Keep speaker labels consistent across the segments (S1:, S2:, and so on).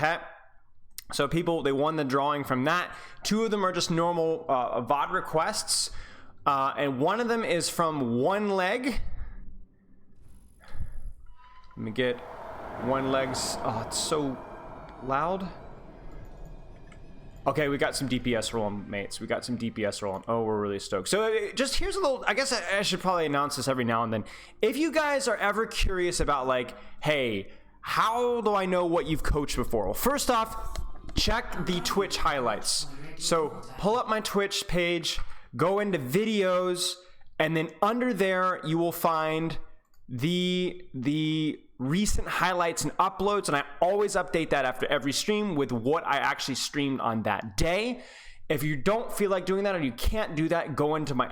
S1: okay? So people, they won the drawing from that. 2 of them are just normal VOD requests, and one of them is from One Leg. Let me get One Leg's. Oh, it's so loud. Okay, we got some DPS rolling, mates. We got some DPS rolling. Oh, we're really stoked. So just here's a little, I guess I should probably announce this every now and then. If you guys are ever curious about like, hey, how do I know what you've coached before? Well, first off, check the Twitch highlights. So pull up my Twitch page, go into videos, and then under there you will find the recent highlights and uploads, and I always update that after every stream with what I actually streamed on that day. If you don't feel like doing that or you can't do that, go into my !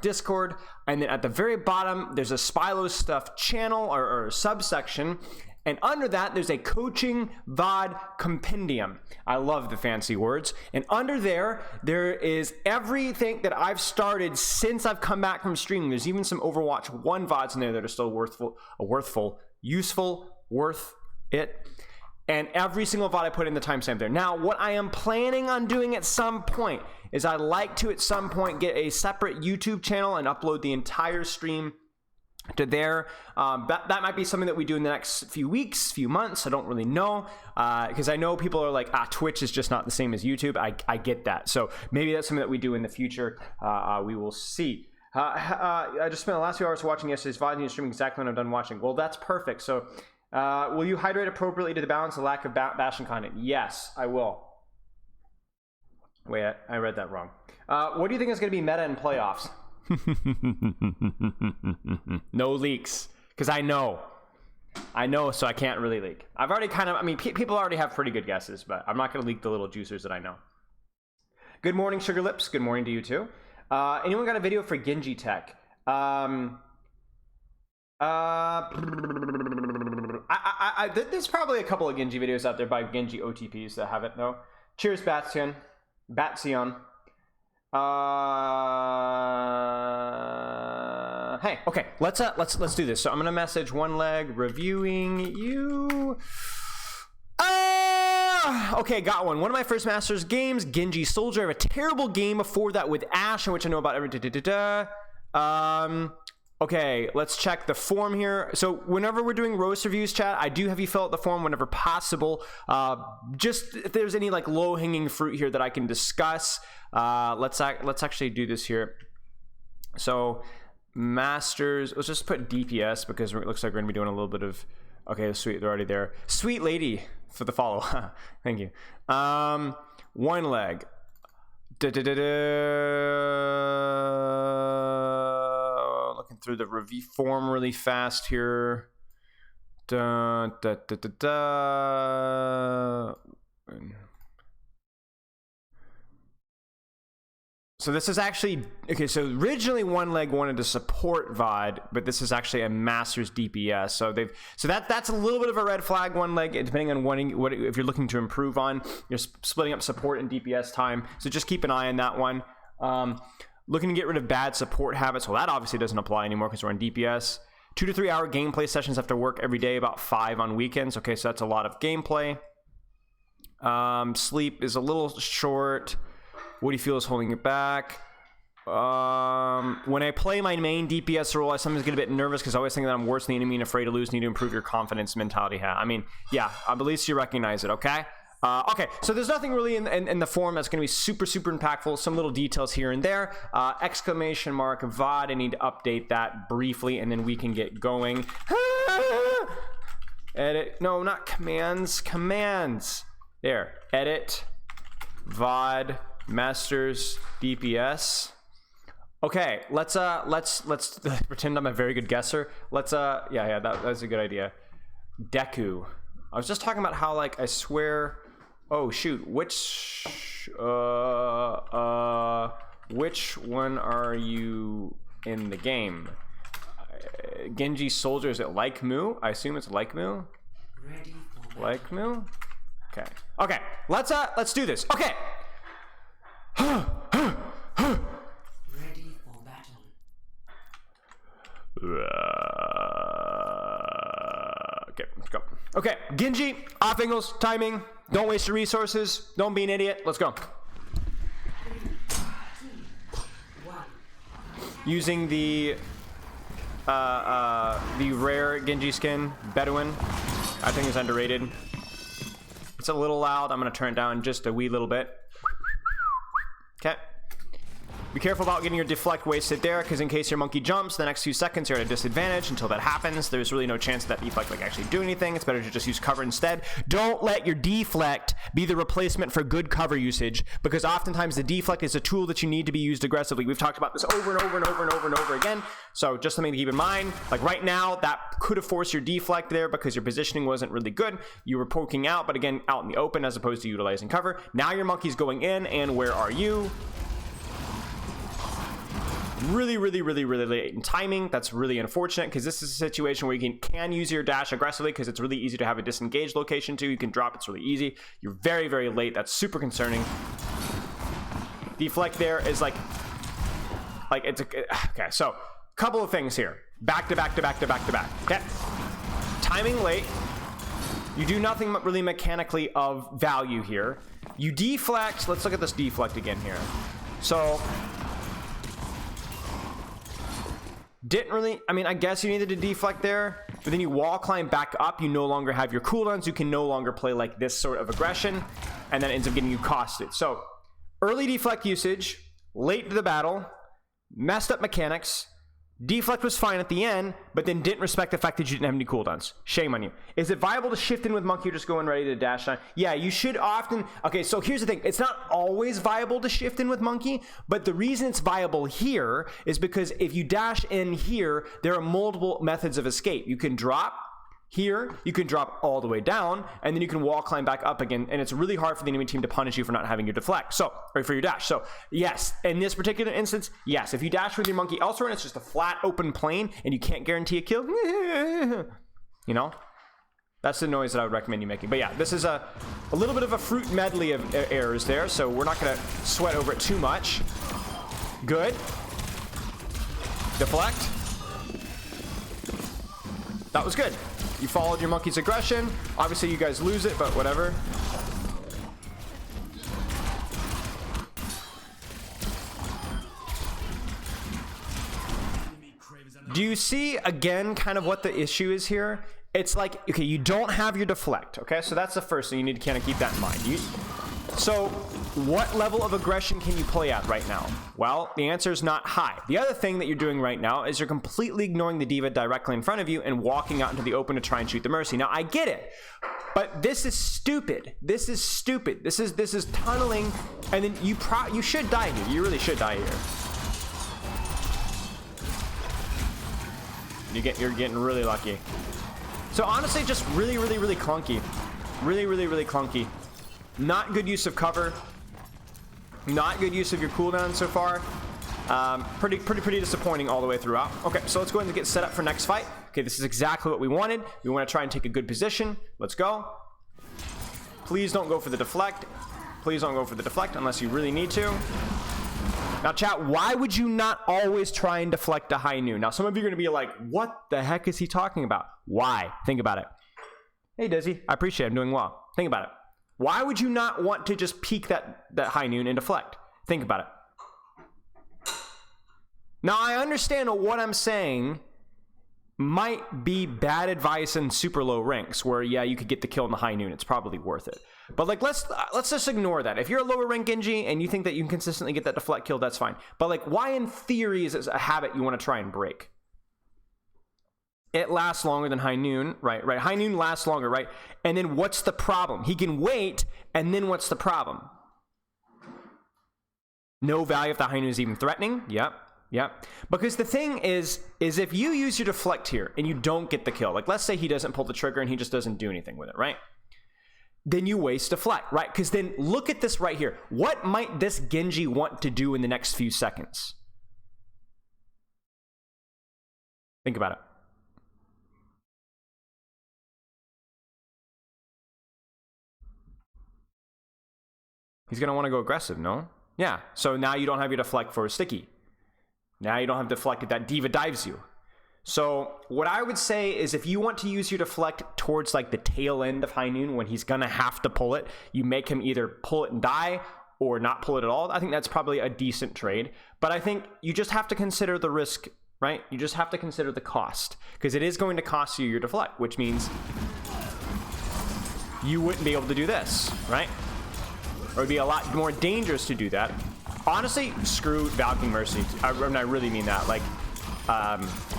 S1: Discord, and then at the very bottom there's a Spylo Stuff channel or subsection, and under that there's a coaching VOD compendium. I love the fancy words. And under there is everything that I've started since I've come back from streaming. There's even some Overwatch 1 VODs in there that are still useful, worth it. And every single VOD I put in the timestamp there. Now, what I am planning on doing at some point is I'd like to at some point get a separate YouTube channel and upload the entire stream to there. That might be something that we do in the next few weeks, few months. I don't really know, because I know people are like, Twitch is just not the same as YouTube. I get that. So maybe that's something that we do in the future. We will see. I just spent the last few hours watching yesterday's VOD and streaming exactly when I'm done watching. Well, that's perfect. So will you hydrate appropriately to the balance the lack of Bastion content? Yes, I will. Wait, I read that wrong. What do you think is going to be meta in playoffs? No leaks, because I know, so I can't really leak. I've already kind of, I mean, people already have pretty good guesses, but I'm not going to leak the little juicers that I know. Good morning, Sugar Lips. Good morning to you too. Anyone got a video for Genji tech? There's probably a couple of Genji videos out there by Genji OTPs that have it though. Cheers, Bastion. Hey, okay, let's do this. So I'm gonna message One Leg reviewing you. Okay, got one. One of my first Masters games, Genji Soldier. I have a terrible game before that with Ashe, in which I know about every Okay, let's check the form here. So whenever we're doing roast reviews, chat, I do have you fill out the form whenever possible. Just if there's any like low-hanging fruit here that I can discuss, let's actually do this here. So Masters, let's just put DPS because it looks like we're gonna be doing a little bit of. Okay, sweet, they're already there. Sweet lady for the follow. Thank you. One Leg. Looking through the review form really fast here. So this is actually, okay, so originally One Leg wanted to support VOD, but this is actually a Masters DPS. So that's a little bit of a red flag, One Leg, depending on what if you're looking to improve on. You're splitting up support and DPS time. So just keep an eye on that one. Looking to get rid of bad support habits. Well, that obviously doesn't apply anymore because we're on DPS. 2 to 3 hour gameplay sessions after work every day, about 5 on weekends. Okay, so that's a lot of gameplay. Sleep is a little short. What do you feel is holding it back? When I play my main DPS role, I sometimes get a bit nervous because I always think that I'm worse than the enemy and afraid to lose. Need to improve your confidence mentality. I mean, yeah, at least you recognize it, okay? Okay, so there's nothing really in the form that's going to be super impactful. Some little details here and there. Exclamation mark VOD. I need to update that briefly, and then we can get going. Edit. No, not commands. Commands. There. Edit. VOD. Masters DPS. Okay, let's pretend I'm a very good guesser. Yeah, that's a good idea. Deku. I was just talking about how, like, I swear. Oh shoot, which one are you in the game? Genji Soldier, is it like Mu? I assume it's like Mu. Like Mu? Okay, let's do this. Okay.
S2: Ready for battle.
S1: Okay, let's go. Okay, Genji, off angles, timing. Don't waste your resources. Don't be an idiot. Let's go. Using the rare Genji skin, Bedouin, I think is underrated. It's a little loud. I'm gonna turn it down just a wee little bit. Okay. Be careful about getting your deflect wasted there, because in case your monkey jumps, the next few seconds you're at a disadvantage. Until that happens, there's really no chance that deflect like actually do anything. It's better to just use cover instead. Don't let your deflect be the replacement for good cover usage, because oftentimes the deflect is a tool that you need to be used aggressively. We've talked about this over and over and over and over and over again. So just something to keep in mind. Like right now, that could have forced your deflect there because your positioning wasn't really good. You were poking out, but again, out in the open as opposed to utilizing cover. Now your monkey's going in, and where are you? Really late in timing. That's really unfortunate, because this is a situation where you can use your dash aggressively, because it's really easy to have a disengaged location too. You can drop, it's really easy. You're very late. That's super concerning. Deflect there is like it's a, okay, so couple of things here. Back to back. Okay. Timing late. You do nothing really mechanically of value here. You deflect. Let's look at this deflect again here. So didn't really, I mean, I guess you needed to deflect there, but then you wall climb back up. You no longer have your cooldowns. You can no longer play like this sort of aggression, and that ends up getting you costed. So early deflect usage, late to the battle, messed up mechanics. Deflect was fine at the end, but then didn't respect the fact that you didn't have any cooldowns. Shame on you. Is it viable to shift in with monkey or just go in ready to dash on? Yeah, you should often. Okay, so here's the thing. It's not always viable to shift in with monkey, but the reason it's viable here is because if you dash in here, there are multiple methods of escape. You can drop here, you can drop all the way down, and then you can wall climb back up again, and it's really hard for the enemy team to punish you for not having your deflect, so, or for your dash. So yes, in this particular instance, yes, if you dash with your monkey elsewhere and it's just a flat open plane and you can't guarantee a kill, you know, that's the noise that I would recommend you making. But yeah, this is a little bit of a fruit medley of errors there, so we're not gonna sweat over it too much. Good. Deflect. That was good. You followed your monkey's aggression. Obviously, you guys lose it, but whatever. Do you see, again, kind of what the issue is here? It's like, okay, you don't have your deflect, okay? So that's the first thing. You need to kind of keep that in mind. So what level of aggression can you play at right now? Well, the answer is not high. The other thing that you're doing right now is you're completely ignoring the diva directly in front of you and walking out into the open to try and shoot the mercy. Now, I get it, but this is stupid. This is stupid. This is tunneling, and then you should die here. You really should die here. You're getting really lucky. So honestly, just really clunky. Really clunky. Not good use of cover. Not good use of your cooldown so far. Pretty disappointing all the way throughout. Okay, so let's go ahead and get set up for next fight. Okay, this is exactly what we wanted. We want to try and take a good position. Let's go. Please don't go for the deflect. Please don't go for the deflect unless you really need to. Now, chat, why would you not always try and deflect a high noon? Now, some of you are going to be like, what the heck is he talking about? Why? Think about it. Hey, Dizzy, I appreciate it. I'm doing well. Think about it. Why would you not want to just peek that high noon and deflect? Think about it. Now, I understand what I'm saying might be bad advice in super low ranks where, yeah, you could get the kill in the high noon. It's probably worth it. But like, let's just ignore that. If you're a lower rank Genji and you think that you can consistently get that deflect kill, that's fine. But like, why in theory is it a habit you want to try and break? It lasts longer than high noon, right? High noon lasts longer, right? And then what's the problem? He can wait, and then what's the problem? No value if the high noon is even threatening. Yep. Because the thing is if you use your deflect here and you don't get the kill, like let's say he doesn't pull the trigger and he just doesn't do anything with it, right? Then you waste deflect, right? Because then look at this right here. What might this Genji want to do in the next few seconds? Think about it. He's going to want to go aggressive, no? Yeah, so now you don't have your deflect for a sticky. Now you don't have deflect if that diva dives you. So what I would say is if you want to use your deflect towards like the tail end of High Noon when he's gonna have to pull it, you make him either pull it and die or not pull it at all. I think that's probably a decent trade. But I think you just have to consider the risk, right? You just have to consider the cost because it is going to cost you your deflect, which means you wouldn't be able to do this, right? Or it'd be a lot more dangerous to do that. Honestly, screw Valking Mercy. I really mean that. Like,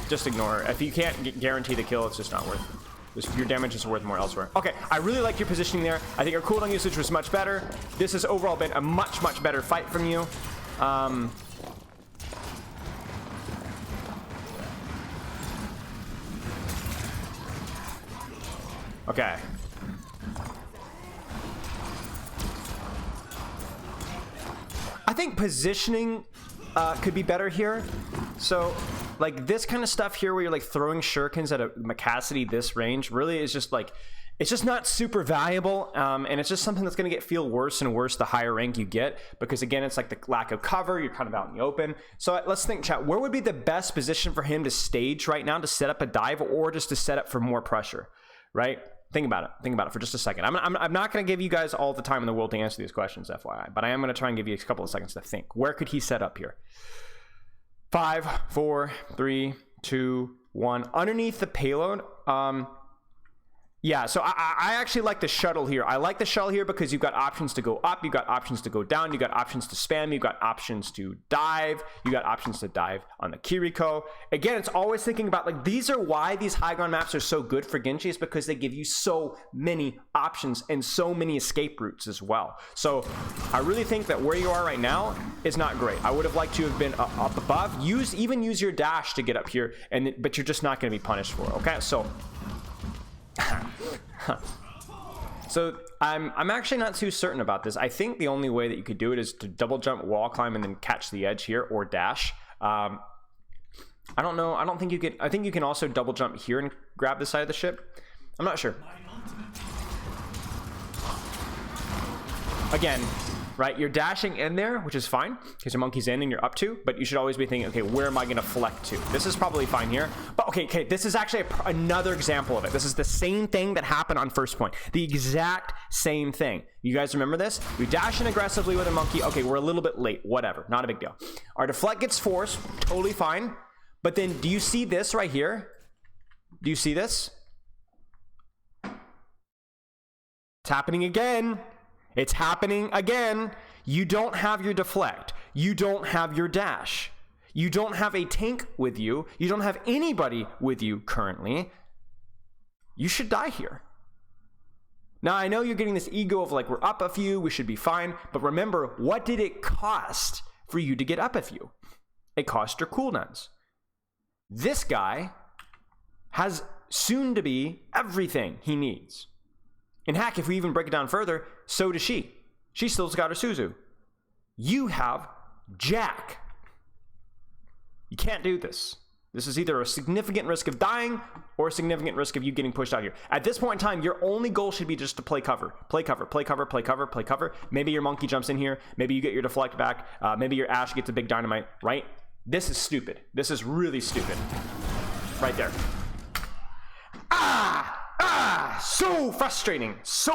S1: just ignore her. If you can't guarantee the kill, it's just not worth it. Your damage is worth more elsewhere. Okay, I really like your positioning there. I think your cooldown usage was much better. This has overall been a much better fight from you. Okay. I think positioning could be better here. So like this kind of stuff here where you're like throwing shurikens at a Cassidy this range really is just like, it's just not super valuable. And it's just something that's going to feel worse and worse the higher rank you get, because again, it's like the lack of cover. You're kind of out in the open. So let's think, chat, where would be the best position for him to stage right now to set up a dive or just to set up for more pressure, right? Think about it for just a second. I'm not going to give you guys all the time in the world to answer these questions, FYI, but I am going to try and give you a couple of seconds to think. Where could he set up here? 5, 4, 3, 2, 1. Underneath the payload, yeah, so I actually like the shuttle here. I like the shuttle here because you've got options to go up, you've got options to go down, you've got options to spam, you've got options to dive, you got options to dive on the Kiriko. Again, it's always thinking about, like, these are why these high ground maps are so good for Genji, is because they give you so many options and so many escape routes as well. So I really think that where you are right now is not great. I would have liked to have been up above. Even use your dash to get up here, but you're just not going to be punished for it, okay? So so I'm actually not too certain about this. I think the only way that you could do it is to double jump, wall climb, and then catch the edge here, or dash. I don't know. I don't think you can. I think you can also double jump here and grab the side of the ship. I'm not sure. Again, right? You're dashing in there, which is fine because your monkey's in and you're up to, but you should always be thinking, okay, where am I going to flex to? This is probably fine here, but okay, this is actually another example of it. This is the same thing that happened on first point. The exact same thing. You guys remember this? We dash in aggressively with a monkey. Okay, we're a little bit late, whatever, not a big deal. Our deflect gets forced, totally fine. But then do you see this right here? Do you see this? It's happening again. It's happening again. You don't have your deflect. You don't have your dash. You don't have a tank with you. You don't have anybody with you currently. You should die here. Now, I know you're getting this ego of like, we're up a few, we should be fine. But remember, what did it cost for you to get up a few? It cost your cooldowns. This guy has soon to be everything he needs. And heck, if we even break it down further, so does she. She still's got her Suzu. You have Jack. You can't do this. This is either a significant risk of dying or a significant risk of you getting pushed out here. At this point in time, your only goal should be just to play cover. Play cover, play cover, play cover, play cover. Maybe your monkey jumps in here. Maybe you get your deflect back. Maybe your Ashe gets a big dynamite, right? This is stupid. This is really stupid. Right there. So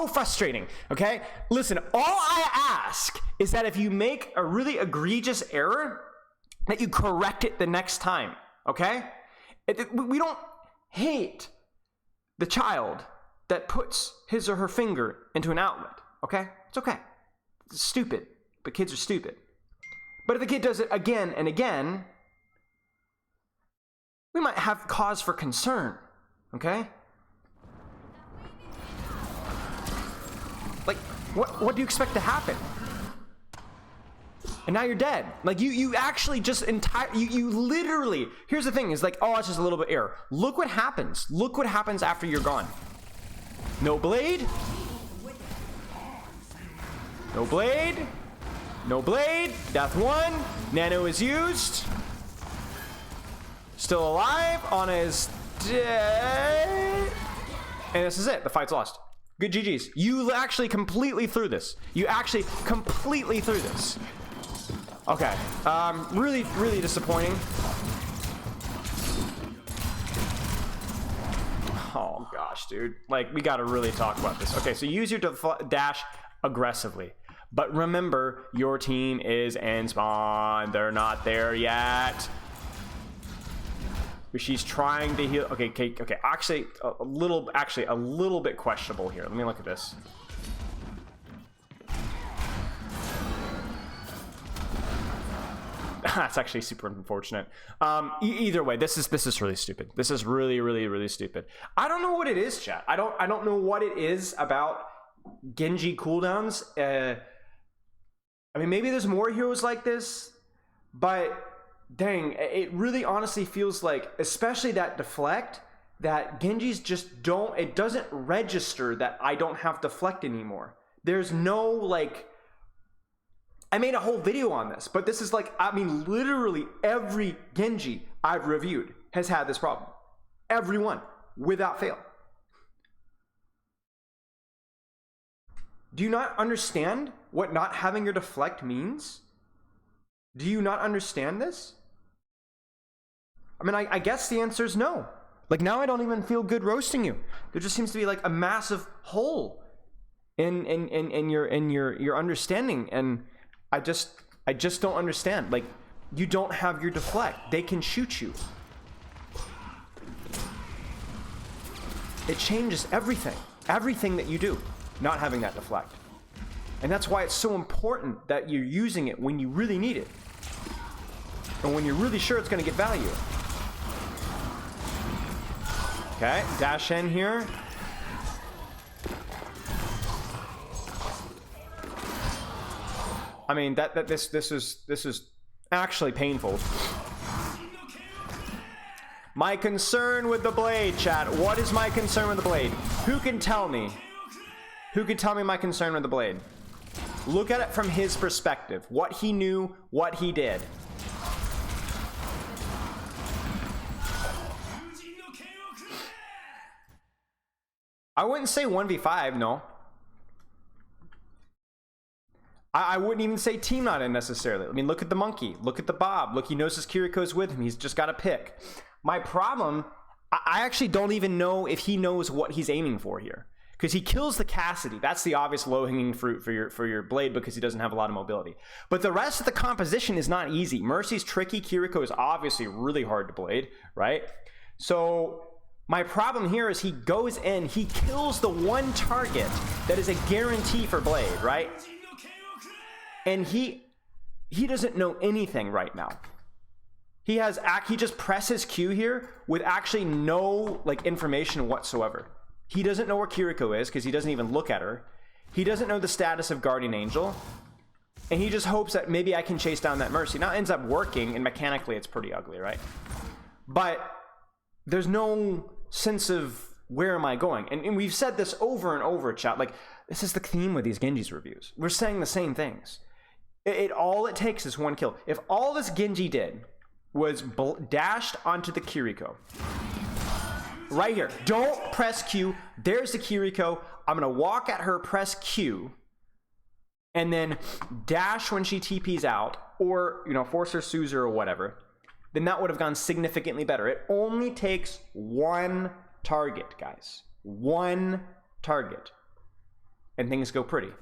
S1: frustrating, okay? Listen, all I ask is that if you make a really egregious error, that you correct it the next time, okay? We don't hate the child that puts his or her finger into an outlet, okay? It's okay. It's stupid, but kids are stupid. But if the kid does it again and again, we might have cause for concern, okay? Like, what do you expect to happen? And now you're dead. Like, you actually just you literally, here's the thing, is like, oh, it's just a little bit error. Look what happens. Look what happens after you're gone. No blade. No blade. No blade. Death 1. Nano is used. Still alive. Ana is dead. And this is it. The fight's lost. Good GG's. You actually completely threw this. You actually completely threw this. Okay. Really, really disappointing. Oh gosh, dude. Like, we gotta really talk about this. Okay, so use your dash aggressively. But remember, your team is in spawn. They're not there yet. She's trying to heal. Okay. Actually, a little bit questionable here. Let me look at this. That's actually super unfortunate. Either way, this is really stupid. This is really stupid. I don't know what it is, chat. I don't know what it is about Genji cooldowns. I mean, maybe there's more heroes like this, but dang, it really honestly feels like, especially that deflect, that Genji's just don't. It doesn't register that I don't have deflect anymore. There's no like. I made a whole video on this, but this is like, I mean, literally every Genji I've reviewed has had this problem. Everyone, without fail. Do you not understand what not having your deflect means? Do you not understand this? I mean, I guess the answer is no. Like, now I don't even feel good roasting you. There just seems to be like a massive hole in your understanding, and I just don't understand. Like, you don't have your deflect. They can shoot you. It changes everything. Everything that you do, not having that deflect. And that's why it's so important that you're using it when you really need it. And when you're really sure it's going to get value. Okay, dash in here. I mean, this is actually painful. My concern with the blade, chat. What is my concern with the blade? Who can tell me? Who can tell me my concern with the blade? Look at it from his perspective. What he knew, what he did. I wouldn't say 1v5, no. I wouldn't even say team not in necessarily. I mean, look at the monkey. Look at the Bob. Look, he knows his Kiriko's with him. He's just got to pick. My problem, I actually don't even know if he knows what he's aiming for here. Because he kills the Cassidy. That's the obvious low-hanging fruit for your blade because he doesn't have a lot of mobility. But the rest of the composition is not easy. Mercy's tricky. Kiriko is obviously really hard to blade, right? So my problem here is he goes in, he kills the one target that is a guarantee for blade, right? And he doesn't know anything right now. He just presses Q here with actually no like information whatsoever. He doesn't know where Kiriko is because he doesn't even look at her. He doesn't know the status of Guardian Angel. And he just hopes that maybe I can chase down that Mercy. Now it ends up working, and mechanically it's pretty ugly, right? But there's no sense of where am I going? And we've said this over and over, chat. Like, this is the theme with these Genji's reviews. We're saying the same things. All it takes is one kill. If all this Genji did was dashed onto the Kiriko, right here, don't press Q, there's the Kiriko, I'm gonna walk at her, press Q, and then dash when she TPs out, or, you know, force her Suzer or whatever, then that would have gone significantly better. It only takes one target, guys. One target. And things go pretty.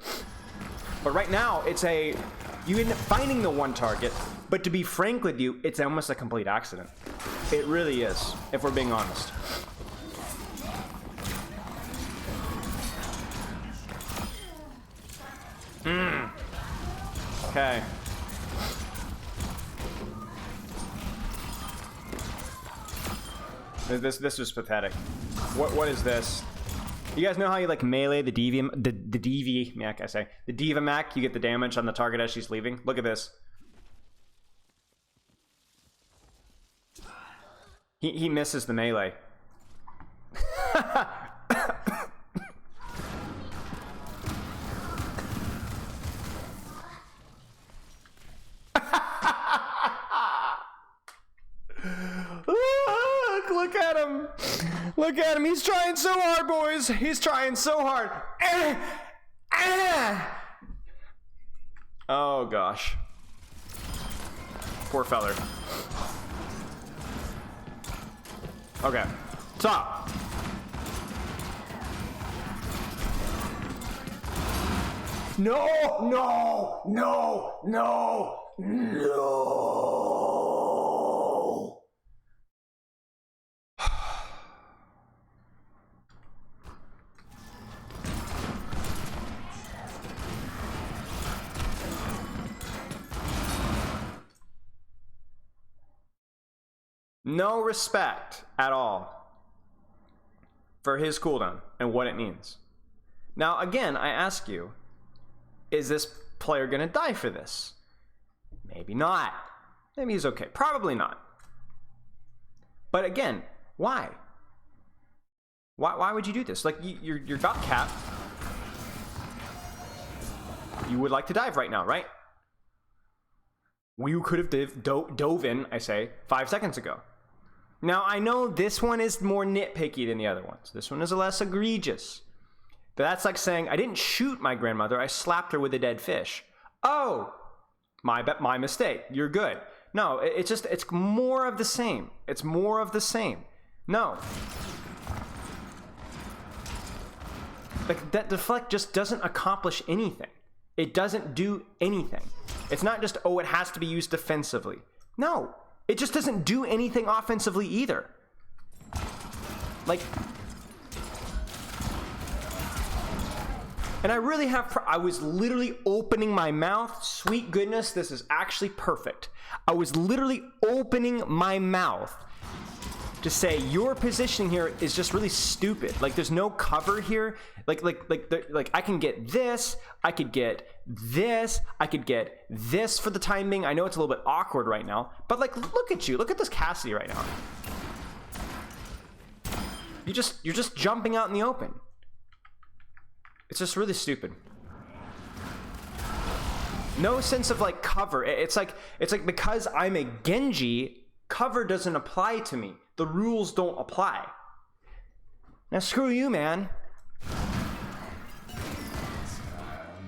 S1: But right now, you end up finding the one target, but to be frank with you, it's almost a complete accident. It really is, if we're being honest. Okay. This was pathetic. What is this? You guys know how you like melee the DV Mac, I say. The Diva Mac, you get the damage on the target as she's leaving. Look at this. He misses the melee. Look at him. Look at him. He's trying so hard, boys. He's trying so hard. Oh, gosh. Poor feller. Okay. Stop. No, no, no, no, no. No respect at all for his cooldown and what it means. Now, again, I ask you, is this player going to die for this? Maybe not. Maybe he's okay. Probably not. But again, why? Why would you do this? Like, you're got capped. You would like to dive right now, right? You could have dove in, I say, 5 seconds ago. Now, I know this one is more nitpicky than the other ones. This one is less egregious. But that's like saying, I didn't shoot my grandmother, I slapped her with a dead fish. Oh, my mistake. You're good. No, it's more of the same. It's more of the same. No. Like, that deflect just doesn't accomplish anything. It doesn't do anything. It's not just, oh, it has to be used defensively. No, it just doesn't do anything offensively either. Like, and I really have, I was literally opening my mouth. Sweet goodness, this is actually perfect. I was literally opening my mouth to say your positioning here is just really stupid. Like, there's no cover here. Like I can get this, I could get this, I could get this for the time being. I know it's a little bit awkward right now, but like, look at you. Look at this Cassidy right now. You're just jumping out in the open. It's just really stupid. No sense of like cover. It's like because I'm a Genji, cover doesn't apply to me. The rules don't apply. Now screw you, man.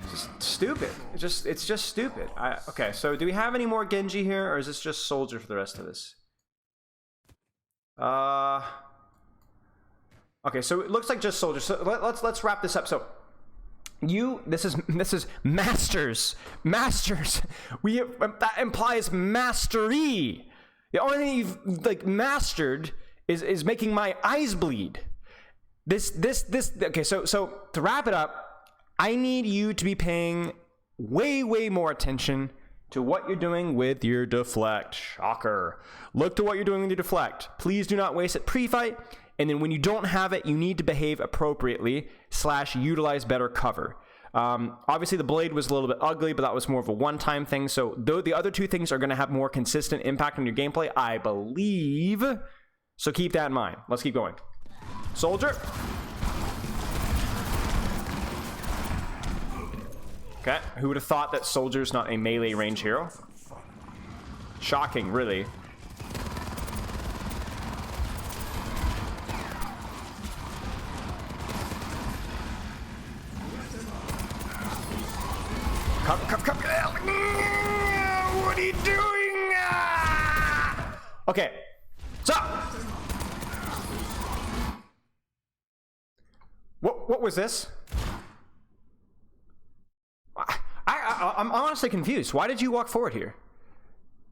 S1: It's just stupid. It's just stupid. Okay, so do we have any more Genji here, or is this just Soldier for the rest of this? Okay, so it looks like just Soldier. So let's wrap this up. So this is masters. That implies mastery. The only thing you've like mastered is making my eyes bleed. This okay, so to wrap it up, I need you to be paying way more attention to what you're doing with your deflect. Shocker. Look to what you're doing with your deflect. Please do not waste it pre-fight. And then when you don't have it, you need to behave appropriately / utilize better cover. Obviously, the blade was a little bit ugly, but that was more of a one-time thing. So though the other two things are going to have more consistent impact on your gameplay, I believe. So keep that in mind. Let's keep going. Soldier. Okay, who would have thought that Soldier's not a melee range hero? Shocking, really. Come. What are you doing? Okay, so what was this? I'm honestly confused. Why did you walk forward here?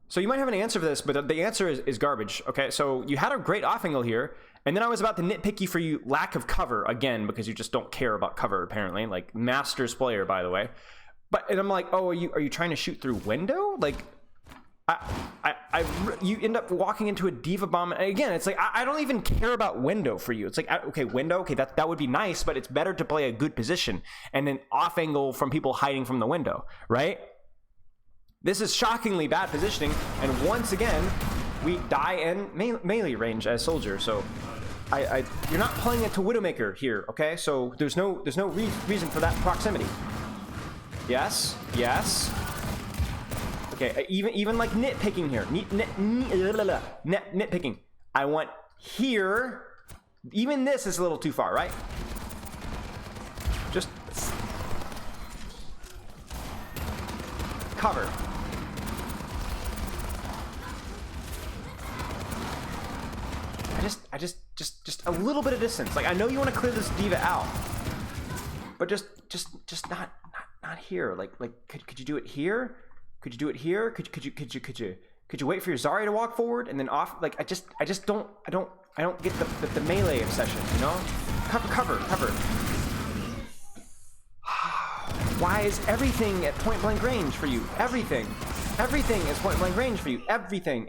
S1: So you might have an answer for this, but the answer is garbage. Okay, so you had a great off angle here, and then I was about to nitpick you for you lack of cover again because you just don't care about cover apparently. Like Masters player, by the way. And I'm like, oh, are you trying to shoot through window? Like, you end up walking into a diva bomb. And again, it's like I don't even care about window for you. It's like, okay, window, okay, that would be nice, but it's better to play a good position and then off angle from people hiding from the window, right? This is shockingly bad positioning, and once again, we die in melee range as Soldier. So, you're not playing it to Widowmaker here, okay? So there's no reason for that proximity. Yes. Okay, even like nitpicking here. Nitpicking. I want here. Even this is a little too far, right? Just cover. I just a little bit of distance. Like I know you want to clear this diva out, but just not not here. Like could you do it here? Could you do it here? Could you wait for your Zarya to walk forward and then off? Like I just don't get the melee obsession, you know? Cover. Why is everything at point blank range for you? Everything is point blank range for you. Everything.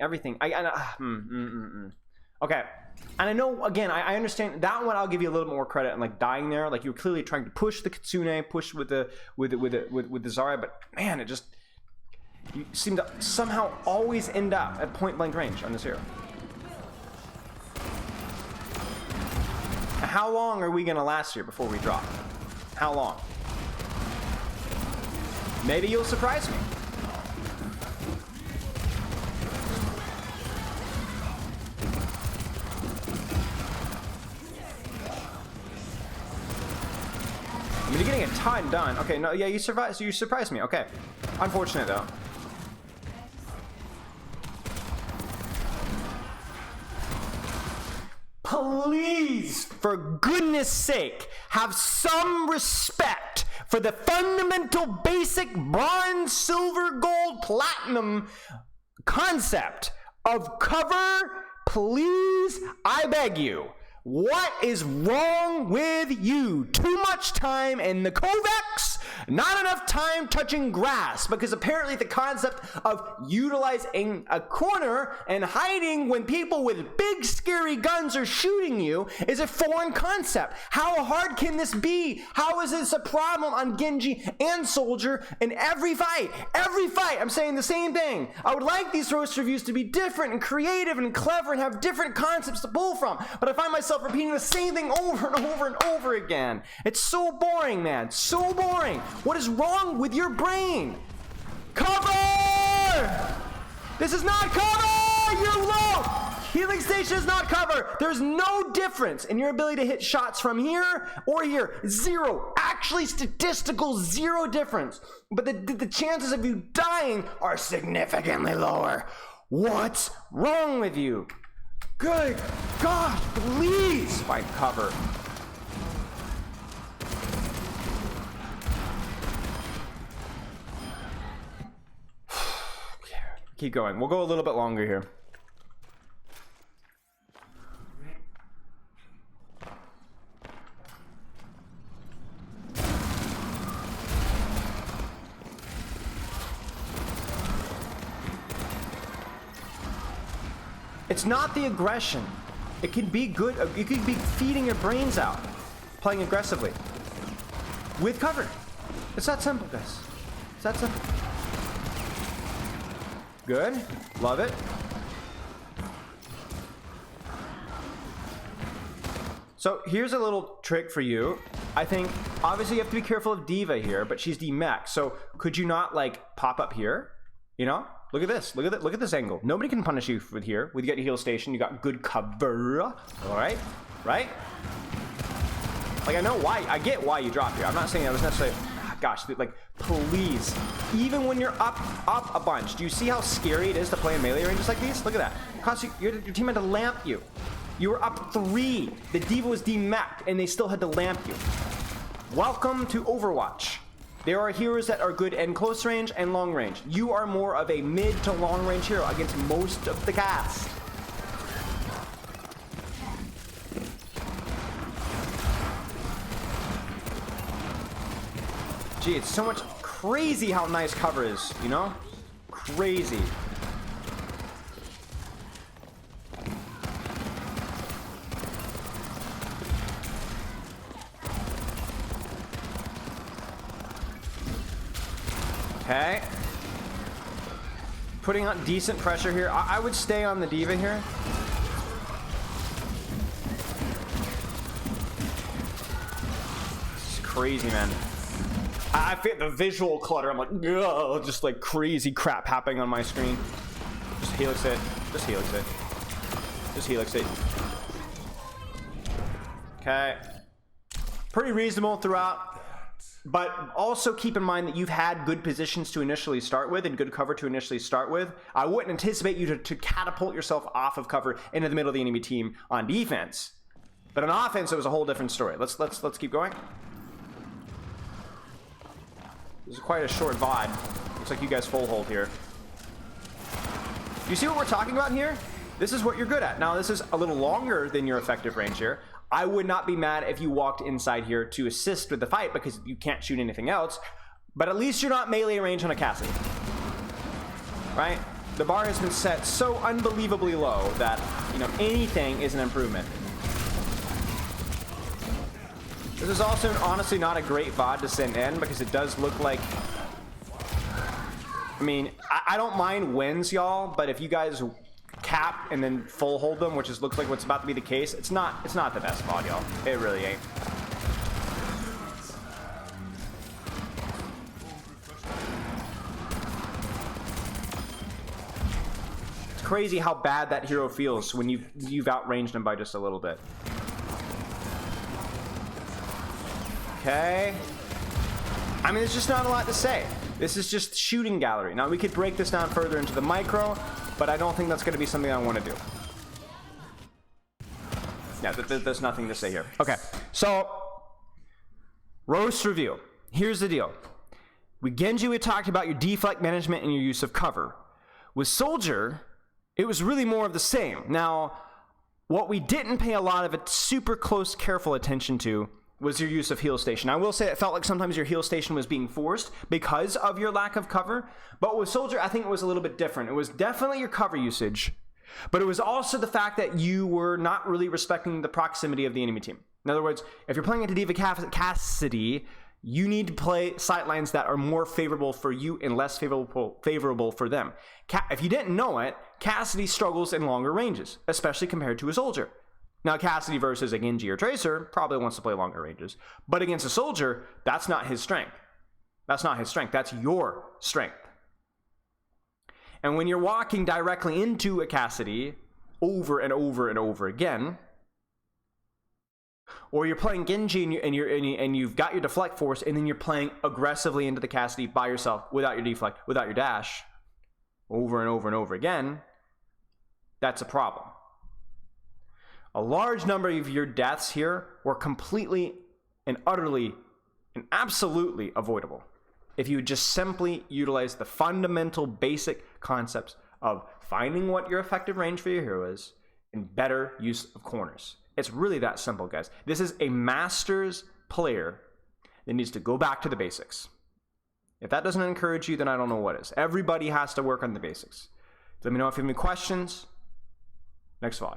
S1: Okay, and I know again. I understand that one. I'll give you a little more credit on like dying there. Like you were clearly trying to push the Kitsune, push with the Zarya, but man, you seem to somehow always end up at point blank range on this hero. How long are we gonna last here before we drop? How long? Maybe you'll surprise me. I mean, you're getting a ton done. Okay, no, yeah, you surprised me. Okay. Unfortunate, though. Please, for goodness sake, have some respect for the fundamental basic bronze, silver, gold, platinum concept of cover. Please, I beg you. What is wrong with you? Too much time in the Kovacs, not enough time touching grass, because apparently the concept of utilizing a corner and hiding when people with big scary guns are shooting you is a foreign concept. How hard can this be? How is this a problem on Genji and Soldier in every fight? Every fight, I'm saying the same thing. I would like these roast reviews to be different and creative and clever and have different concepts to pull from, but I find myself repeating the same thing over and over and over again. It's so boring, man. So boring. What is wrong with your brain? Cover! This is not cover! You're low! Healing station is not cover. There's no difference in your ability to hit shots from here or here. Zero. Actually, statistical zero difference. But the chances of you dying are significantly lower. What's wrong with you? Good God, please find cover. Keep going. We'll go a little bit longer here. It's not the aggression. It can be good. You could be feeding your brains out, playing aggressively with cover. It's that simple, guys. It's that simple. Good. Love it. So here's a little trick for you. I think obviously you have to be careful of D.Va here, but she's D-Mech. So could you not like pop up here? You know? Look at this. Look at this angle. Nobody can punish you with here. With you got your heal station, you got good cover. All right, right? Like I know why. I get why you drop here. I'm not saying that was necessarily. Gosh, like please. Even when you're up a bunch, do you see how scary it is to play in melee ranges like these? Look at that. It costs you, your team had to lamp you. You were up 3. The D.Va was D-Mech, and they still had to lamp you. Welcome to Overwatch. There are heroes that are good in close range and long range. You are more of a mid to long range hero against most of the cast. Gee, it's so much crazy how nice cover is, you know? Crazy. Okay. Putting on decent pressure here. I would stay on the D.Va here. This is crazy, man. I feel the visual clutter. I'm like, ugh, just like crazy crap happening on my screen. Just helix it. Just helix it. Just helix it. Okay. Pretty reasonable throughout. But also keep in mind that you've had good positions to initially start with and good cover to initially start with. I wouldn't anticipate you to catapult yourself off of cover into the middle of the enemy team on defense. But on offense, it was a whole different story. Let's keep going. This is quite a short VOD. Looks like you guys full hold here. You see what we're talking about here? This is what you're good at. Now, this is a little longer than your effective range here. I would not be mad if you walked inside here to assist with the fight because you can't shoot anything else, but at least you're not melee range on a Cassidy, right? The bar has been set so unbelievably low that, you know, anything is an improvement. This is also honestly not a great VOD to send in because it does look like, I mean, I don't mind wins, y'all, but if you guys cap and then full hold them, which looks like what's about to be the case, it's not the best VOD, y'all. It really ain't. It's crazy how bad that hero feels when you've outranged him by just a little bit. Okay. I mean, there's just not a lot to say. This is just shooting gallery. Now, we could break this down further into the micro, but I don't think that's going to be something I want to do. Yeah, there's nothing to say here. Okay, so roast review. Here's the deal. With Genji, we talked about your deflect management and your use of cover. With Soldier, it was really more of the same. Now, what we didn't pay a lot of super close, careful attention to was your use of heal station. I will say it felt like sometimes your heal station was being forced because of your lack of cover, but with Soldier, I think it was a little bit different. It was definitely your cover usage, but it was also the fact that you were not really respecting the proximity of the enemy team. In other words, if you're playing into D.Va Cassidy, you need to play sightlines that are more favorable for you and less favorable for them. If you didn't know it, Cassidy struggles in longer ranges, especially compared to a Soldier. Now, Cassidy versus a Genji or Tracer probably wants to play longer ranges. But against a Soldier, that's not his strength. That's not his strength. That's your strength. And when you're walking directly into a Cassidy over and over and over again, or you're playing Genji and you've got your deflect force, and then you're playing aggressively into the Cassidy by yourself without your deflect, without your dash, over and over and over again, that's a problem. A large number of your deaths here were completely and utterly and absolutely avoidable if you just simply utilize the fundamental basic concepts of finding what your effective range for your hero is and better use of corners. It's really that simple, guys. This is a Masters player that needs to go back to the basics. If that doesn't encourage you, then I don't know what is. Everybody has to work on the basics. Let me know if you have any questions. Next VOD.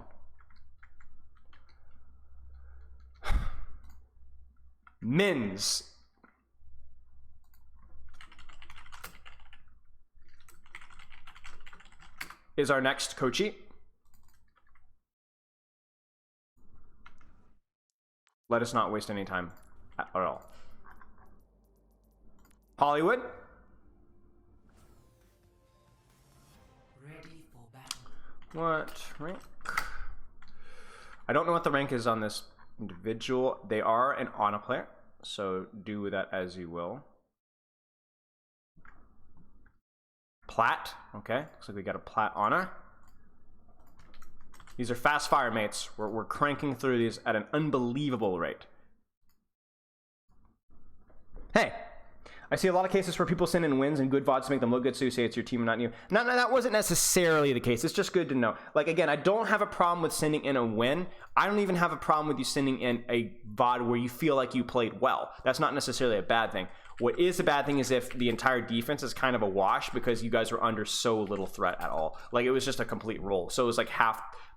S1: Mins. Is our next Kochi. Let us not waste any time at all. Hollywood.
S2: Ready for battle.
S1: What rank? I don't know what the rank is on this individual. They are an honor player, so do with that as you will. Plat. Okay, looks like we got a Plat honor. These are fast fire mates. We're cranking through these at an unbelievable rate. Hey, I see a lot of cases where people send in wins and good VODs to make them look good, so you say it's your team and not you. No, that wasn't necessarily the case. It's just good to know. Like, again, I don't have a problem with sending in a win. I don't even have a problem with you sending in a VOD where you feel like you played well. That's not necessarily a bad thing. What is a bad thing is if the entire defense is kind of a wash because you guys were under so little threat at all. Like, it was just a complete roll. So it was like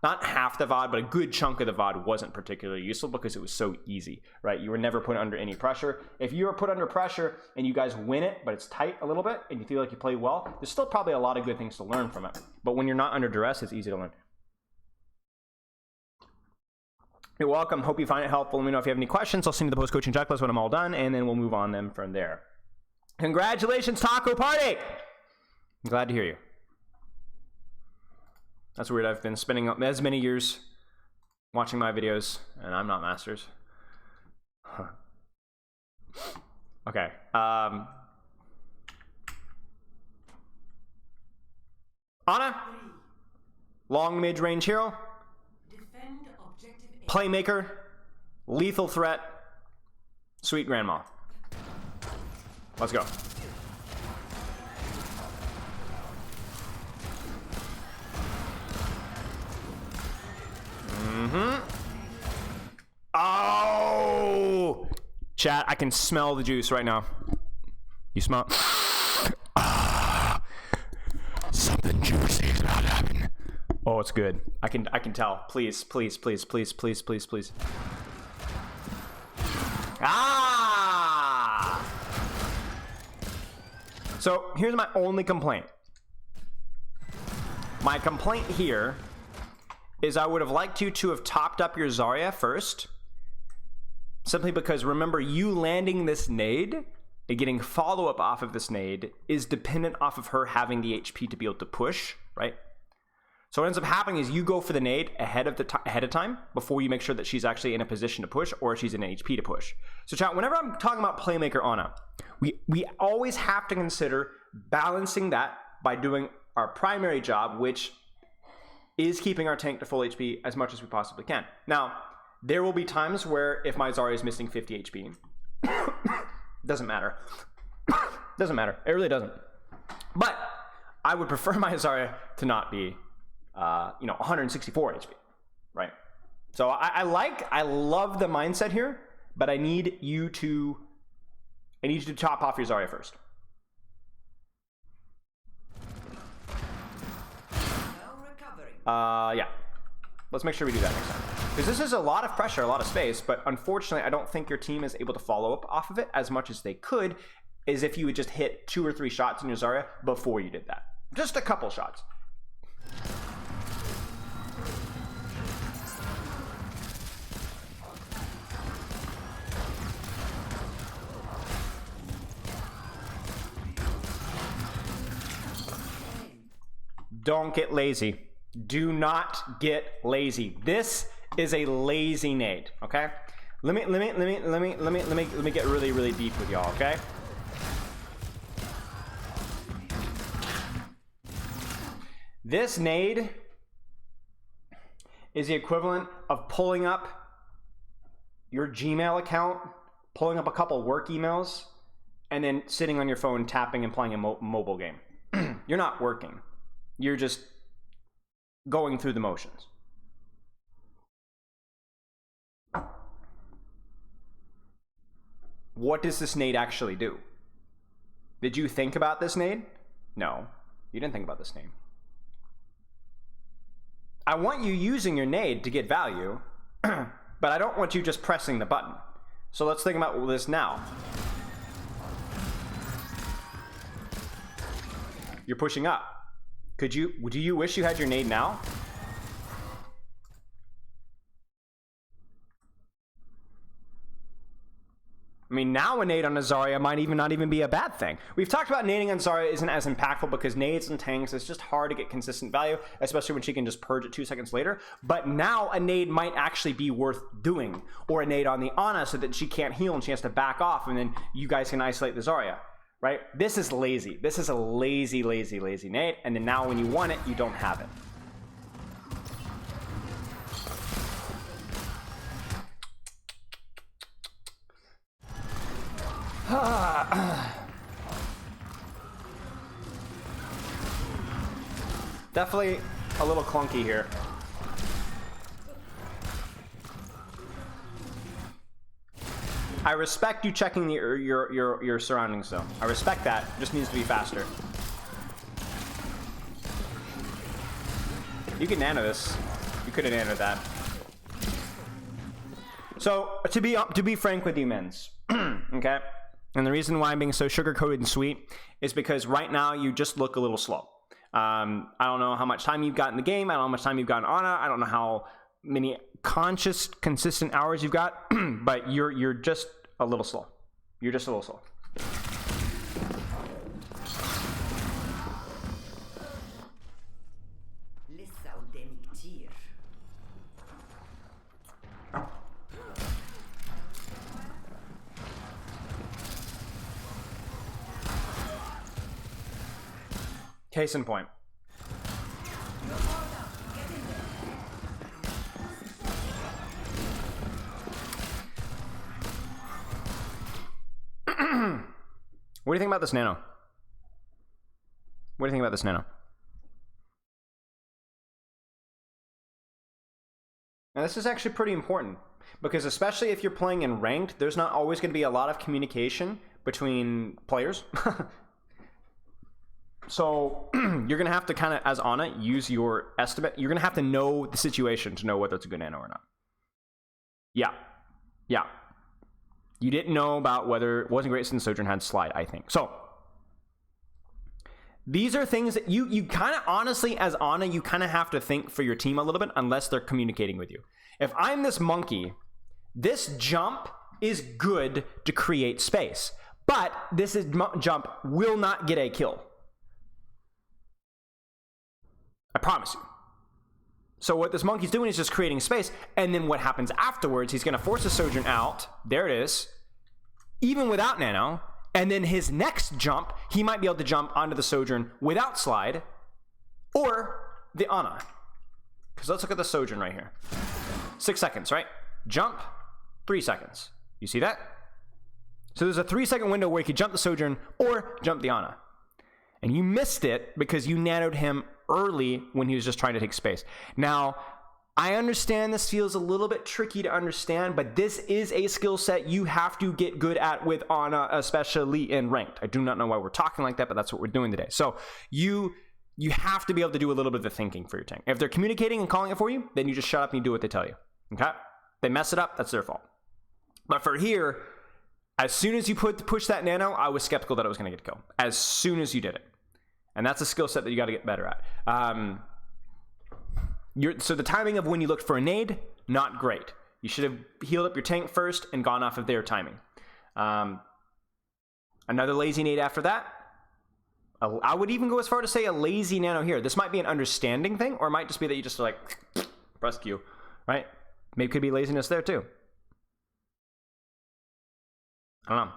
S1: not half the VOD, but a good chunk of the VOD wasn't particularly useful because it was so easy, right? You were never put under any pressure. If you were put under pressure and you guys win it, but it's tight a little bit and you feel like you played well, there's still probably a lot of good things to learn from it. But when you're not under duress, it's easy to learn. You're welcome. Hope you find it helpful. Let me know if you have any questions. I'll send you the post-coaching checklist when I'm all done, and then we'll move on them from there. Congratulations, Taco Party! I'm glad to hear you. That's weird. I've been spending as many years watching my videos, and I'm not Masters. Huh. Okay. Ana? Long mid-range hero. Playmaker, lethal threat, sweet grandma. Let's go. Oh! Chat, I can smell the juice right now. You smell? Something juicy is about to happen. Oh, it's good. I can tell. Please, please, please, please, please, please, please. Ah! So here's my only complaint. My complaint here is I would have liked you to have topped up your Zarya first. Simply because, remember, you landing this nade and getting follow-up off of this nade is dependent off of her having the HP to be able to push, right? So what ends up happening is you go for the nade ahead of time before you make sure that she's actually in a position to push or she's in an HP to push. So chat, whenever I'm talking about Playmaker Ana, we always have to consider balancing that by doing our primary job, which is keeping our tank to full HP as much as we possibly can. Now, there will be times where if my Zarya is missing 50 HP, doesn't matter. Doesn't matter. It really doesn't. But I would prefer my Zarya to not be, 164 HP, right? So I love the mindset here, but I need you to top off your Zarya first. Yeah. Let's make sure we do that next time. Because this is a lot of pressure, a lot of space, but unfortunately, I don't think your team is able to follow up off of it as much as they could, as if you would just hit 2 or 3 shots in your Zarya before you did that. Just a couple shots. Don't get lazy. Do not get lazy. This is a lazy nade, okay? Let me get really, really deep with y'all, okay? This nade is the equivalent of pulling up your Gmail account, pulling up a couple work emails, and then sitting on your phone tapping and playing a mobile game. You're not working. You're just going through the motions. What does this nade actually do? Did you think about this nade? No, you didn't think about this nade. I want you using your nade to get value, but I don't want you just pressing the button. So let's think about this now. You're pushing up. Do you wish you had your nade now? I mean, now a nade on a Zarya might not even be a bad thing. We've talked about nading on Zarya isn't as impactful because nades and tanks, it's just hard to get consistent value, especially when she can just purge it 2 seconds later. But now a nade might actually be worth doing, or a nade on the Ana so that she can't heal and she has to back off, and then you guys can isolate the Zarya. Right? This is lazy. This is a lazy, lazy, lazy nade. And then now when you want it, you don't have it. Definitely a little clunky here. I respect you checking your surroundings though. I respect that. It just needs to be faster. You can nano this. You could have nanoed that. So to be frank with you, men's, okay. And the reason why I'm being so sugar-coated and sweet is because right now you just look a little slow. I don't know how much time you've got in the game. I don't know how much time you've got in Ana. I don't know how many conscious, consistent hours you've got, but you're just a little slow. You're just a little slow. Case in point. What do you think about this nano? What do you think about this nano? And this is actually pretty important because especially if you're playing in ranked, there's not always going to be a lot of communication between players. So you're going to have to kind of, as Ana, use your estimate. You're going to have to know the situation to know whether it's a good nano or not. Yeah. Yeah. You didn't know about whether it wasn't great since Sojourn had slide, I think. So these are things that you kind of honestly, as Ana, you kind of have to think for your team a little bit unless they're communicating with you. If I'm this monkey, this jump is good to create space, but this jump will not get a kill. I promise you. So what this monkey's doing is just creating space, and then what happens afterwards, he's going to force the Sojourn out. There it is. Even without nano. And then his next jump, he might be able to jump onto the Sojourn without slide, or the Ana. Because let's look at the Sojourn right here. 6 seconds, right? Jump, 3 seconds. You see that? So there's a 3-second window where he could jump the Sojourn or jump the Ana. And you missed it because you nanoed him early when he was just trying to take space. Now, I understand this feels a little bit tricky to understand, but this is a skill set you have to get good at with Ana, especially in ranked. I do not know why we're talking like that, but that's what we're doing today. So you have to be able to do a little bit of the thinking for your tank. If they're communicating and calling it for you, then you just shut up and you do what they tell you. Okay? They mess it up, that's their fault. But for here, as soon as you push that nano, I was skeptical that it was going to get a kill. As soon as you did it. And that's a skill set that you got to get better at. So the timing of when you looked for a nade, not great. You should have healed up your tank first and gone off of their timing. Another lazy nade after that. I would even go as far to say a lazy nano here. This might be an understanding thing, or it might just be that you just are like, press Q, right? Maybe it could be laziness there too. I don't know.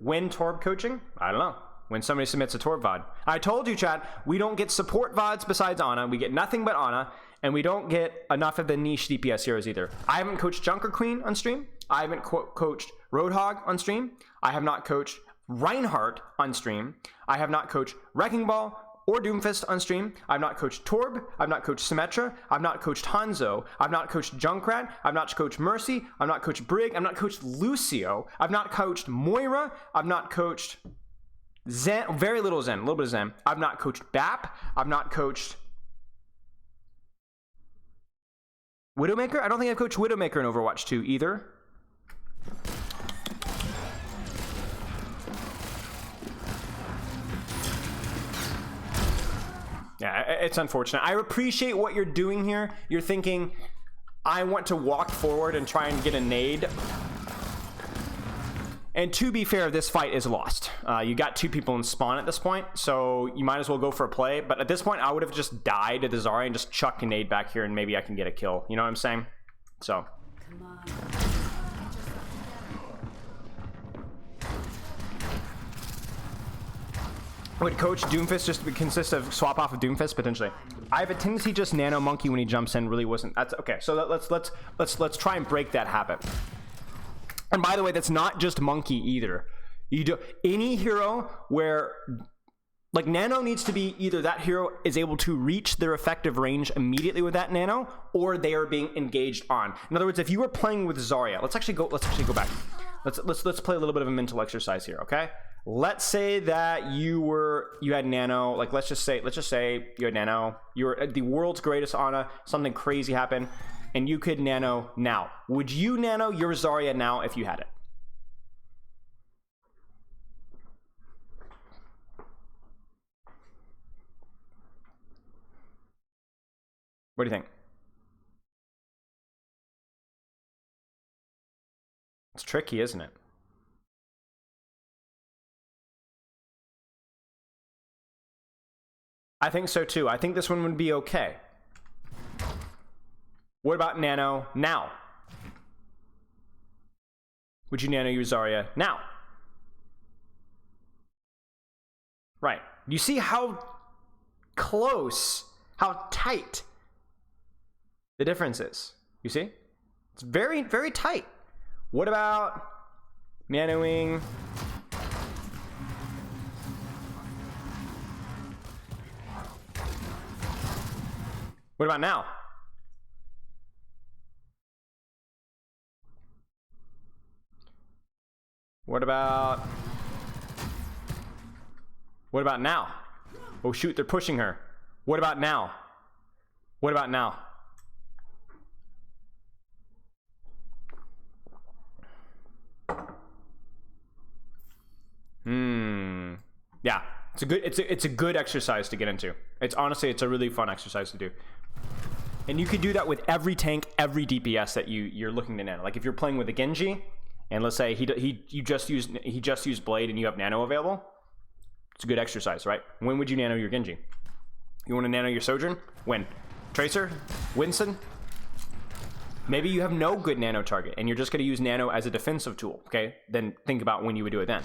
S1: When Torb coaching? I don't know. When somebody submits a Torb VOD. I told you, Chad, we don't get support VODs besides Ana. We get nothing but Ana, and we don't get enough of the niche DPS heroes either. I haven't coached Junker Queen on stream. I haven't coached Roadhog on stream. I have not coached Reinhardt on stream. I have not coached Wrecking Ball or Doomfist on stream. I've not coached Torb. I've not coached Symmetra. I've not coached Hanzo. I've not coached Junkrat. I've not coached Mercy. I've not coached Brig. I've not coached Lucio. I've not coached Moira. I've not coached Zen, very little Zen, a little bit of Zen. I've not coached BAP. I've not coached Widowmaker. I don't think I've coached Widowmaker in Overwatch 2 either. Yeah, it's unfortunate. I appreciate what you're doing here. You're thinking, I want to walk forward and try and get a nade. And to be fair, this fight is lost. You got 2 people in spawn at this point, so you might as well go for a play. But at this point, I would have just died to the Zarya and just chucked a nade back here, and maybe I can get a kill. You know what I'm saying? So. Would Coach Doomfist just consist of swap off of Doomfist potentially? I have a tendency just nano monkey when he jumps in really wasn't. That's okay. So let's try and break that habit. And by the way, that's not just monkey either. You do any hero where like nano needs to be either that hero is able to reach their effective range immediately with that nano, or they are being engaged on. In other words, if you were playing with Zarya, let's actually go back. Let's play a little bit of a mental exercise here, okay? Let's say that you had nano, like let's just say you had nano, you were the world's greatest Ana, something crazy happened, and you could nano now. Would you nano your Zarya now if you had it? What do you think? It's tricky, isn't it? I think so too. I think this one would be okay. What about nano now? Would you nano your Zarya now? Right. You see how close, how tight the difference is. You see? It's very, very tight. What about nanoing? What about now? What about now? Oh shoot, they're pushing her. What about now? What about now? Yeah, it's a good exercise to get into. It's honestly, it's a really fun exercise to do. And you could do that with every tank, every DPS that you're looking to nano. Like if you're playing with a Genji, and let's say he just used Blade and you have nano available, it's a good exercise, right? When would you nano your Genji? You want to nano your Sojourn? When? Tracer? Winston? Maybe you have no good nano target and you're just going to use nano as a defensive tool, okay? Then think about when you would do it then.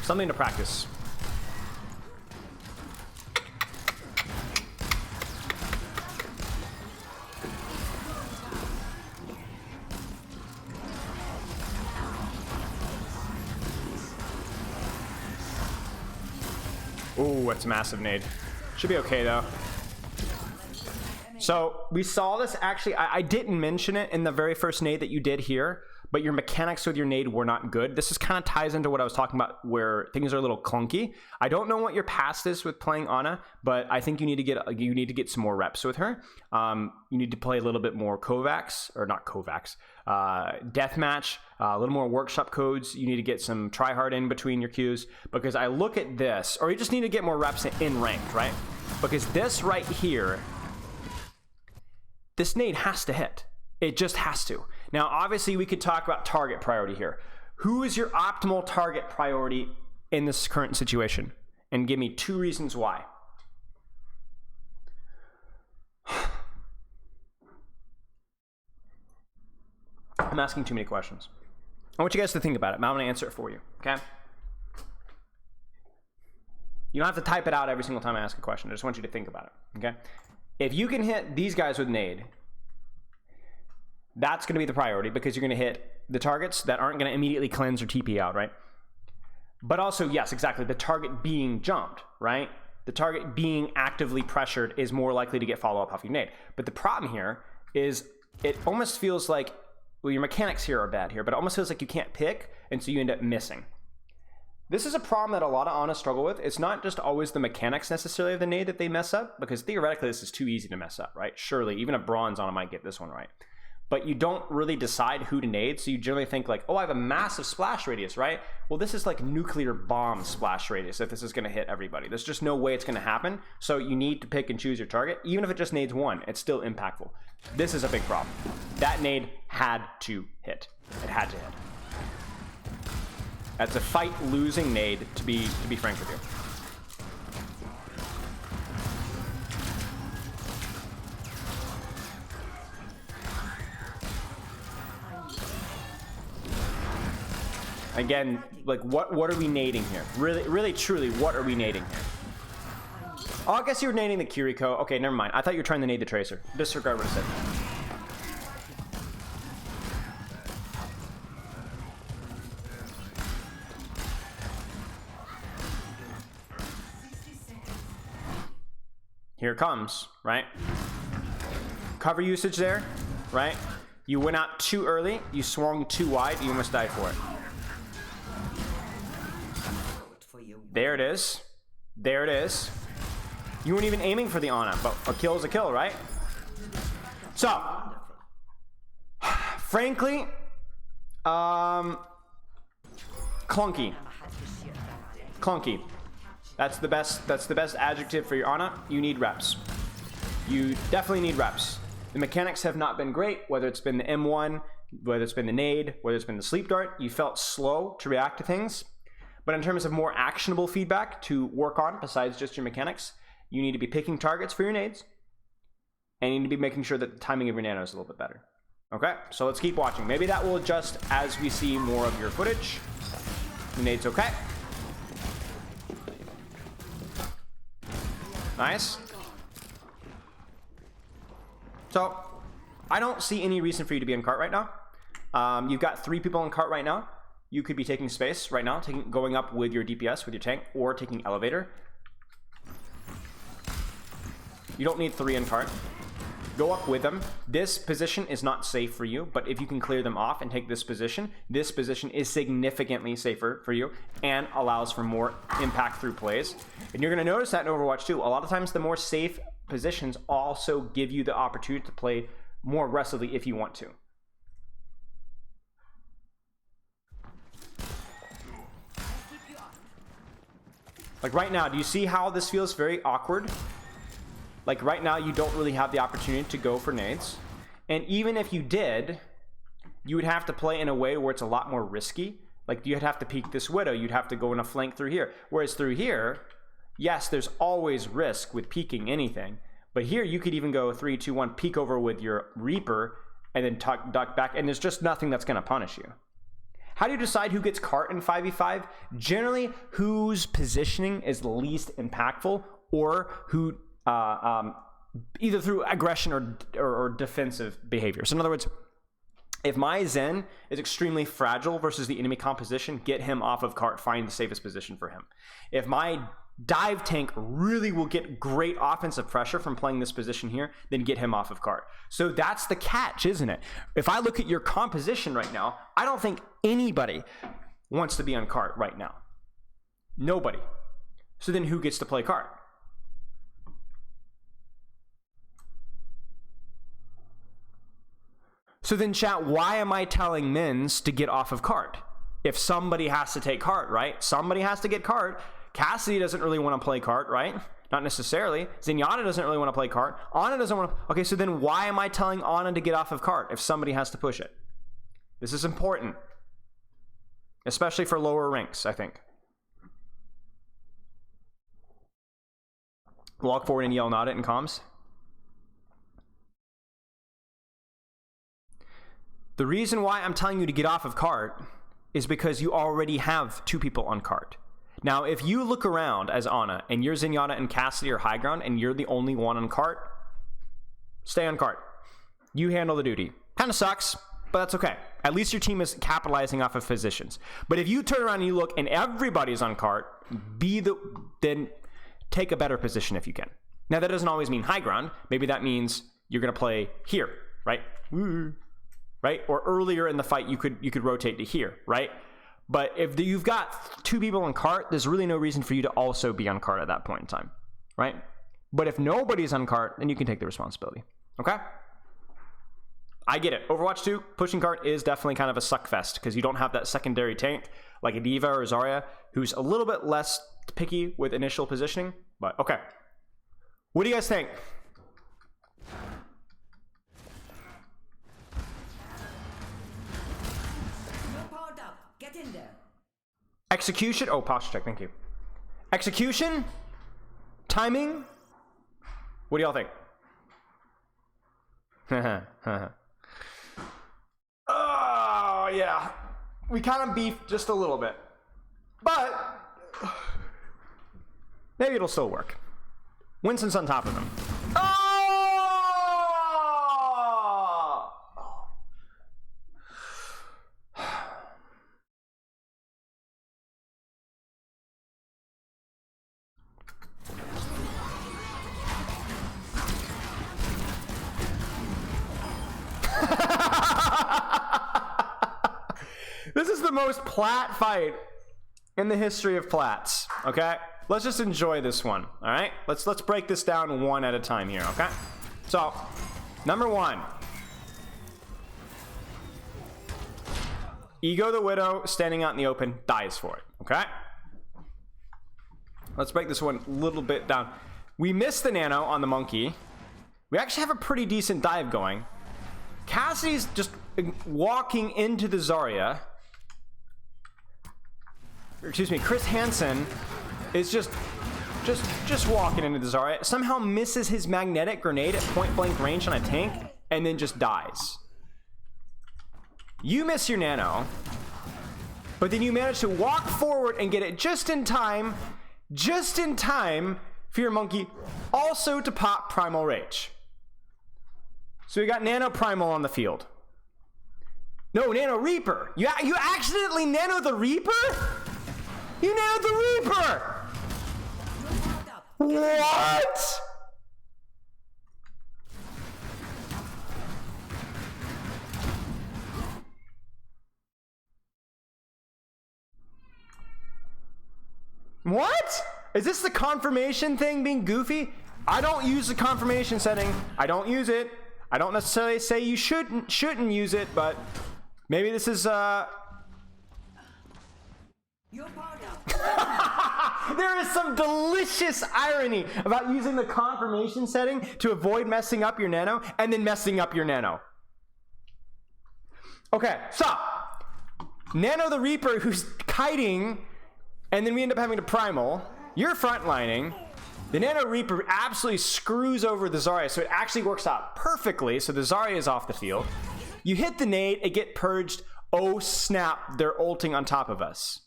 S1: Something to practice. Ooh, that's a massive nade. Should be okay though. So we saw this actually, I didn't mention it in the very first nade that you did here, but your mechanics with your nade were not good. This is kind of ties into what I was talking about where things are a little clunky. I don't know what your past is with playing Ana, but I think you need to get some more reps with her. You need to play a little bit more Kovacs, or not Kovacs, deathmatch, a little more workshop codes. You need to get some tryhard in between your Qs, because I look at this, or you just need to get more reps in ranked, right? Because this right here, this nade has to hit. It just has to. Now, obviously, we could talk about target priority here. Who is your optimal target priority in this current situation? And give me 2 reasons why. I'm asking too many questions. I want you guys to think about it. I'm going to answer it for you, okay? You don't have to type it out every single time I ask a question. I just want you to think about it, okay? If you can hit these guys with nade, that's going to be the priority, because you're going to hit the targets that aren't going to immediately cleanse or TP out, right? But also, yes, exactly, the target being jumped, right? The target being actively pressured is more likely to get follow-up off your nade. But the problem here is it almost feels like, well, your mechanics here are bad here, but it almost feels like you can't pick, and so you end up missing. This is a problem that a lot of Ana struggle with. It's not just always the mechanics necessarily of the nade that they mess up, because theoretically this is too easy to mess up, right? Surely, even a bronze Ana might get this one right. But you don't really decide who to nade, so you generally think like, oh, I have a massive splash radius, right? Well, this is like nuclear bomb splash radius if this is going to hit everybody. There's just no way it's going to happen, so you need to pick and choose your target. Even if it just nades one, it's still impactful. This is a big problem. That nade had to hit. It had to hit. That's a fight-losing nade, to be frank with you. Again, like what are we nading here? Really, truly, what are we nading here? Oh, I guess you were nading the Kiriko. Okay, never mind. I thought you were trying to nade the Tracer. Disregard what I said. Here it comes, right? Cover usage there, right? You went out too early. You swung too wide. You almost died for it. There it is. There it is. You weren't even aiming for the Ana, but a kill is a kill, right? So, frankly, clunky. Clunky. That's the best adjective for your Ana. You need reps. You definitely need reps. The mechanics have not been great, whether it's been the M1, whether it's been the nade, whether it's been the sleep dart. You felt slow to react to things. But in terms of more actionable feedback to work on, besides just your mechanics, you need to be picking targets for your nades, and you need to be making sure that the timing of your nano is a little bit better. Okay, so let's keep watching. Maybe that will adjust as we see more of your footage. Your nade's okay. Nice. So, I don't see any reason for you to be in cart right now. You've got 3 people in cart right now. You could be taking space right now, going up with your DPS, with your tank, or taking elevator. You don't need 3 in cart. go up with them. This position is not safe for you, but if you can clear them off and take this position is significantly safer for you and allows for more impact through plays. And you're going to notice that in Overwatch 2. A lot of times the more safe positions also give you the opportunity to play more aggressively if you want to. Like right now, do you see how this feels very awkward? Like right now, you don't really have the opportunity to go for nades. And even if you did, you would have to play in a way where it's a lot more risky. Like you'd have to peek this Widow. You'd have to go in a flank through here. Whereas through here, yes, there's always risk with peeking anything. But here, you could even go 3, 2, 1, peek over with your Reaper, and then duck back. And there's just nothing that's going to punish you. How do you decide who gets cart in 5v5? Generally, whose positioning is least impactful, or who either through aggression or defensive behavior. So in other words, if my Zen is extremely fragile versus the enemy composition, get him off of cart, find the safest position for him. If my dive tank really will get great offensive pressure from playing this position here, then get him off of cart. So that's the catch, isn't it? If I look at your composition right now, I don't think anybody wants to be on cart right now. Nobody. So then who gets to play cart? So then chat, why am I telling Mins to get off of cart? If somebody has to take cart, right? Somebody has to get cart. Cassidy doesn't really want to play cart, right? Not necessarily. Zenyatta doesn't really want to play cart. Ana doesn't want to. Okay, so then why am I telling Ana to get off of cart if somebody has to push it? This is important. Especially for lower ranks, I think. Walk forward and yell not it in comms. The reason why I'm telling you to get off of cart is because you already have 2 people on cart. Now, if you look around as Ana and you're Zenyatta and Cassidy or high ground and you're the only one on cart, stay on cart. You handle the duty. Kind of sucks, but that's okay. At least your team is capitalizing off of positions. But if you turn around and you look and everybody's on cart, then take a better position if you can. Now, that doesn't always mean high ground. Maybe that means you're going to play here, right? Right? Or earlier in the fight, you could rotate to here, right? But if you've got 2 people on cart, there's really no reason for you to also be on cart at that point in time, right? But if nobody's on cart, then you can take the responsibility, okay? I get it. Overwatch 2, pushing cart is definitely kind of a suck fest because you don't have that secondary tank like a Diva or Zarya who's a little bit less picky with initial positioning, but okay. What do you guys think?
S2: In there.
S1: Execution. Oh, posture check. Thank you. Execution. Timing. What do y'all think? Oh, yeah. We kind of beefed just a little bit. But maybe it'll still work. Winston's on top of him. Oh! This is the most Plat fight in the history of Plats, okay? Let's just enjoy this one, all right? Let's break this down one at a time here, okay? So, number 1. Ego the Widow, standing out in the open, dies for it, okay? Let's break this one a little bit down. We missed the nano on the monkey. We actually have a pretty decent dive going. Cassie's just walking into the Zarya. Excuse me, Chris Hansen is just walking into the Zarya. Somehow misses his magnetic grenade at point blank range on a tank and then just dies. You miss your nano, but then you manage to walk forward and get it just in time for your monkey also to pop Primal Rage. So we got Nano Primal on the field. No, Nano Reaper. You accidentally nano the Reaper? You nanoed the Reaper! What? What? Is this the confirmation thing being goofy? I don't use the confirmation setting. I don't use it. I don't necessarily say you shouldn't use it, but maybe this is
S2: You're powered up.
S1: There is some delicious irony about using the confirmation setting to avoid messing up your nano and then messing up your nano. Okay, so Nano the Reaper who's kiting, and then we end up having to primal. You're frontlining. The Nano Reaper absolutely screws over the Zarya, so it actually works out perfectly. So the Zarya is off the field. You hit the nade, it get purged. Oh snap, they're ulting on top of us.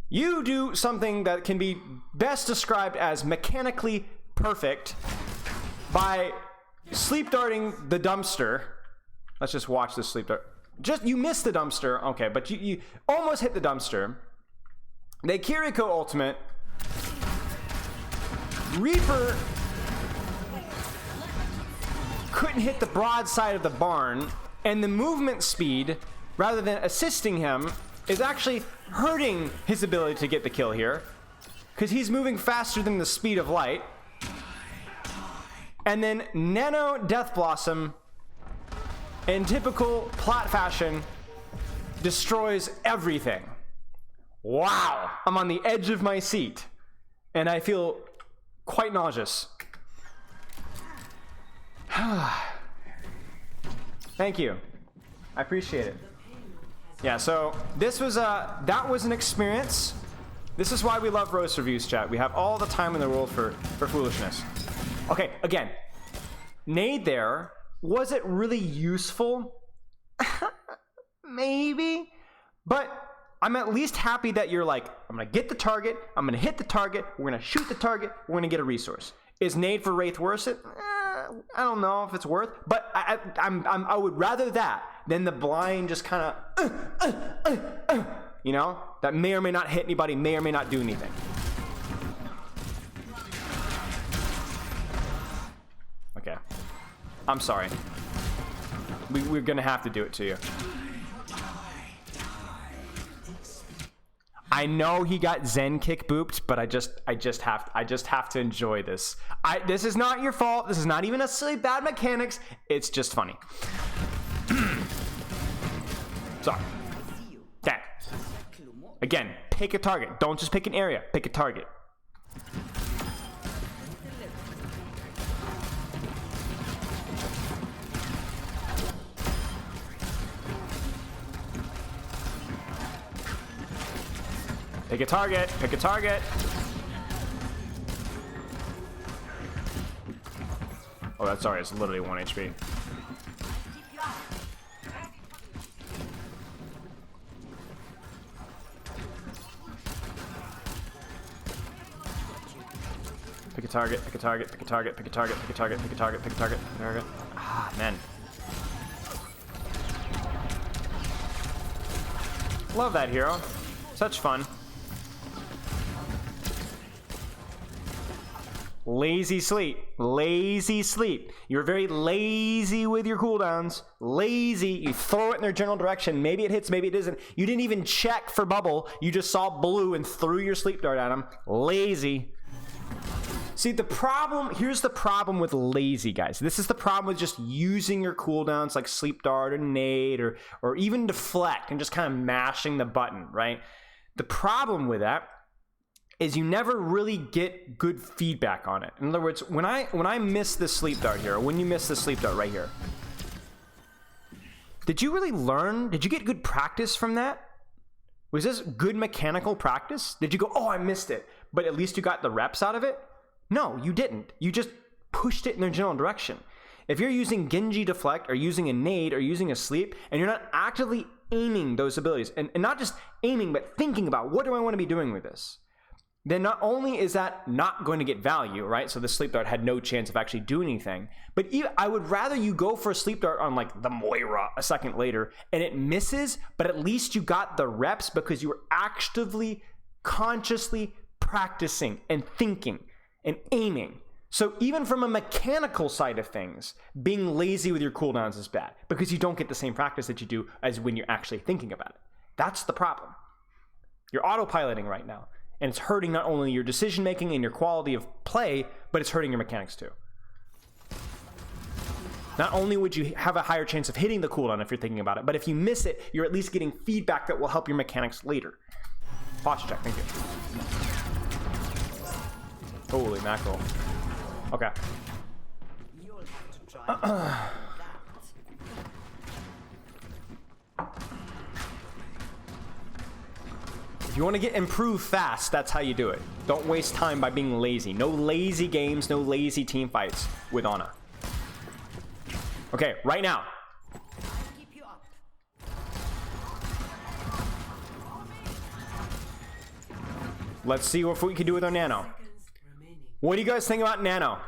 S1: You do something that can be best described as mechanically perfect by sleep darting the dumpster. Let's just watch this sleep dart. You missed the dumpster, okay, but you almost hit the dumpster. They Kiriko ultimate. Reaper couldn't hit the broad side of the barn, and the movement speed, rather than assisting him, is actually hurting his ability to get the kill here, because he's moving faster than the speed of light. And then Nano Death Blossom, in typical Plat fashion, destroys everything. Wow, I'm on the edge of my seat, and I feel quite nauseous. Thank you, I appreciate it. Yeah, so this was that was an experience. This is why we love roast reviews, chat. We have all the time in the world for foolishness. Okay, again, nade there. Was it really useful? Maybe, but I'm at least happy that you're like, I'm gonna get the target, I'm gonna hit the target, we're gonna shoot the target, we're gonna get a resource. Is nade for Wraith worth it? I don't know if it's worth, but I would rather that than the blind just kind of, you know, that may or may not hit anybody, may or may not do anything. Okay, I'm sorry. We're gonna have to do it to you. I know he got Zen kick booped, but I just have to enjoy this. This is not your fault. This is not even necessarily bad mechanics. It's just funny. So, okay. Again, pick a target. Don't just pick an area. Pick a target. Pick a target. Pick a target. Oh, that's sorry. It's literally 1 HP. Pick a target. Pick a target. Pick a target. Pick a target. Pick a target. Pick a target. Pick a target. Pick a target. Ah, man. Love that hero. Such fun. Lazy sleep. Lazy sleep. You're very lazy with your cooldowns. Lazy. You throw it in their general direction. Maybe it hits, maybe it doesn't. You didn't even check for bubble. You just saw blue and threw your sleep dart at them. Lazy. See, the problem, here's the problem with lazy, guys. This is the problem with just using your cooldowns like sleep dart or nade or even deflect and just kind of mashing the button, right? The problem with that is you never really get good feedback on it. In other words, when I miss this sleep dart here, or when you miss the sleep dart right here, did you really learn? Did you get good practice from that? Was this good mechanical practice? Did you go, oh, I missed it, but at least you got the reps out of it? No, you didn't. You just pushed it in their general direction. If you're using Genji deflect or using a nade or using a sleep, and you're not actively aiming those abilities, and not just aiming, but thinking about what do I want to be doing with this, then not only is that not going to get value, right? So the sleep dart had no chance of actually doing anything, but I would rather you go for a sleep dart on like the Moira a second later and it misses, but at least you got the reps because you were actively, consciously practicing and thinking and aiming. So even from a mechanical side of things, being lazy with your cooldowns is bad because you don't get the same practice that you do as when you're actually thinking about it. That's the problem. You're autopiloting right now. And it's hurting not only your decision making and your quality of play, but it's hurting your mechanics too. Not only would you have a higher chance of hitting the cooldown if you're thinking about it, but if you miss it, you're at least getting feedback that will help your mechanics later. Posture check, thank you. Holy mackerel. Okay.
S2: You'll have to try that.
S1: If you want to get improved fast, that's how you do it. Don't waste time by being lazy. No lazy games, no lazy team fights with Ana. Okay, right now.
S2: Keep you up.
S1: Let's see what we can do with our Nano. What do you guys think about Nano?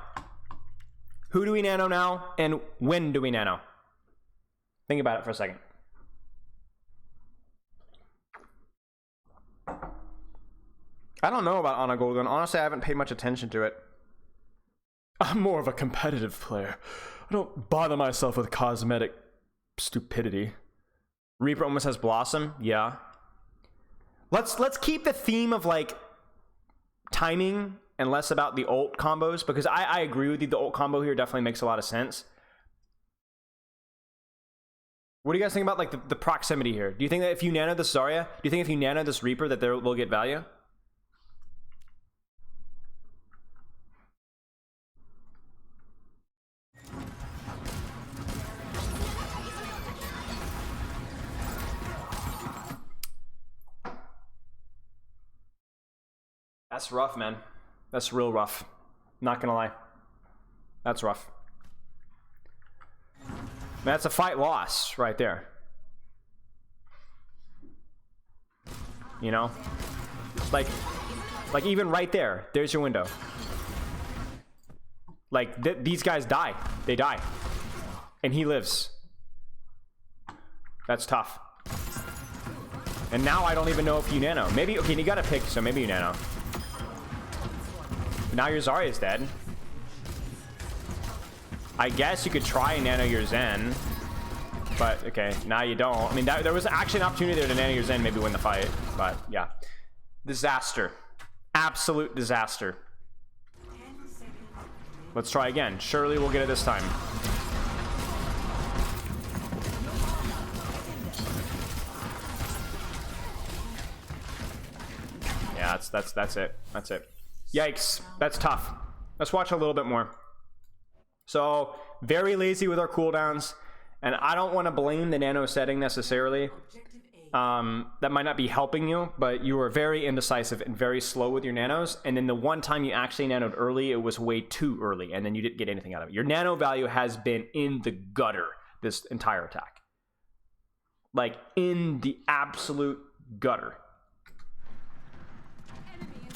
S1: Who do we Nano now, and when do we Nano? Think about it for a second. I don't know about Ana Golden. Honestly, I haven't paid much attention to it. I'm more of a competitive player. I don't bother myself with cosmetic stupidity. Reaper almost has Blossom. Yeah. Let's keep the theme of like timing and less about the ult combos, because I agree with you. The ult combo here definitely makes a lot of sense. What do you guys think about like the proximity here? Do you think that if you nano this Zarya, do you think if you nano this Reaper that they'll get value? That's rough, man. That's real rough. Not gonna lie. That's rough. That's a fight loss right there. You know? Like even right there, there's your window. Like, these guys die. They die. And he lives. That's tough. And now I don't even know if you nano. Maybe, okay, you gotta pick, so maybe you nano. Now your Zarya is dead. I guess you could try and nano your Zen. But, okay, now you don't. I mean, there was actually an opportunity there to nano your Zen, maybe win the fight. But, yeah. Disaster. Absolute disaster. Let's try again. Surely we'll get it this time. Yeah, that's it. That's it. Yikes. That's tough. Let's watch a little bit more. So, very lazy with our cooldowns. And I don't want to blame the nano setting necessarily. That might not be helping you, but you were very indecisive and very slow with your nanos. And then the one time you actually nanoed early, it was way too early, and then you didn't get anything out of it. Your nano value has been in the gutter this entire attack. Like, in the absolute gutter.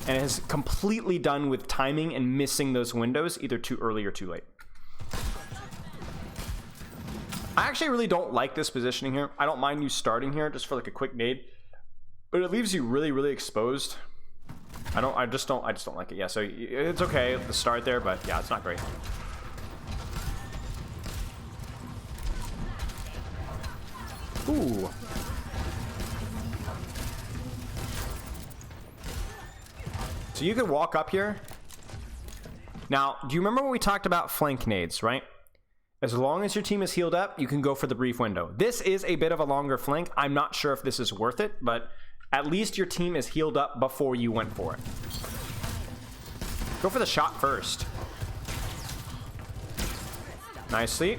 S1: And it has completely done with timing and missing those windows, either too early or too late. I actually really don't like this positioning here. I don't mind you starting here just for like a quick nade, but it leaves you really, really exposed. I just don't like it. Yeah, so it's okay to start there, but yeah, it's not great. Ooh. So you could walk up here. Now, do you remember when we talked about flank nades, right? As long as your team is healed up, you can go for the brief window. This is a bit of a longer flank. I'm not sure if this is worth it, but at least your team is healed up before you went for it. Go for the shot first. Nicely.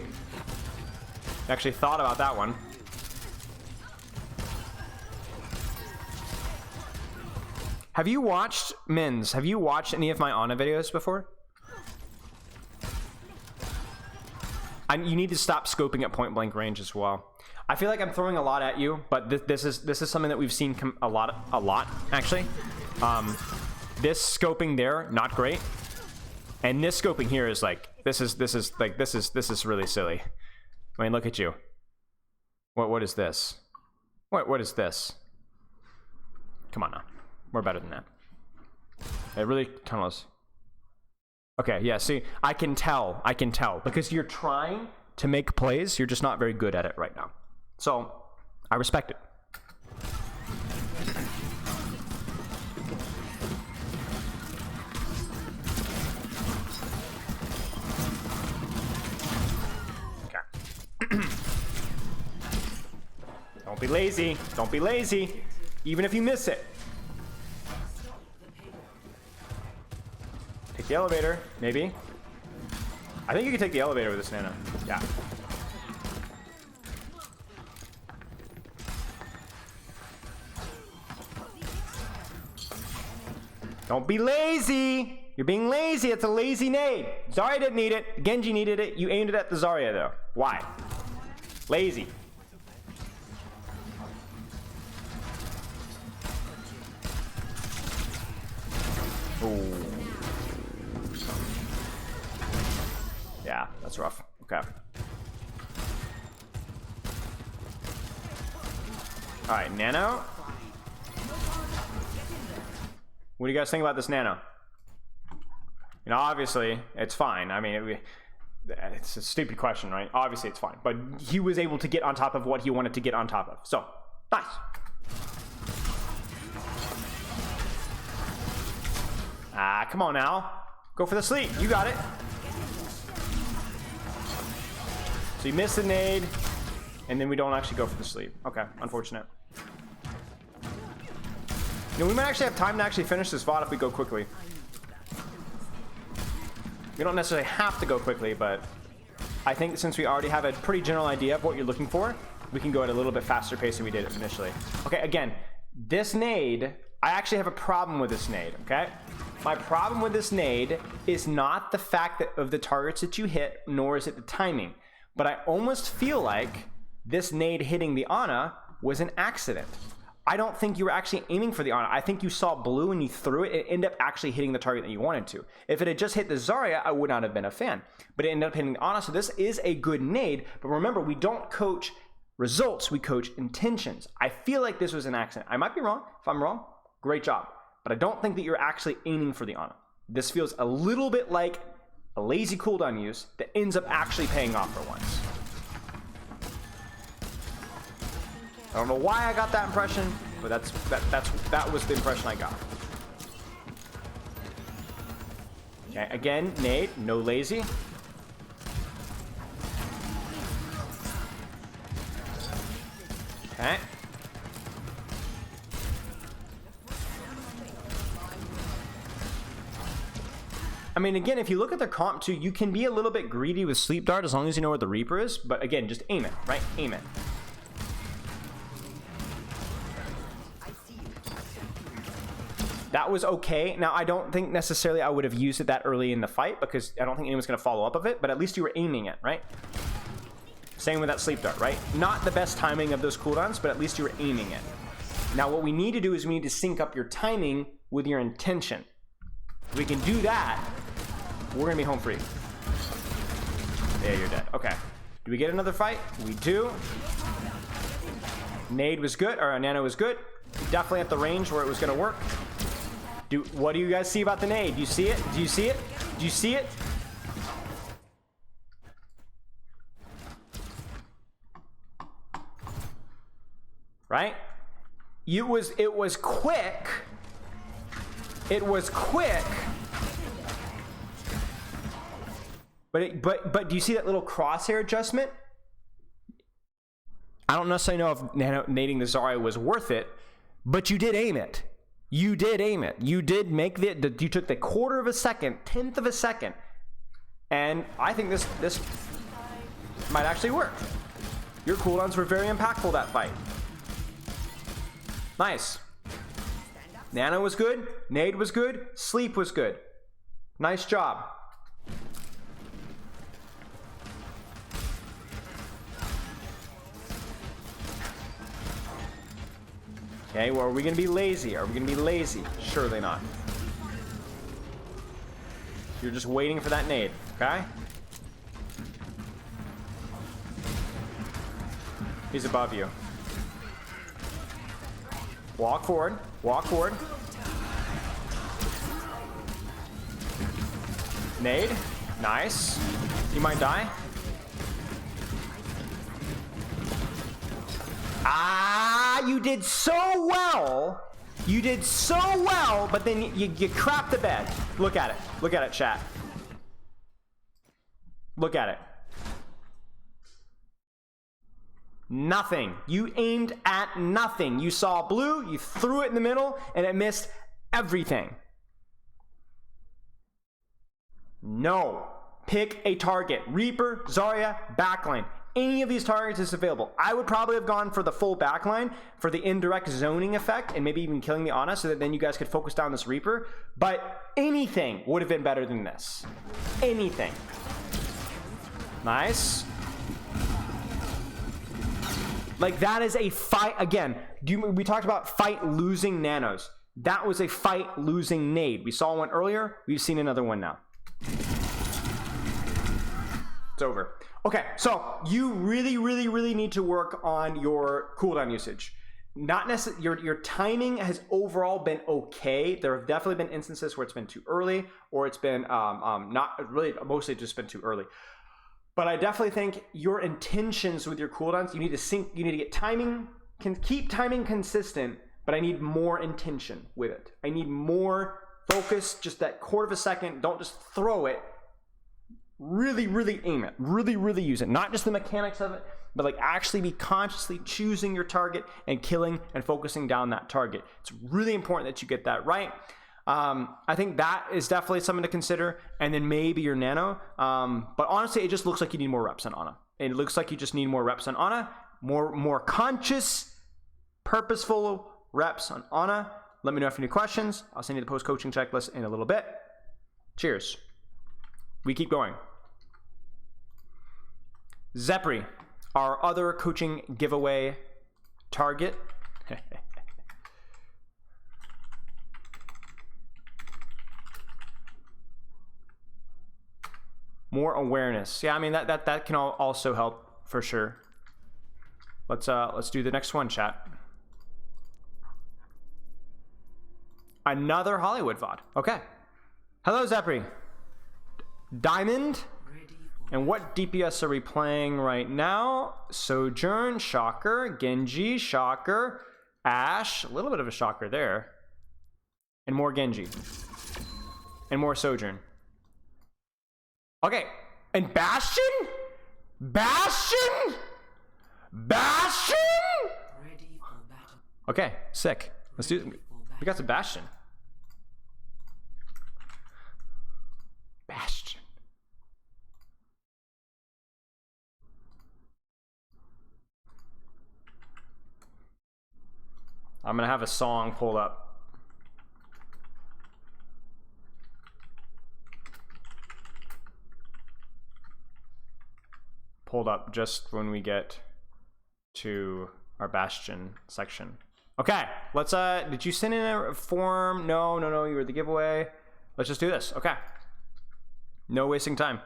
S1: Actually thought about that one. Have you watched, Mins, have you watched any of my Ana videos before? You need to stop scoping at point blank range as well. I feel like I'm throwing a lot at you, but this is something that we've seen a lot actually. This scoping there, not great, and this scoping here is like this is really silly. I mean, look at you. What is this? What is this? Come on now, we're better than that. It really tunnels. Okay, yeah, see, I can tell, because you're trying to make plays, you're just not very good at it right now. So, I respect it. be lazy. Don't be lazy. Even if you miss it. Take the elevator, maybe. I think you can take the elevator with this Nana. Yeah. Don't be lazy. You're being lazy. It's a lazy nade. Zarya didn't need it. Genji needed it. You aimed it at the Zarya though. Why? Lazy. Ooh. Yeah, that's rough. Okay. All right, Nano. What do you guys think about this Nano? You know, obviously, it's fine. I mean, it's a stupid question, right? Obviously, it's fine. But he was able to get on top of what he wanted to get on top of. So, nice. Ah, come on now. Go for the sleep. You got it. So you missed the nade, and then we don't actually go for the sleep. Okay, unfortunate. You know, we might actually have time to actually finish this VOD if we go quickly. We don't necessarily have to go quickly, but I think since we already have a pretty general idea of what you're looking for, we can go at a little bit faster pace than we did initially. Okay, again, this nade, I actually have a problem with this nade, okay? My problem with this nade is not the fact that of the targets that you hit, nor is it the timing. But I almost feel like this nade hitting the Ana was an accident. I don't think you were actually aiming for the Ana. I think you saw blue and you threw it. It ended up actually hitting the target that you wanted to. If it had just hit the Zarya, I would not have been a fan. But it ended up hitting the Ana, so this is a good nade. But remember, we don't coach results, we coach intentions. I feel like this was an accident. I might be wrong. If I'm wrong, great job. But I don't think that you're actually aiming for the Ana. This feels a little bit like a lazy cooldown use that ends up actually paying off for once. I don't know why I got that impression, but that was the impression I got. Okay, again, nade, no lazy. Okay. I mean, again, if you look at their comp too, you can be a little bit greedy with Sleep Dart as long as you know where the Reaper is. But again, just aim it, right? Aim it. That was okay. Now, I don't think necessarily I would have used it that early in the fight because I don't think anyone's going to follow up of it, but at least you were aiming it, right? Same with that Sleep Dart, right? Not the best timing of those cooldowns, but at least you were aiming it. Now, what we need to do is we need to sync up your timing with your intention. If we can do that, we're going to be home free. Yeah, you're dead. Okay. Do we get another fight? We do. Nade was good, or Nano was good. Definitely at the range where it was going to work. What do you guys see about the nade? Do you see it? Do you see it? Do you see it? Right? It was quick. It was quick. But do you see that little crosshair adjustment? I don't necessarily know if nading the Zarya was worth it, but you did aim it. You did aim it. You did make you took the quarter of a second, 10th of a second, and I think this might actually work. Your cooldowns were very impactful that fight. Nice. Nano was good. Nade was good. Sleep was good. Nice job. Okay, well, are we going to be lazy? Are we going to be lazy? Surely not. You're just waiting for that nade, okay? He's above you. Walk forward. Walk forward. Nade. Nice. You might die. Ah, you did so well. You did so well, but then you crapped the bed. Look at it. Look at it, chat. Look at it. Nothing. You aimed at nothing. You saw blue, you threw it in the middle, and it missed everything. No. Pick a target. Reaper, Zarya, backline. Any of these targets is available. I would probably have gone for the full backline for the indirect zoning effect and maybe even killing the Ana so that then you guys could focus down this Reaper. But anything would have been better than this. Anything. Nice. Like, that is a fight. Again, we talked about fight losing nanos. That was a fight losing nade. We saw one earlier. We've seen another one now. It's over. Okay, so you really need to work on your cooldown usage. Not necessarily, your timing has overall been okay. There have definitely been instances where it's been too early, or it's been not really, mostly just been too early. But I definitely think your intentions with your cooldowns, you need to sync, you need to get timing, keep timing consistent, but I need more intention with it. I need more focus, just that quarter of a second. Don't just throw it. Really aim it. Really use it. Not just the mechanics of it, but like actually be consciously choosing your target and killing and focusing down that target. It's really important that you get that right. I think that is definitely something to consider, and then maybe your nano. But honestly, it just looks like you need more reps on Ana. It looks like you just need more reps on Ana, more conscious, purposeful reps on Ana. Let me know if you have any questions. I'll send you the post-coaching checklist in a little bit. Cheers. We keep going. Zepri, our other coaching giveaway target. More awareness. Yeah, I mean that can also help for sure. Let's do the next one, chat. Another Hollywood VOD. Okay. Hello, Zepri. Diamond. And what DPS are we playing right now? Sojourn, shocker. Genji, shocker. Ashe, a little bit of a shocker there. And more Genji. And more Sojourn. Okay, and Bastion? Bastion? Bastion? Okay, sick. Let's do it. We got some Bastion. Bastion. I'm gonna have a song pulled up. Just when we get to our Bastion section. Okay, let's did you send in a form? No, you were the giveaway. Let's just do this. Okay. No wasting time.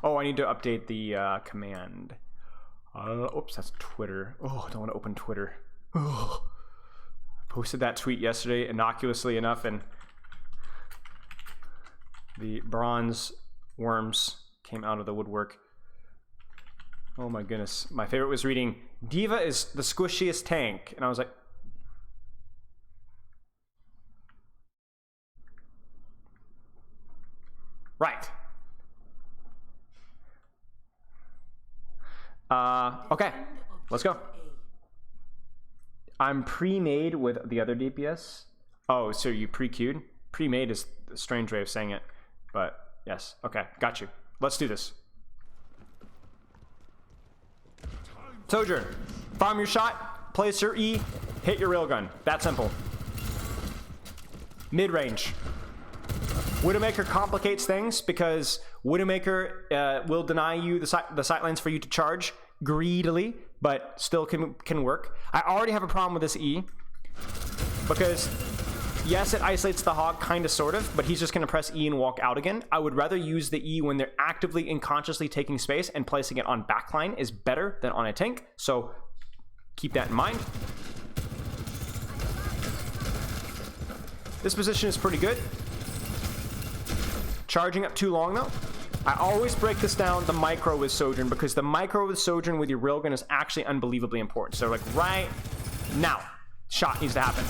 S1: Oh, I need to update the command. Oops, that's Twitter. Oh, I don't want to open Twitter. Oh. I posted that tweet yesterday innocuously enough, and the bronze worms came out of the woodwork. Oh my goodness. My favorite was reading, Diva is the squishiest tank. And I was like, right. Okay, let's go. I'm pre-made with the other DPS. Oh, so you pre-queued? Pre-made is a strange way of saying it, but yes. Okay, got you. Let's do this. Sojourn, farm your shot, place your E, hit your railgun. That simple. Mid-range. Widowmaker complicates things because Widowmaker will deny you the sightlines for you to charge greedily, but still can work. I already have a problem with this E because yes, it isolates the hog, kind of, sort of, but he's just going to press E and walk out again. I would rather use the E when they're actively and consciously taking space, and placing it on backline is better than on a tank, so keep that in mind. This position is pretty good. Charging up too long, though. I always break this down, the micro with Sojourn, because the micro with Sojourn with your railgun is actually unbelievably important. So, like, right now, shot needs to happen.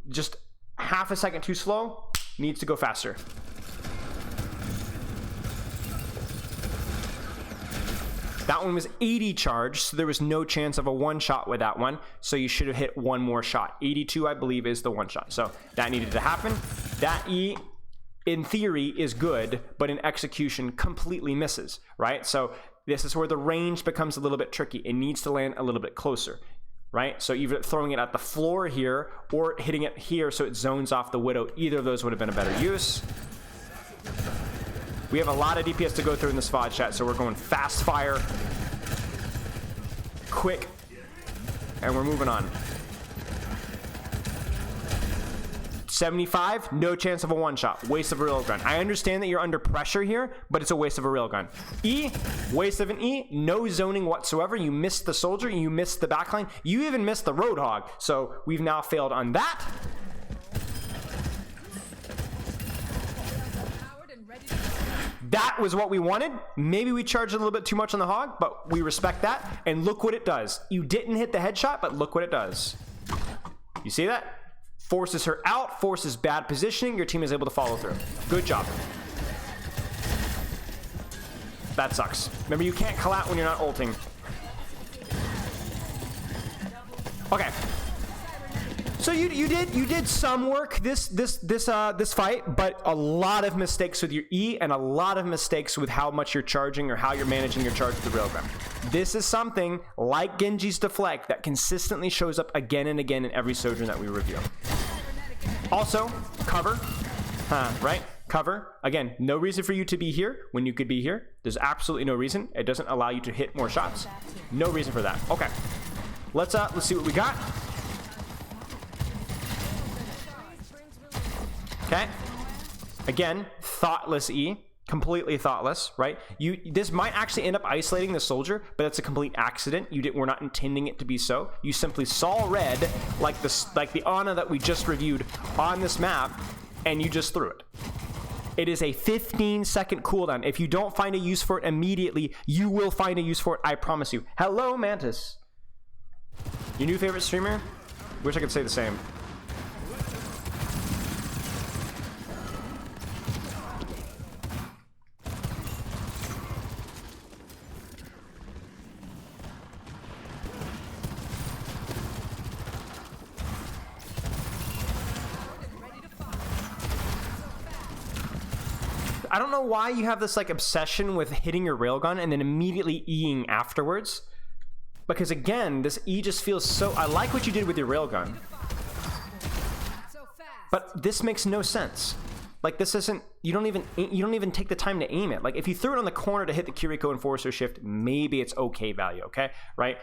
S1: Just half a second too slow, needs to go faster. That one was 80 charge, so there was no chance of a one-shot with that one, so you should have hit one more shot. 82, I believe, is the one-shot, so that needed to happen. That E, in theory, is good, but in execution completely misses, right? So this is where the range becomes a little bit tricky. It needs to land a little bit closer, right? So either throwing it at the floor here or hitting it here so it zones off the Widow, either of those would have been a better use. We have a lot of DPS to go through in this VOD chat, so we're going fast fire, quick, and we're moving on. 75, no chance of a one-shot. Waste of a railgun. I understand that you're under pressure here, but it's a waste of a railgun. E, waste of an E, no zoning whatsoever. You missed the soldier, you missed the backline, you even missed the Roadhog. So we've now failed on that. That was what we wanted. Maybe we charged a little bit too much on the hog, but we respect that. And look what it does. You didn't hit the headshot, but look what it does. You see that? Forces her out, forces bad positioning. Your team is able to follow through. Good job. That sucks. Remember, you can't call out when you're not ulting. Okay. So you did some work this fight, but a lot of mistakes with your E and a lot of mistakes with how much you're charging or how you're managing your charge with the railgun. This is something like Genji's deflect that consistently shows up again and again in every Sojourn that we review. Also, cover, right? Cover. Again, no reason for you to be here when you could be here. There's absolutely no reason. It doesn't allow you to hit more shots. No reason for that. Okay. Let's see what we got. Okay. Again, thoughtless E. Completely thoughtless, right? This might actually end up isolating the soldier, but it's a complete accident. We're not intending it to be so. You simply saw red, like the Ana that we just reviewed on this map, and you just threw it. It is a 15-second cooldown. If you don't find a use for it immediately, you will find a use for it, I promise you. Hello, Mantis. Your new favorite streamer? Wish I could say the same. I don't know why you have this like obsession with hitting your railgun and then immediately Eing afterwards. Because again, this E just feels so... I like what you did with your railgun. But this makes no sense. Like this isn't... You don't even take the time to aim it. Like if you threw it on the corner to hit the Kiriko Enforcer shift, maybe it's okay value, okay? Right?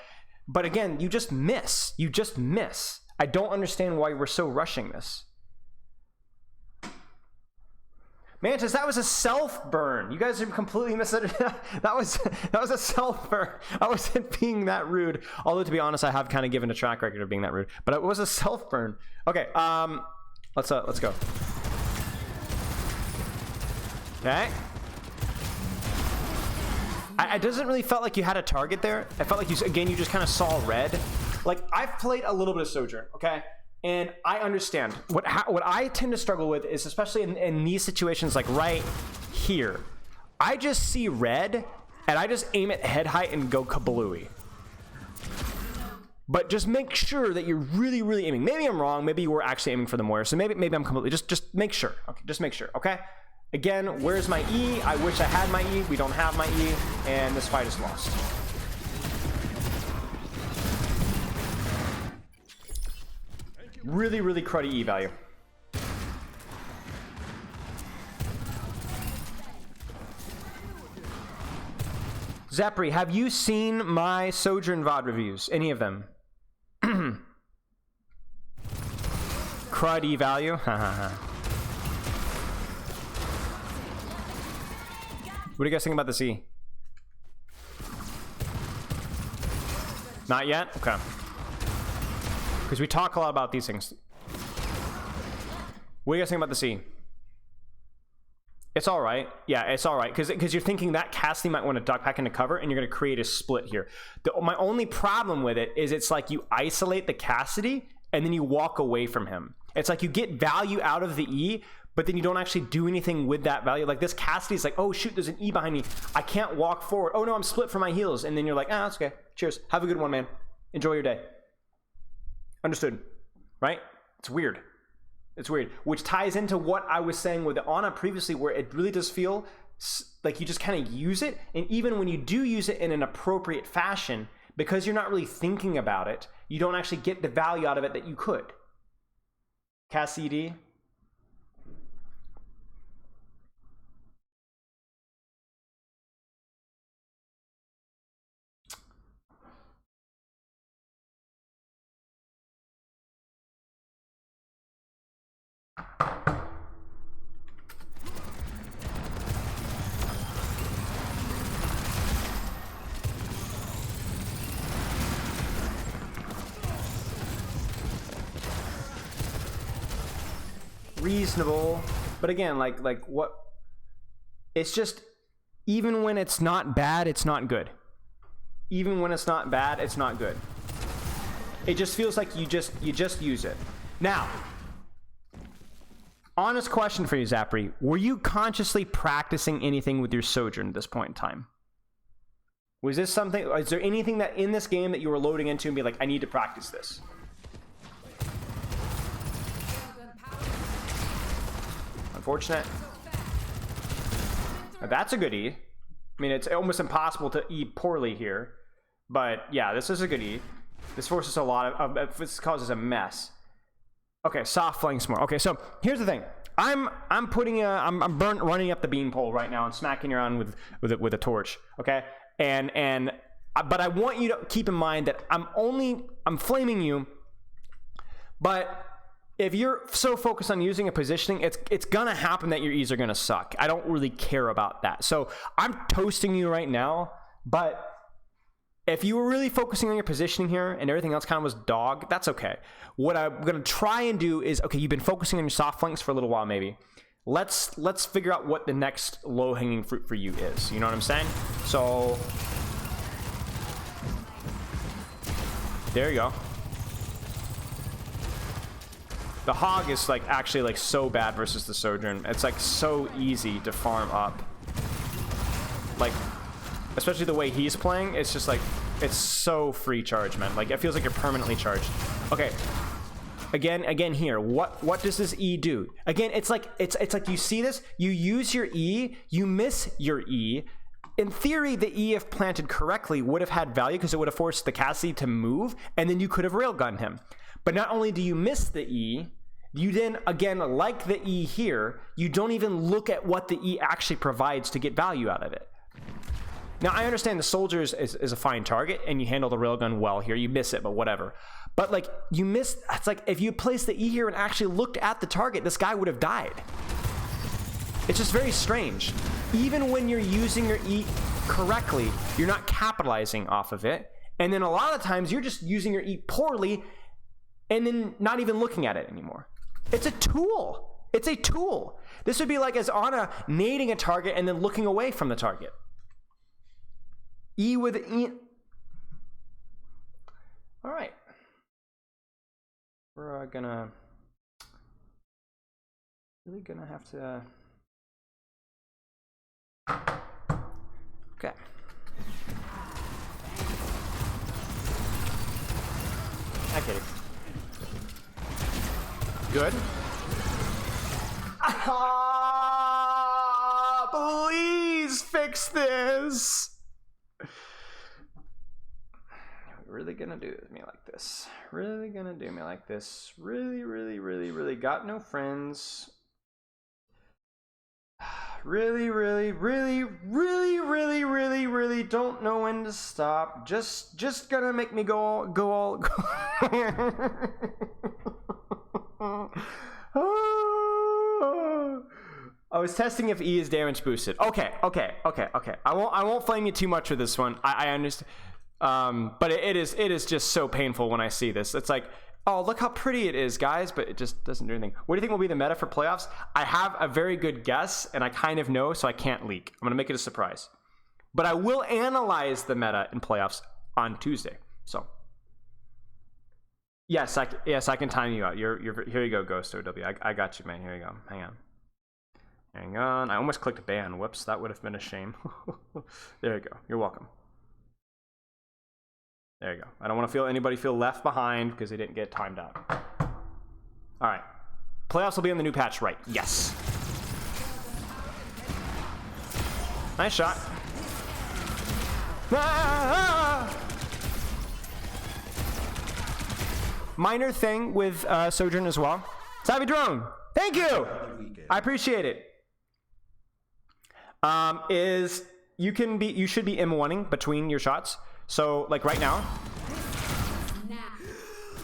S1: But again, you just miss. You just miss. I don't understand why we're so rushing this. Mantis, that was a self-burn. You guys are completely misunderstanding. That was a self-burn. I wasn't being that rude. Although, to be honest, I have kind of given a track record of being that rude. But it was a self-burn. Okay, let's go. Okay. It doesn't really felt like you had a target there. I felt like you just kind of saw red. Like, I've played a little bit of Sojourn, okay? And I understand what I tend to struggle with is, especially in these situations, like right here, I just see red and I just aim at head height and go kablooey. But just make sure that you're really, really aiming. Maybe I'm wrong. Maybe you were actually aiming for the Moira. So maybe I'm completely just make sure. Okay, just make sure. Okay. Again, where's my E? I wish I had my E. We don't have my E, and this fight is lost. Really, really cruddy E value. Zepri, have you seen my Sojourn VOD reviews? Any of them? Crud E value? What do you guys think about this E? Not yet? Okay. Because we talk a lot about these things. What do you guys think about the C? It's all right. Yeah, it's all right. Because you're thinking that Cassidy might want to duck back into cover, and you're going to create a split here. My only problem with it is it's like you isolate the Cassidy, and then you walk away from him. It's like you get value out of the E, but then you don't actually do anything with that value. Like this Cassidy's like, oh shoot, there's an E behind me. I can't walk forward. Oh no, I'm split for my heals. And then you're like, ah, that's okay. Cheers. Have a good one, man. Enjoy your day. Understood, right? It's weird. It's weird, which ties into what I was saying with the Ana previously, where it really does feel like you just kind of use it. And even when you do use it in an appropriate fashion, because you're not really thinking about it, you don't actually get the value out of it that you could. Cassidy. Reasonable, but again, like what? It's just, even when it's not bad, it's not good. Even when it's not bad, it's not good. It just feels like you just use it. Now, honest question for you, Zapri: were you consciously practicing anything with your Sojourn at this point in time? Was this something? Is there anything that in this game that you were loading into and be like, I need to practice this? Unfortunate. Now, that's a good E. I mean, it's almost impossible to E poorly here, but yeah, this is a good E. This forces a lot of this causes a mess. Okay, soft flanks more. Okay, so here's the thing. I'm running up the beanpole right now and smacking around with a torch. Okay, but I want you to keep in mind that I'm flaming you, but if you're so focused on using a positioning, it's gonna happen that your E's are gonna suck. I don't really care about that. So I'm toasting you right now, but if you were really focusing on your positioning here and everything else kind of was dog, that's okay. What I'm gonna try and do is, okay, you've been focusing on your soft flanks for a little while maybe. Let's figure out what the next low-hanging fruit for you is. You know what I'm saying? So there you go. The Hog is like actually like so bad versus the Sojourn. It's like so easy to farm up. Like, especially the way he's playing, it's just like, it's so free charge, man. Like, it feels like you're permanently charged. Okay. Again here, what does this E do? Again, it's like you see this, you use your E, you miss your E. In theory, the E, if planted correctly, would have had value because it would have forced the Cassidy to move, and then you could have railgunned him. But not only do you miss the E, you then, again, like the E here, you don't even look at what the E actually provides to get value out of it. Now, I understand the soldier is a fine target, and you handle the railgun well here. You miss it, but whatever. But, like, you miss... It's like, if you placed the E here and actually looked at the target, this guy would have died. It's just very strange. Even when you're using your E correctly, you're not capitalizing off of it. And then a lot of times, you're just using your E poorly and then not even looking at it anymore. It's a tool. It's a tool. This would be like as Ana nading a target and then looking away from the target. E with E. All right. We're really gonna have to. Okay. Okay. Good. Please fix this. Really gonna do me like this? Really gonna do me like this? Really got no friends. Really don't know when to stop. Just gonna make me go all. I was testing if E is damage boosted. Okay. I won't flame you too much with this one. I understand. But it is just so painful when I see this. It's like, oh, look how pretty it is, guys, but it just doesn't do anything. What do you think will be the meta for playoffs? I have a very good guess, and I kind of know, so I can't leak. I'm gonna make it a surprise. But I will analyze the meta in playoffs on Tuesday. So yes, I can time you out. You're here you go, Ghost OW. I got you, man. Here you go. Hang on. Hang on. I almost clicked ban. Whoops, that would have been a shame. There you go. You're welcome. There you go. I don't want to anybody feel left behind because they didn't get timed out. All right. Playoffs will be in the new patch, right? Yes. Nice shot. Ah! Minor thing with Sojourn as well. Savvy Drone, thank you. I appreciate it. Is you should be M1ing between your shots. So like right now,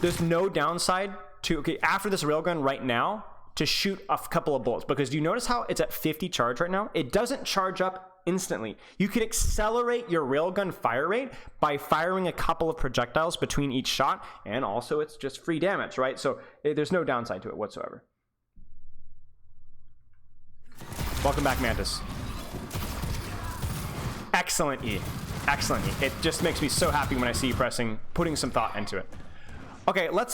S1: there's no downside to after this railgun right now to shoot a couple of bullets, because do you notice how it's at 50 charge right now? It doesn't charge up instantly. You could accelerate your railgun fire rate by firing a couple of projectiles between each shot, and also it's just free damage, right? So there's no downside to it whatsoever. Welcome back, Mantis. Excellent E. Excellent E. It just makes me so happy when I see you putting some thought into it. Okay, let's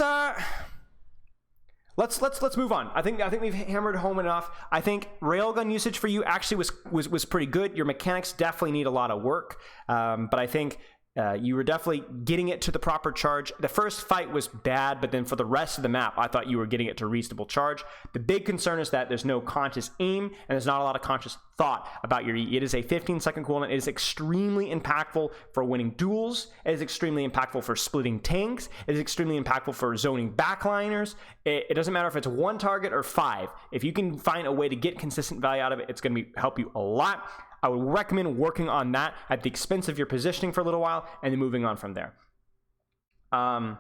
S1: move on. I think we've hammered home enough. I think railgun usage for you actually was pretty good. Your mechanics definitely need a lot of work, but I think you were definitely getting it to the proper charge. The first fight was bad, but then for the rest of the map, I thought you were getting it to reasonable charge. The big concern is that there's no conscious aim, and there's not a lot of conscious thought about your E. It is a 15-second cooldown. It is extremely impactful for winning duels. It is extremely impactful for splitting tanks. It is extremely impactful for zoning backliners. It doesn't matter if it's one target or 5. If you can find a way to get consistent value out of it, it's going to help you a lot. I would recommend working on that at the expense of your positioning for a little while and then moving on from there. I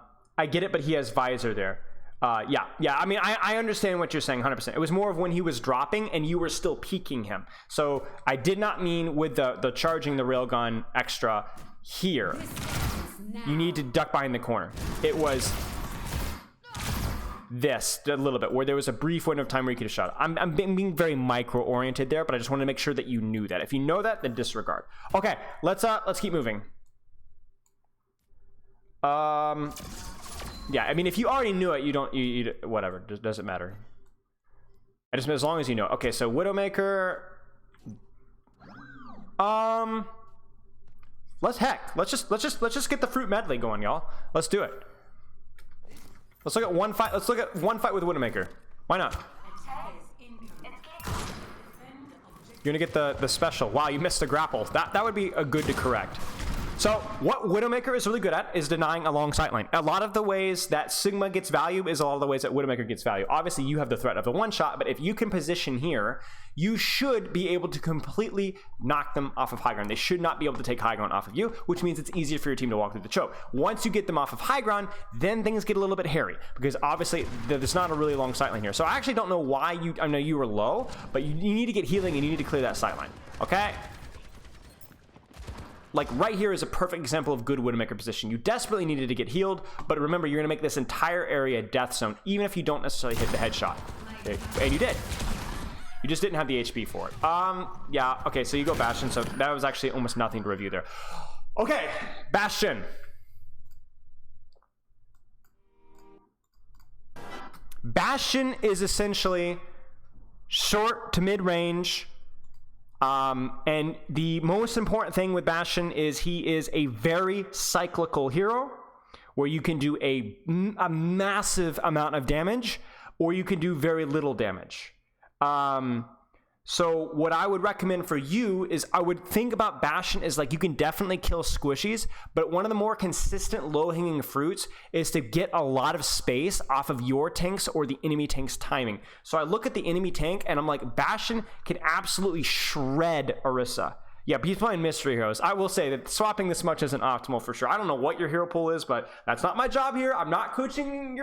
S1: get it, but he has visor there. Yeah. I mean, I understand what you're saying 100%. It was more of when he was dropping and you were still peeking him. So I did not mean with the charging the railgun extra here. You need to duck behind the corner. It was this a little bit where there was a brief window of time where you could have shot it. I'm being very micro oriented there, but I just wanted to make sure that you knew that. If you know that, then disregard. Okay, let's keep moving. Yeah, I mean, if you already knew it, you whatever, just doesn't matter. I just, as long as you know. Okay, so Widowmaker. Let's just get the fruit medley going, y'all. Let's do it. Let's look at one fight. Let's look at one fight with Widowmaker. Why not? You're gonna get the special. Wow, you missed the grapple. That would be a good to correct. So what Widowmaker is really good at is denying a long sightline. A lot of the ways that Sigma gets value is a lot of the ways that Widowmaker gets value. Obviously, you have the threat of the one shot, but if you can position here, you should be able to completely knock them off of high ground. They should not be able to take high ground off of you, which means it's easier for your team to walk through the choke. Once you get them off of high ground, then things get a little bit hairy, because obviously there's not a really long sightline here. So I actually don't know why I know you were low, but you need to get healing and you need to clear that sightline. Okay? Like right here is a perfect example of good Widowmaker position. You desperately needed to get healed, but remember, you're gonna make this entire area a death zone, even if you don't necessarily hit the headshot. And you did. You just didn't have the HP for it. Yeah, okay, so you go Bastion, so that was actually almost nothing to review there. Okay, Bastion. Bastion is essentially short to mid-range. And the most important thing with Bastion is he is a very cyclical hero where you can do a massive amount of damage or you can do very little damage. So what I would recommend for you is I would think about Bastion as like you can definitely kill squishies, but one of the more consistent low-hanging fruits is to get a lot of space off of your tanks or the enemy tank's timing. So I look at the enemy tank and I'm like, Bastion can absolutely shred Orisa. Yeah, but he's playing mystery heroes. I will say that swapping this much isn't optimal for sure. I don't know what your hero pool is, but that's not my job here. I'm not coaching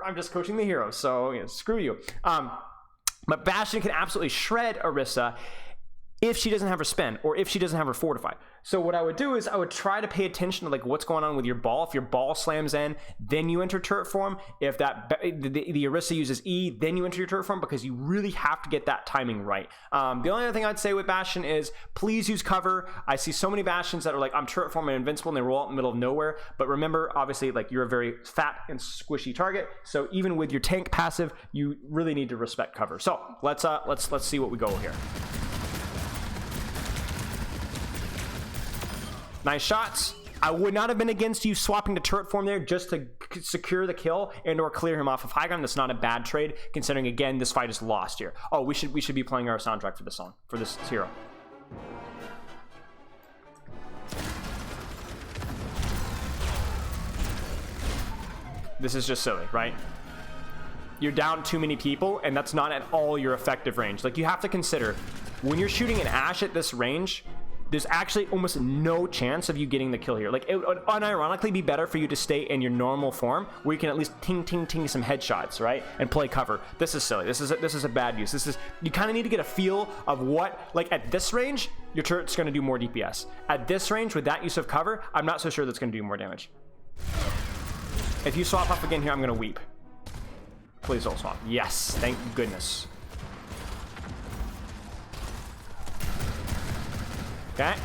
S1: I'm just coaching the heroes. So screw you. But Bastion can absolutely shred Orisa. if she doesn't have her spin or if she doesn't have her fortify. So what I would do is I would try to pay attention to like what's going on with your ball. If your ball slams in, then you enter turret form. If that the Orisa uses E, then you enter your turret form, because you really have to get that timing right. The only other thing I'd say with Bastion is please use cover. I see so many Bastions that are like, I'm turret form and invincible, and they roll out in the middle of nowhere. But remember, obviously, like, you're a very fat and squishy target. So even with your tank passive, you really need to respect cover. So let's see what we go here. Nice shots. I would not have been against you swapping to turret form there just to secure the kill and or clear him off of high ground. That's not a bad trade, considering, again, this fight is lost here. Oh, we should be playing our soundtrack for this song, for this hero. This is just silly, right? You're down too many people, and that's not at all your effective range. Like, you have to consider, when you're shooting an Ashe at this range, there's actually almost no chance of you getting the kill here. Like, it would unironically be better for you to stay in your normal form, where you can at least ting ting ting some headshots, right, and play cover. This is silly. This is a bad use. You kind of need to get a feel of what, like, at this range, your turret's going to do more DPS. At this range, with that use of cover, I'm not so sure that's going to do more damage. If you swap up again here, I'm going to weep. Please don't swap. Yes, thank goodness. Okay,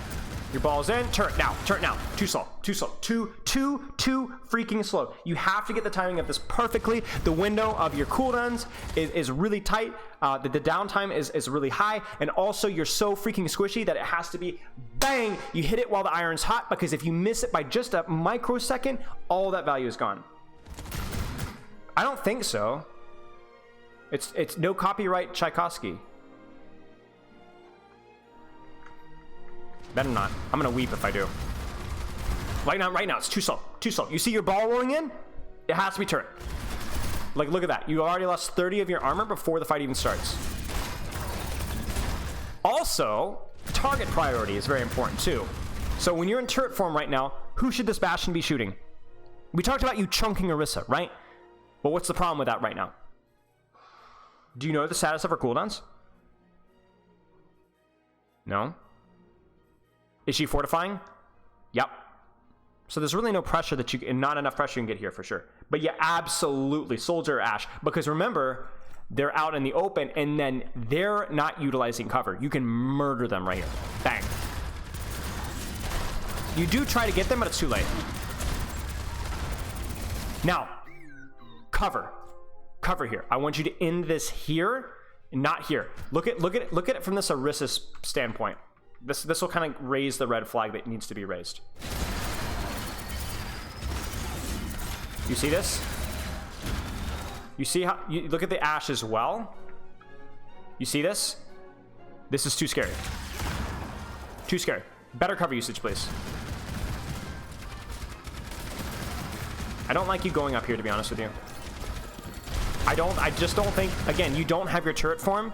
S1: your ball's in. Turret now, turret now. Too slow, too slow, too freaking slow. You have to get the timing of this perfectly. The window of your cooldowns is really tight. The downtime is really high, and also you're so freaking squishy that it has to be bang. You hit it while the iron's hot, because if you miss it by just a microsecond, all that value is gone. I don't think so. It's no copyright Tchaikovsky. Better not. I'm gonna weep if I do. Right now, it's too slow. Too slow. You see your ball rolling in? It has to be turret. Like, look at that. You already lost 30 of your armor before the fight even starts. Also, target priority is very important too. So when you're in turret form right now, who should this Bastion be shooting? We talked about you chunking Orisa, right? But what's the problem with that right now? Do you know the status of her cooldowns? No? Is she fortifying? Yep. So there's really no pressure that and not enough pressure you can get here for sure. But yeah, absolutely, Soldier Ashe. Because remember, they're out in the open, and then they're not utilizing cover. You can murder them right here. Bang. You do try to get them, but it's too late. Now, cover. Cover here. I want you to end this here, not here. Look at it from this Orisa standpoint. This will kind of raise the red flag that needs to be raised. You see this? You see how you look at the Ashe as well? You see this? This is too scary. Too scary. Better cover usage, please. I don't like you going up here, to be honest with you. I just don't think, again, you don't have your turret form.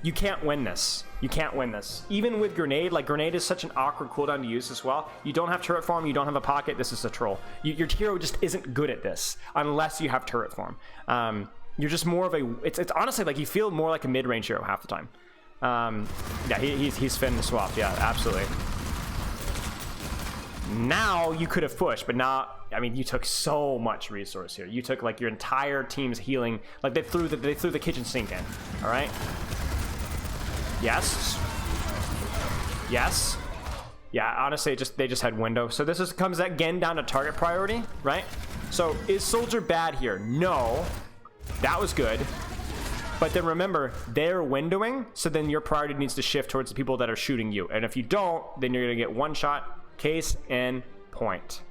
S1: You can't win this. You can't win this. Even with Grenade, like, Grenade is such an awkward cooldown to use as well. You don't have turret form, you don't have a pocket, this is a troll. Your hero just isn't good at this, unless you have turret form. You're just more of a, it's honestly, like, you feel more like a mid-range hero half the time. Yeah, he's Finn swapped, yeah, absolutely. Now you could have pushed, but now, I mean, you took so much resource here. You took, like, your entire team's healing, like, they threw the kitchen sink in, all right? Yes. Yes. Yeah, honestly, they just had window. So this comes again down to target priority, right? So is Soldier bad here? No. That was good. But then remember, they're windowing, so then your priority needs to shift towards the people that are shooting you. And if you don't, then you're going to get one shot, case in point.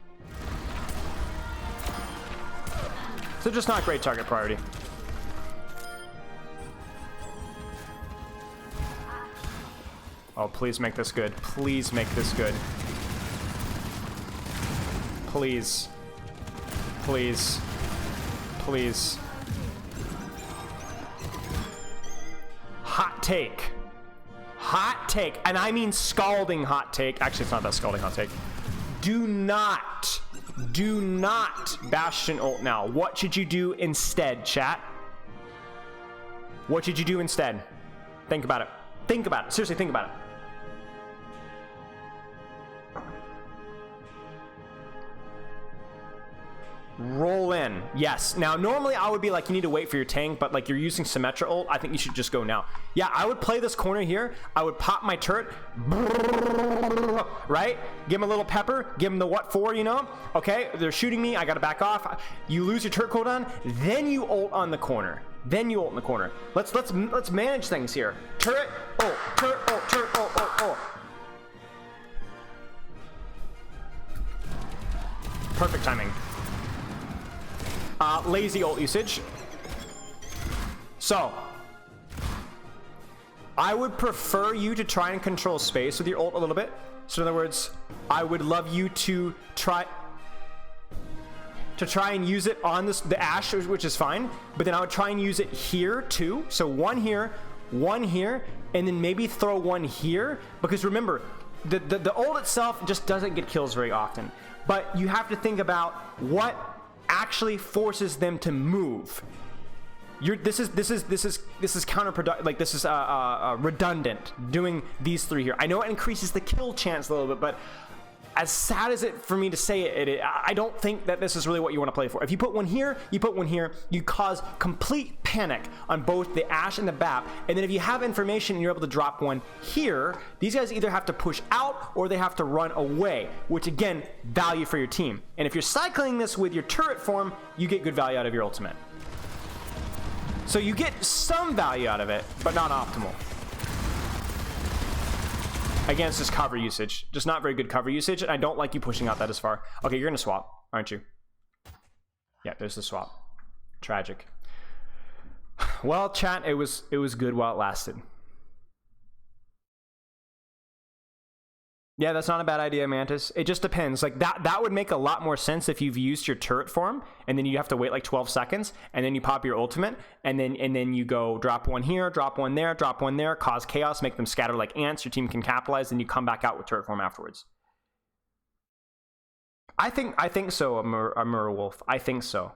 S1: So just not great target priority. Oh, please make this good. Please make this good. Please. Please. Please. Hot take. Hot take. And I mean scalding hot take. Actually, it's not that scalding hot take. Do not Bastion ult now. What should you do instead, chat? What should you do instead? Think about it. Think about it. Seriously, think about it. Roll in. Yes. Now, normally I would be like, you need to wait for your tank, but like you're using Symmetra ult, I think you should just go now. Yeah, I would play this corner here. I would pop my turret. Right? Give him a little pepper. Give him the what for, you know? Okay, they're shooting me. I gotta back off. You lose your turret cooldown. Then you ult on the corner. Then you ult in the corner. Let's manage things here. Turret, ult, turret, ult, turret, ult, ult, ult. Perfect timing. Lazy ult usage. So, I would prefer you to try and control space with your ult a little bit. So in other words, I would love you to try and use it on the Ashe, which is fine. But then I would try and use it here too. So one here, and then maybe throw one here. Because remember, the ult itself just doesn't get kills very often. But you have to think about what actually forces them to move. This is counterproductive. Like this is redundant doing these three here. I know it increases the kill chance a little bit, but as sad as it for me to say it, I don't think that this is really what you want to play for. If you put one here, you put one here, you cause complete panic on both the Ashe and the BAP. And then if you have information and you're able to drop one here, these guys either have to push out or they have to run away, which again, value for your team. And if you're cycling this with your turret form, you get good value out of your ultimate. So you get some value out of it, but not optimal. Again, it's just cover usage. Just not very good cover usage, and I don't like you pushing out that as far. Okay, you're gonna swap, aren't you? Yeah, there's the swap. Tragic. Well, chat, it was good while it lasted. Yeah, that's not a bad idea, Mantis. It just depends. Like that would make a lot more sense if you've used your turret form, and then you have to wait like 12 seconds, and then you pop your ultimate, and then you go drop one here, drop one there, drop one there, cause chaos, make them scatter like ants. Your team can capitalize, and you come back out with turret form afterwards. I think so, Amura Wolf. I think so.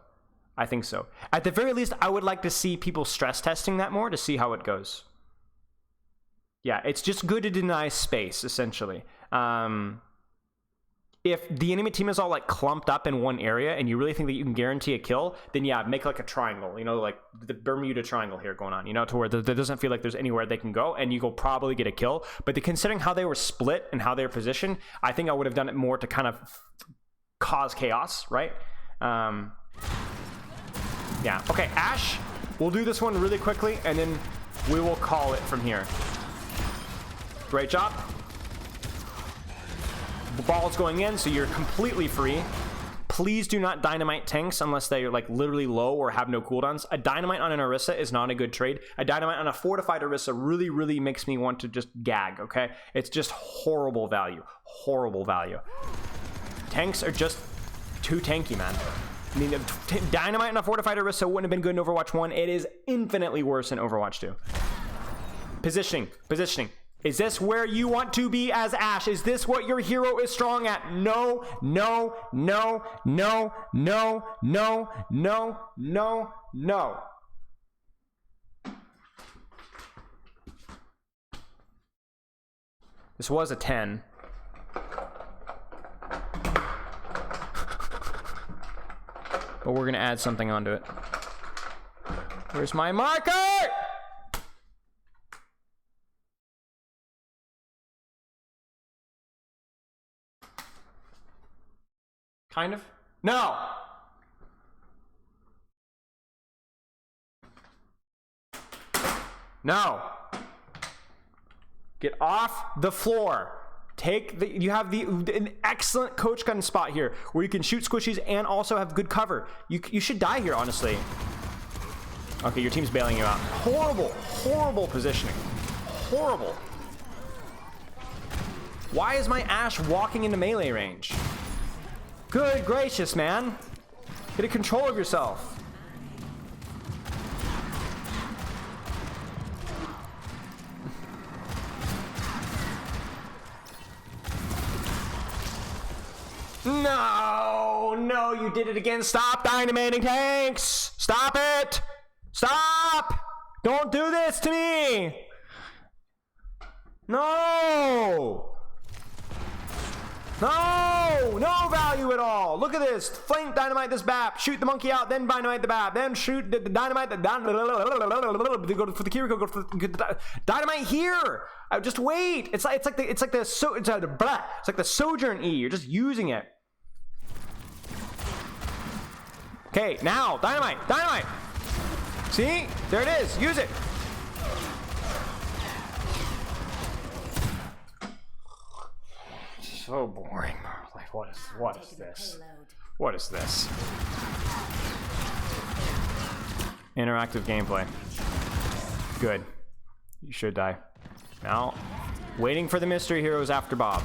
S1: At the very least, I would like to see people stress testing that more to see how it goes. Yeah, it's just good to deny space, essentially. If the enemy team is all like clumped up in one area and you really think that you can guarantee a kill, then yeah, make like a triangle, you know, like the Bermuda Triangle here going on, you know, to where there doesn't feel like there's anywhere they can go and you go probably get a kill. But considering how they were split and how they were positioned, I think I would have done it more to kind of cause chaos, right? Yeah, okay, Ashe, we'll do this one really quickly and then we will call it from here. Great job. The ball's going in, so you're completely free. Please do not dynamite tanks unless they're like literally low or have no cooldowns. A dynamite on an Orisa is not a good trade. A dynamite on a fortified Orisa really, really makes me want to just gag, okay? It's just horrible value. Horrible value. Tanks are just too tanky, man. I mean, dynamite on a fortified Orisa wouldn't have been good in Overwatch 1. It is infinitely worse in Overwatch 2. Positioning. Is this where you want to be as Ashe? Is this what your hero is strong at? No. This was a 10. But we're going to add something onto it. Where's my marker? Kind of. No. No. Get off the floor. You have an excellent coach gun spot here where you can shoot squishies and also have good cover. You should die here, honestly. Okay, your team's bailing you out. Horrible positioning. Horrible. Why is my Ashe walking into melee range? Good gracious, man. Get a control of yourself. No, you did it again. Stop dynamating tanks. Stop it. Stop. Don't do this to me. No value at all. Look Look at this. Flank dynamite this BAP. Shoot the monkey out, then dynamite the BAP. Then shoot the dynamite. Go for the Kiriko. Go for the dynamite here. Just wait. It's like the Sojourn E. You're just using it. Okay, now dynamite. See? There it is. Use it. So boring. Like, what is this? What is this? Interactive gameplay. Good. You should die. Now, waiting for the mystery heroes after Bob.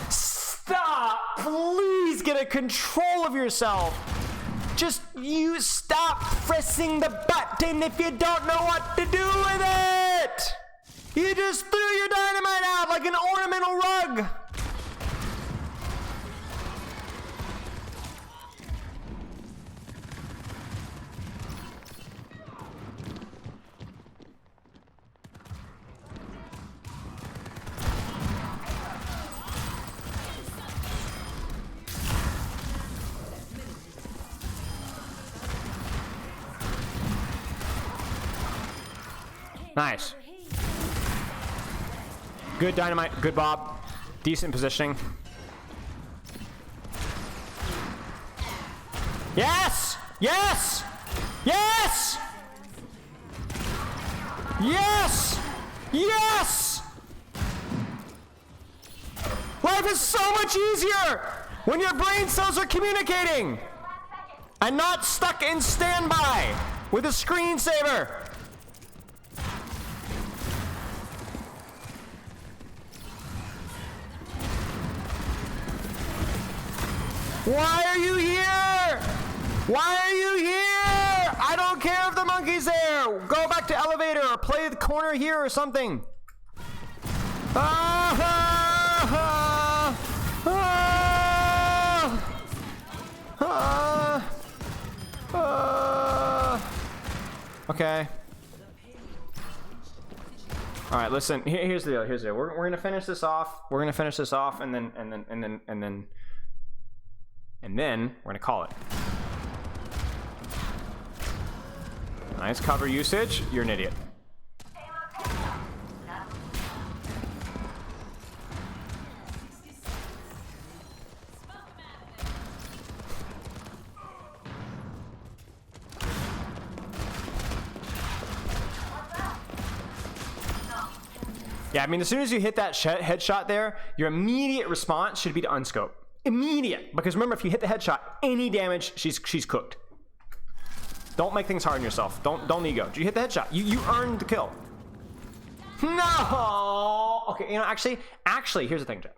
S1: Stop! Please get a control of yourself. Just you stop pressing the button if you don't know what to do with it. You just threw your dynamite out like an ornamental rug. Nice. Good dynamite, good Bob. Decent positioning. Yes! Yes! Yes! Yes! Yes! Life is so much easier when your brain cells are communicating and not stuck in standby with a screensaver. Why are you here? Why are you here? I don't care if the monkey's there. Go back to elevator or play the corner here or something. Okay. All right, listen. Here's the deal. We're gonna finish this off. And then we're gonna call it. Nice cover usage. You're an idiot. Yeah, I mean, as soon as you hit that headshot there, your immediate response should be to unscope. Immediate, because remember, if you hit the headshot, any damage, she's cooked. Don't make things hard on yourself. Don't ego. You hit the headshot. You earned the kill. No. Okay, you know, actually, here's the thing, Jeff.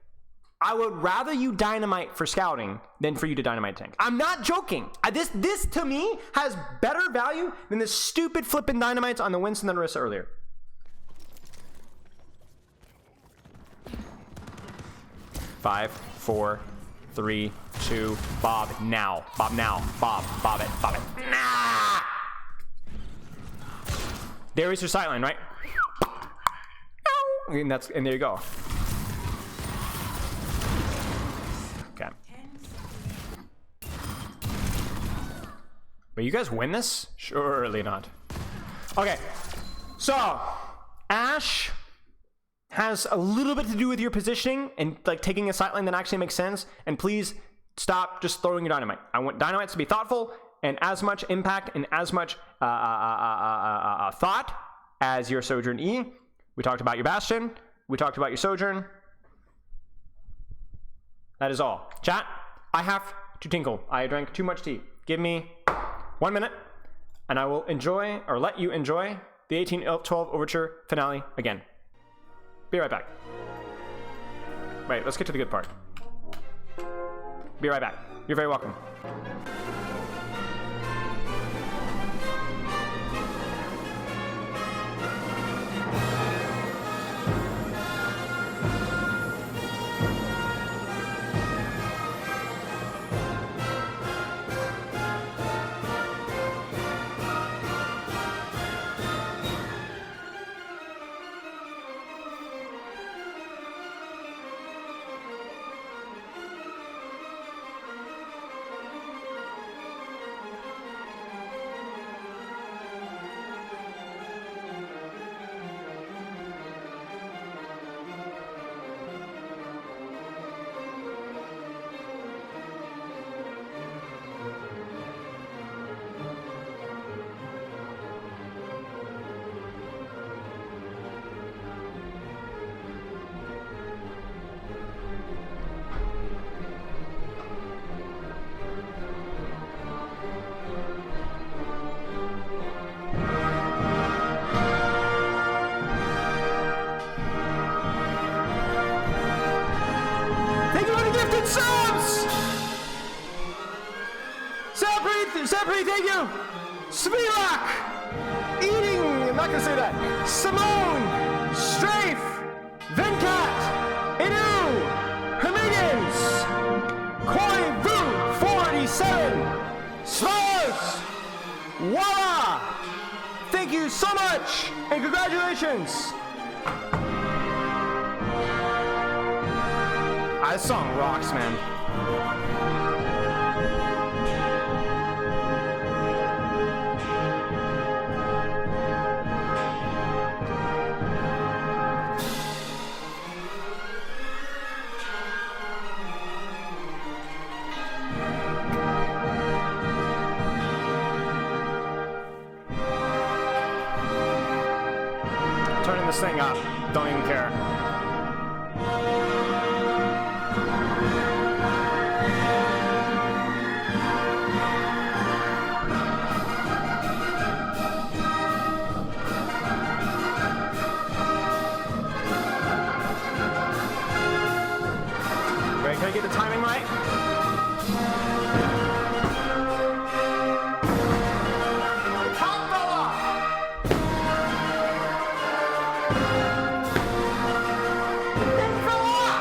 S1: I would rather you dynamite for scouting than for you to dynamite tank. I'm not joking. This to me has better value than the stupid flipping dynamites on the Winston and Orisa earlier. Five, 4, 3, 2, Bob now. Bob now. Bob it. Nah! There is your sightline, right? And there you go. Okay. But you guys win this? Surely not. Okay. So, Ashe has a little bit to do with your positioning and like taking a sightline that actually makes sense. And please stop just throwing your dynamite. I want dynamites to be thoughtful and as much impact and as much thought as your Sojourn E. We talked about your Bastion. We talked about your Sojourn. That is all. Chat, I have to tinkle. I drank too much tea. Give me 1 minute and I will enjoy or let you enjoy the 1812 Overture finale again. Be right back. Wait, let's get to the good part. Be right back. You're very welcome. Jeopardy, thank you! Svilak! Eating, I'm not gonna say that. Simone! Strafe! Venkat! Inu! Hermigans! Koi Vu 47! Smallers! Voila! Thank you so much! And congratulations! This song rocks, man. Turning this thing up. Don't even care. Can I get the timing right? The top fell off! It fell off!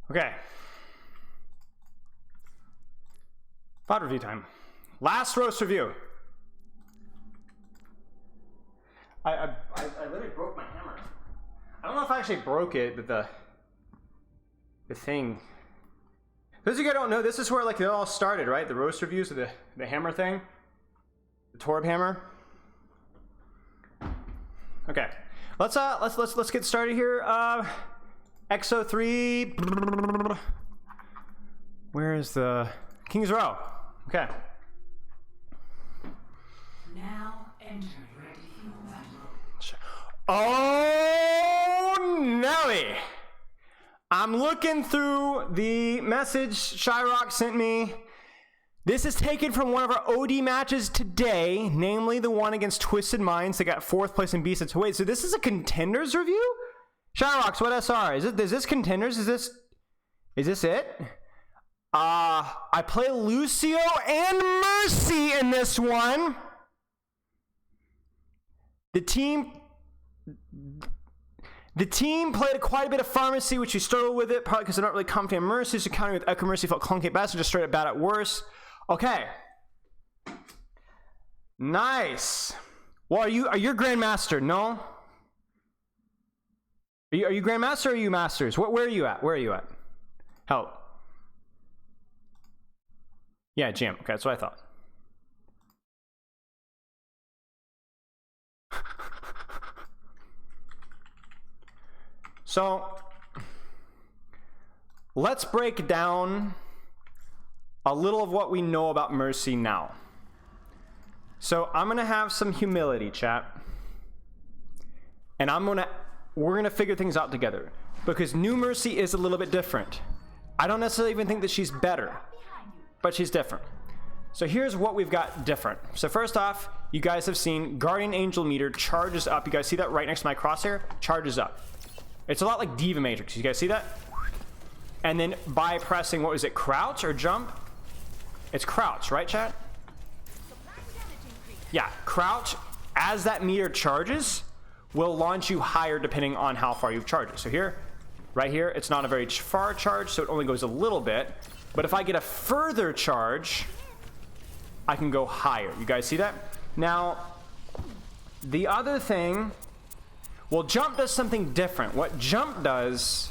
S1: Okay. VOD review time. Last roast review. I literally broke my hammer. I don't know if I actually broke it, but the thing. Those of you guys don't know, this is where like it all started, right? The roast reviews of the hammer thing. The Torb hammer. Okay. Let's get started here. XO3. Where is the King's Row? Okay.
S2: Now enter ready for battle.
S1: Oh, Nelly! I'm looking through the message Shyrock sent me. This is taken from one of our OD matches today, namely the one against Twisted Minds that got 4th place in B-Sets. Wait, so this is a Contenders review? Shyrocks, what SR? Is this Contenders? Is this it? I play Lucio and Mercy in this one. The team played quite a bit of Pharmacy, which we struggled with it, probably because they're not really confident in Mercy, so counting with Echo Mercy felt clunky at best, and just straight up bad at worst. Okay. Nice. Well, are you Grandmaster? No? Are you Grandmaster or are you Masters? Where are you at? Where are you at? Help. Yeah, Jam. Okay, that's what I thought. So, let's break down a little of what we know about Mercy now. So, I'm going to have some humility, chat. And we're going to figure things out together. Because New Mercy is a little bit different. I don't necessarily even think that she's better. But she's different. So here's what we've got different. So first off, you guys have seen Guardian Angel meter charges up. You guys see that right next to my crosshair? Charges up. It's a lot like Diva Matrix. You guys see that? And then by pressing, what was it, crouch or jump? It's crouch, right, chat? Yeah, crouch, as that meter charges, will launch you higher depending on how far you've charged it. So here, right here, it's not a very far charge, so it only goes a little bit. But if I get a further charge, I can go higher. You guys see that? Now, the other thing, well, jump does something different. What jump does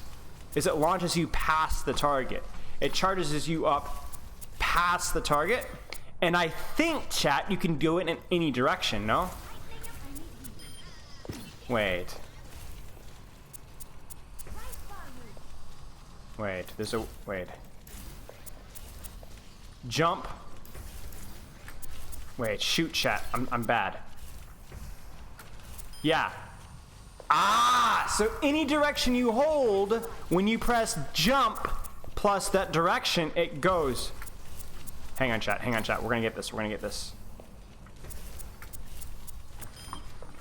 S1: is it launches you past the target. It charges you up past the target. And I think, chat, you can do it in any direction, no? Wait. Wait, there's a... Wait. Jump. Wait, shoot, chat. I'm bad. Yeah. Ah! So any direction you hold, when you press jump plus that direction, it goes. Hang on, chat. Hang on, chat. We're gonna get this. We're gonna get this.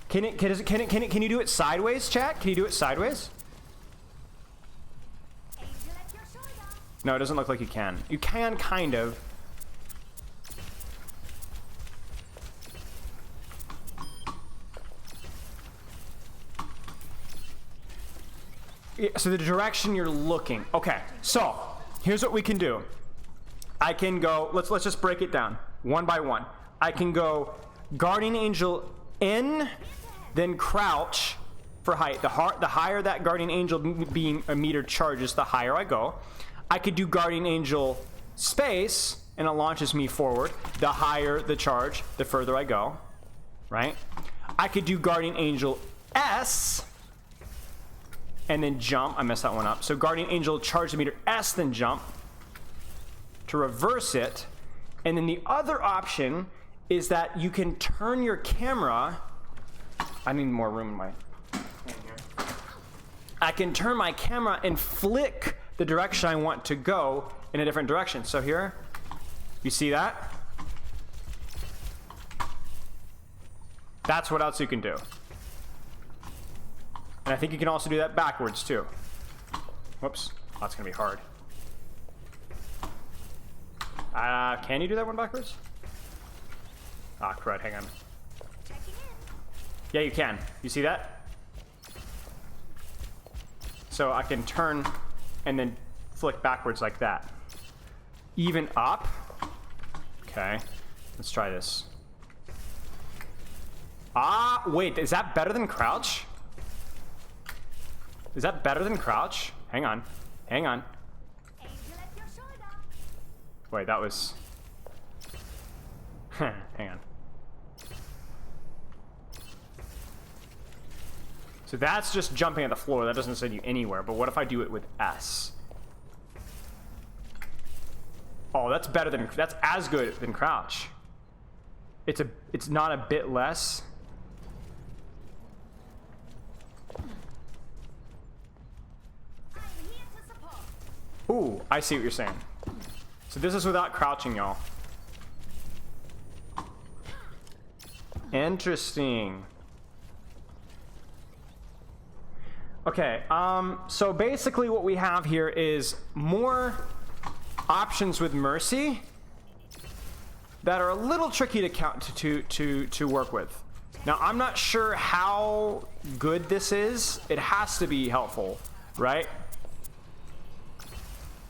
S1: Can you do it sideways, chat? Can you do it sideways? No, it doesn't look like you can. You can, kind of. Yeah, so the direction you're looking. Okay, so here's what we can do. I can go, let's just break it down one by one. I can go Guardian Angel in, then crouch for height. The higher that Guardian Angel being a meter charges, the higher I go. I could do Guardian Angel space, and it launches me forward. The higher the charge, the further I go, right? I could do Guardian Angel S, and then jump. I messed that one up. So Guardian Angel charge the meter S, then jump to reverse it. And then the other option is that you can turn your camera. I need more room in my hand here. I can turn my camera and flick the direction I want to go in a different direction. So here, you see that? That's what else you can do. And I think you can also do that backwards too. Whoops, oh, that's gonna be hard. Can you do that one backwards? Ah, crud, hang on. Yeah, you can. You see that? So I can turn and then flick backwards like that. Even up. Okay, let's try this. Ah, wait, is that better than crouch? Is that better than crouch? Hang on, hang on. Wait, that was... hang on. So that's just jumping at the floor. That doesn't send you anywhere. But what if I do it with S? Oh, that's better than... That's as good than crouch. It's not a bit less. Ooh, I see what you're saying. So this is without crouching, y'all. Interesting. Okay, so basically what we have here is more options with Mercy that are a little tricky to count to work with. Now, I'm not sure how good this is. It has to be helpful, right?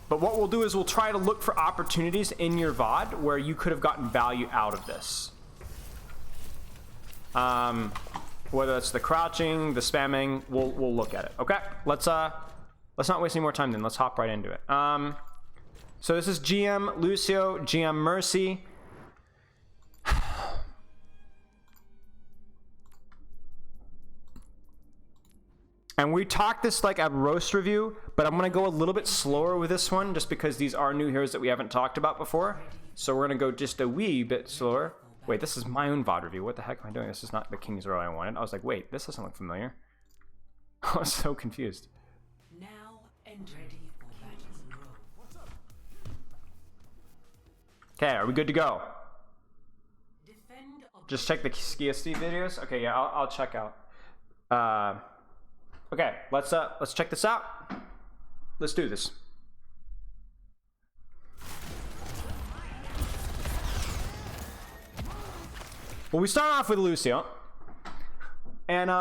S1: But what we'll do is we'll try to look for opportunities in your VOD where you could have gotten value out of this. Whether it's the crouching, the spamming, we'll look at it. Okay, let's not waste any more time then. Let's hop right into it. So this is GM Lucio, GM Mercy. And we talked this like at roast review, but I'm gonna go a little bit slower with this one just because these are new heroes that we haven't talked about before. So we're gonna go just a wee bit slower. Wait, this is my own VOD review. What the heck am I doing? This is not the King's Row I wanted. I was like, wait, this doesn't look familiar. I was so confused.
S2: Now and ready for battle.
S1: Okay, are we good to go?
S2: Defend
S1: Just check the SkiSD videos. Okay, yeah, I'll check out. Okay, let's check this out. Let's do this. Well, we start off with Lucio, and you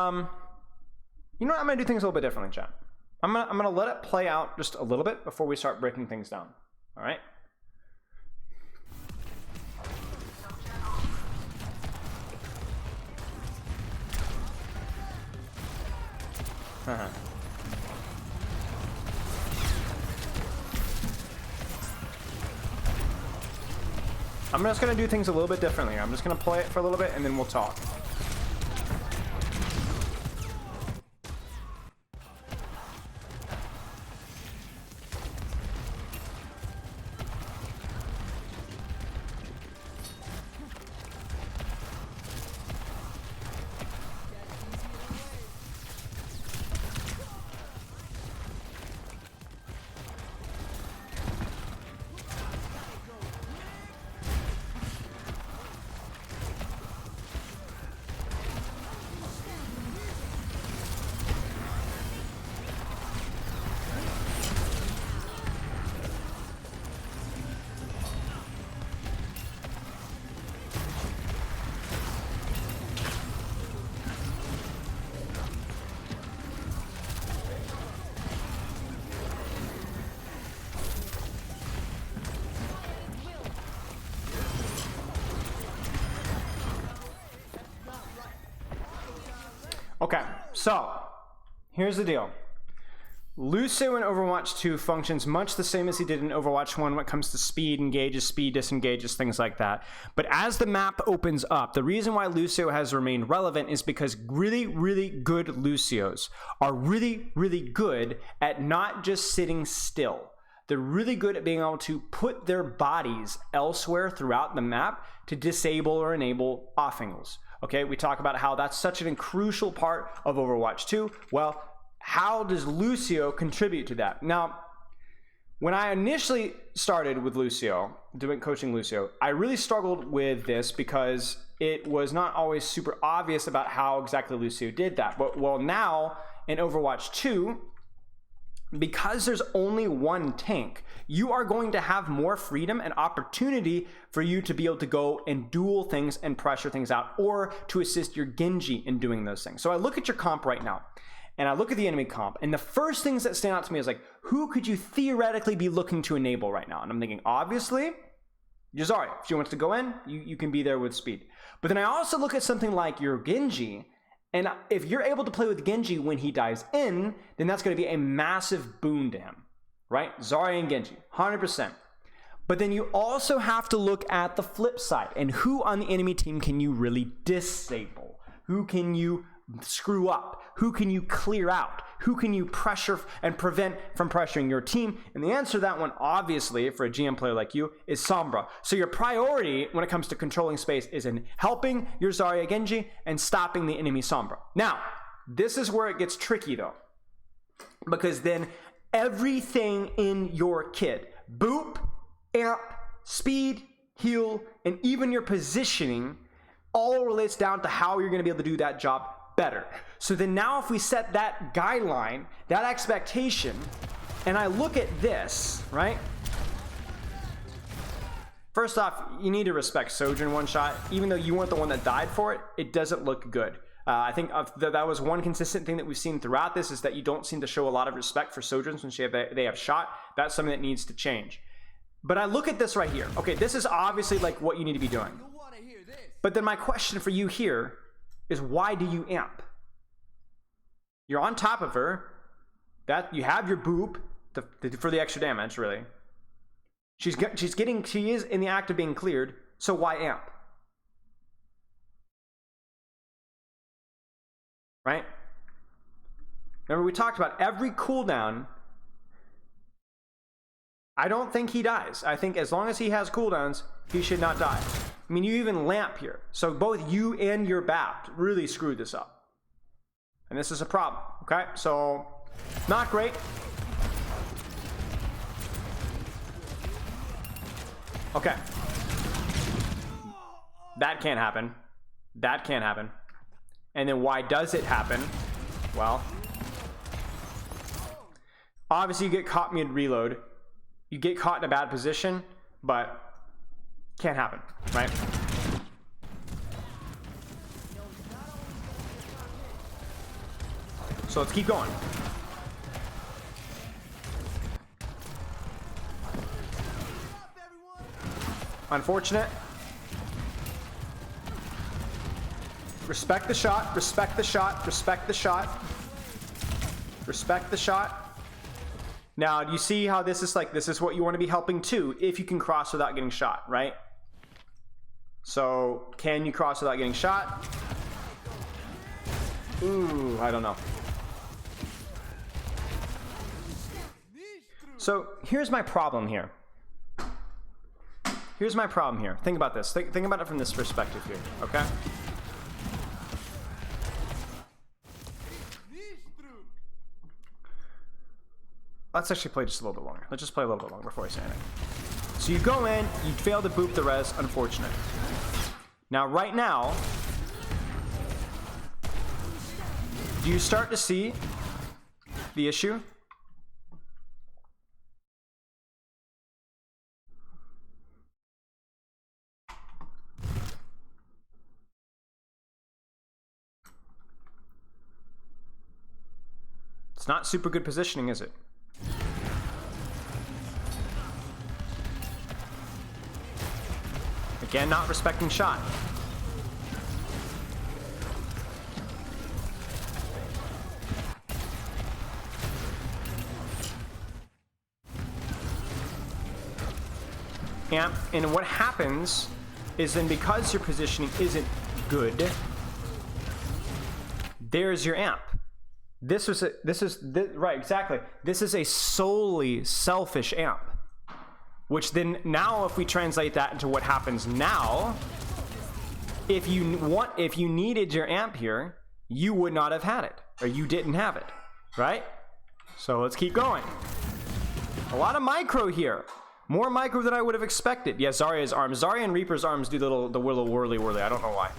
S1: know what? I'm gonna do things a little bit differently, chat. I'm gonna let it play out just a little bit before we start breaking things down. All right. I'm just gonna do things a little bit differently. I'm just gonna play it for a little bit and then we'll talk. Okay, so here's the deal. Lucio in Overwatch 2 functions much the same as he did in Overwatch 1 when it comes to speed, engages, speed disengages, things like that. But as the map opens up, the reason why Lucio has remained relevant is because really, really good Lucios are really, really good at not just sitting still. They're really good at being able to put their bodies elsewhere throughout the map to disable or enable off angles. Okay, we talk about how that's such a crucial part of Overwatch 2. Well, how does Lucio contribute to that? Now, when I initially started with Lucio, coaching Lucio, I really struggled with this because it was not always super obvious about how exactly Lucio did that. But well, now in Overwatch 2, because there's only one tank, you are going to have more freedom and opportunity for you to be able to go and duel things and pressure things out, or to assist your Genji in doing those things. So I look at your comp right now, and I look at the enemy comp, and the first things that stand out to me is like, who could you theoretically be looking to enable right now? And I'm thinking, obviously, Zarya. If she wants to go in, you can be there with speed. But then I also look at something like your Genji, and if you're able to play with Genji when he dives in, then that's going to be a massive boon to him, right? Zarya and Genji, 100%. But then you also have to look at the flip side, and who on the enemy team can you really disable? Who can you screw up? Who can you clear out? Who can you pressure and prevent from pressuring your team? And the answer to that one, obviously, for a GM player like you, is Sombra. So your priority when it comes to controlling space is in helping your Zarya Genji and stopping the enemy Sombra. Now, this is where it gets tricky though, because then everything in your kit, boop, amp, speed, heal, and even your positioning all relates down to how you're going to be able to do that job better. So then now if we set that guideline, that expectation, and I look at this, right? First off, you need to respect Sojourn one shot. Even though you weren't the one that died for it, it doesn't look good. I think that was one consistent thing that we've seen throughout this, is that you don't seem to show a lot of respect for Sojourns when they have shot. That's something that needs to change. But I look at this right here. Okay, this is obviously like what you need to be doing. But then my question for you here is, why do you amp? You're on top of her. That you have your boop for the extra damage, really. She is in the act of being cleared, so why amp? Right? Remember, we talked about every cooldown. I don't think he dies. I think as long as he has cooldowns, he should not die. I mean, you even lamp here. So both you and your BAP really screwed this up. And this is a problem, okay? So, not great. Okay. That can't happen. That can't happen. And then why does it happen? Well, obviously you get caught mid-reload. You get caught in a bad position, but can't happen, right? So let's keep going. Unfortunate. Respect the shot, respect the shot, respect the shot. Respect the shot. Now, do you see how this is like, this is what you want to be helping too, if you can cross without getting shot, right? So, can you cross without getting shot? Ooh, I don't know. So, here's my problem here. Here's my problem here. Think about this. Think about it from this perspective here, okay? Let's actually play just a little bit longer. Let's just play a little bit longer before I say anything. So you go in, you fail to boop the res, unfortunate. Now, right now, do you start to see the issue? It's not super good positioning, is it? Again, not respecting shot. And what happens is then because your positioning isn't good, there's your amp. Right, exactly. This is a solely selfish amp. Which then now if we translate that into what happens now, if you needed your amp here, you would not have had it, or you didn't have it, right? So let's keep going. A lot of micro here. More micro than I would have expected. Yeah, Zarya's arms. Zarya and Reaper's arms do the little whirly. I don't know why.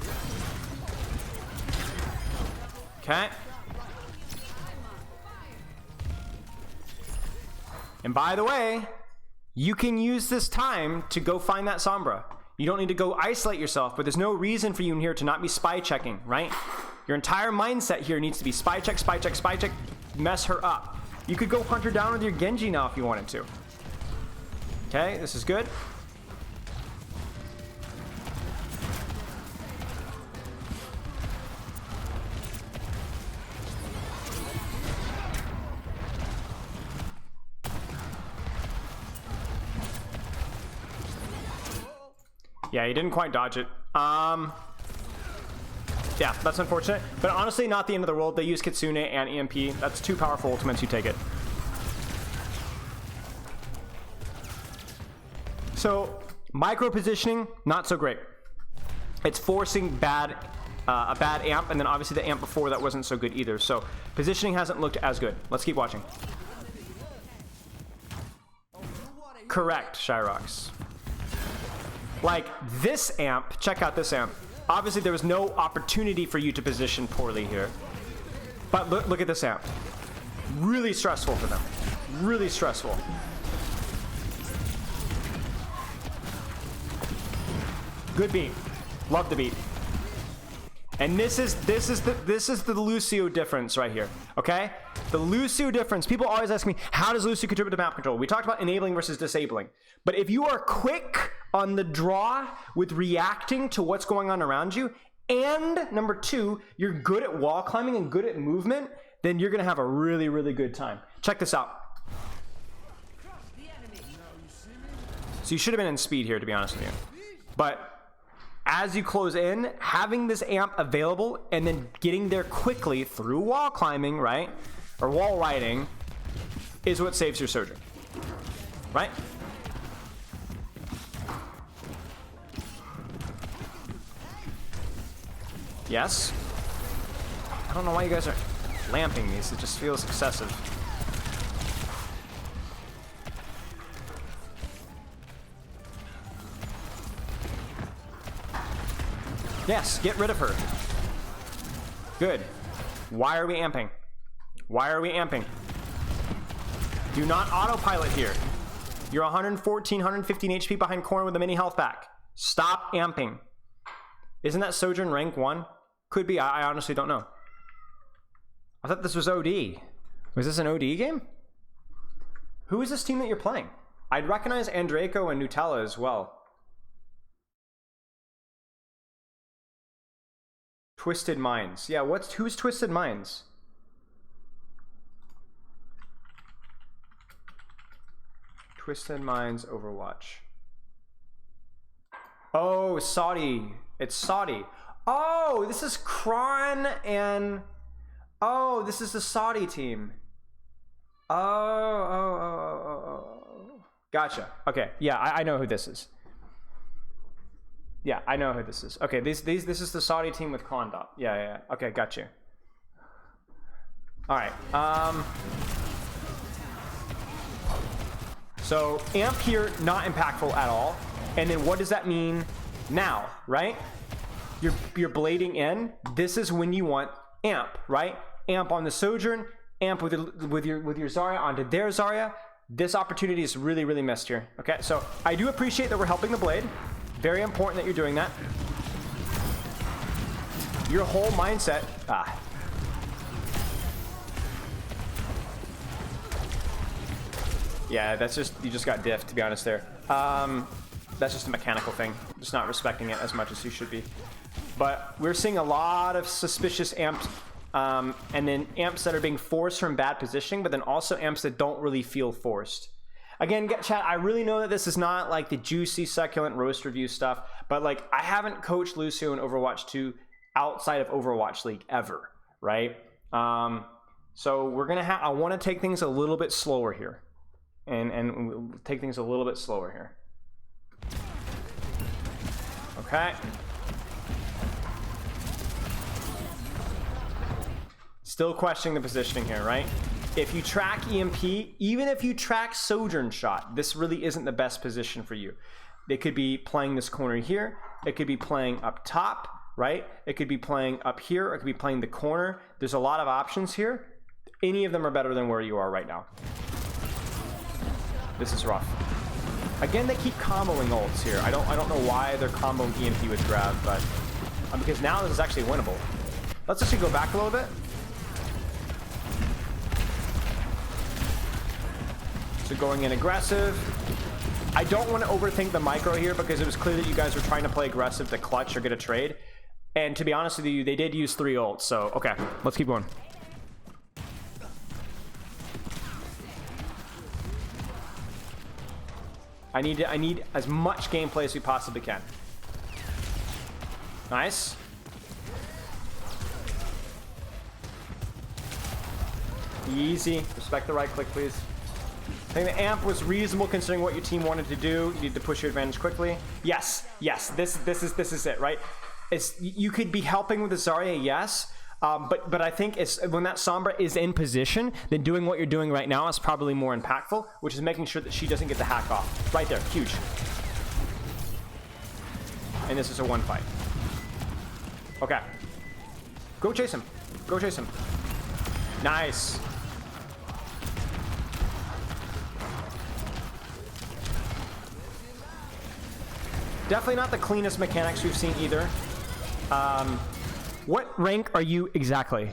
S1: Okay. And by the way, you can use this time to go find that Sombra. You don't need to go isolate yourself, but there's no reason for you in here to not be spy checking, right? Your entire mindset here needs to be spy check, spy check, spy check, mess her up. You could go hunt her down with your Genji now if you wanted to. Okay, this is good. Yeah, he didn't quite dodge it. Yeah, that's unfortunate. But honestly, not the end of the world. They use Kitsune and EMP. That's two powerful ultimates. You take it. So, micro positioning, not so great. It's forcing a bad amp, and then obviously the amp before that wasn't so good either. So, positioning hasn't looked as good. Let's keep watching. Correct, Shyrox. Like, this amp, check out this amp. Obviously, there was no opportunity for you to position poorly here. But look at this amp. Really stressful for them. Really stressful. Good beat. Love the beat. And this is the Lucio difference right here. Okay? The Lucio difference. People always ask me, how does Lucio contribute to map control? We talked about enabling versus disabling. But if you are quick on the draw with reacting to what's going on around you, and number two, you're good at wall climbing and good at movement, then you're gonna have a really, really good time. Check this out. So you should have been in speed here, to be honest with you. But as you close in, having this amp available and then getting there quickly through wall climbing, right? Or wall riding is what saves your Sojourn. Right? Yes? I don't know why you guys are lamping these. It just feels excessive. Yes, get rid of her. Good. Why are we amping? Why are we amping? Do not autopilot here. You're 114, 115 HP behind corner with a mini health back. Stop amping. Isn't that Sojourn rank 1? Could be. I honestly don't know. I thought this was OD. Was this an OD game? Who is this team that you're playing? I'd recognize Andraco and Nutella as well. Twisted Minds. Yeah, who's Twisted Minds? Twisted Minds Overwatch. Oh, Saudi. It's Saudi. Oh, this is Kron and... Oh, this is the Saudi team. Oh. Gotcha. Okay, yeah, I know who this is. Yeah, I know who this is. Okay, this is the Saudi team with Kondop. Yeah. Okay, got you. All right. So amp here, not impactful at all. And then what does that mean now, right? You're blading in. This is when you want amp, right? Amp on the Sojourn, amp with your Zarya onto their Zarya. This opportunity is really, really missed here. Okay, so I do appreciate that we're helping the blade. Very important that you're doing that. Your whole mindset. Yeah, that's just, you just got diffed, to be honest there. That's just a mechanical thing. Just not respecting it as much as you should be. But we're seeing a lot of suspicious amps, and then amps that are being forced from bad positioning, but then also amps that don't really feel forced. Again, chat, I really know that this is not like the juicy, succulent roast review stuff, but like I haven't coached Lucio in Overwatch 2 outside of Overwatch League ever, right? So we're gonna I want to take things a little bit slower here, and we'll take things a little bit slower here. Okay. Still questioning the positioning here, right? If you track EMP, even if you track Sojourn shot, this really isn't the best position for you. They could be playing this corner here. It could be playing up top, right? It could be playing up here. Or it could be playing the corner. There's a lot of options here. Any of them are better than where you are right now. This is rough. Again, they keep comboing ults here. I don't know why they're comboing EMP with grab, but because now this is actually winnable. Let's actually go back a little bit. So going in aggressive. I don't want to overthink the micro here because it was clear that you guys were trying to play aggressive to clutch or get a trade. And to be honest with you, they did use 3 ults. So, okay, let's keep going. I need as much gameplay as we possibly can. Nice. Easy. Respect the right click, please. I think the amp was reasonable considering what your team wanted to do. You need to push your advantage quickly. Yes. This is it, right? It's, you could be helping with the Zarya, yes. But I think it's when that Sombra is in position, then doing what you're doing right now is probably more impactful, which is making sure that she doesn't get the hack off. Right there, huge. And this is a 1 fight. Okay. Go chase him. Go chase him. Nice. Definitely not the cleanest mechanics we've seen either. What rank are you exactly?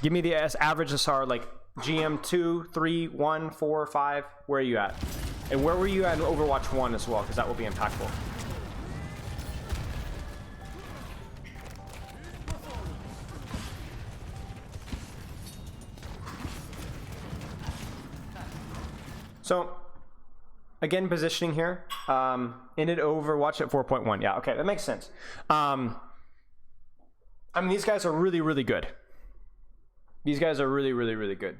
S1: Give me the average SR, like GM 2, 3, 1, 4, 5. Where are you at? And where were you at in Overwatch 1 as well? Because that will be impactful. So, again, positioning here. Ended Overwatch at 4.1. Yeah, okay, that makes sense. I mean, these guys are really, really good. These guys are really, really, really good.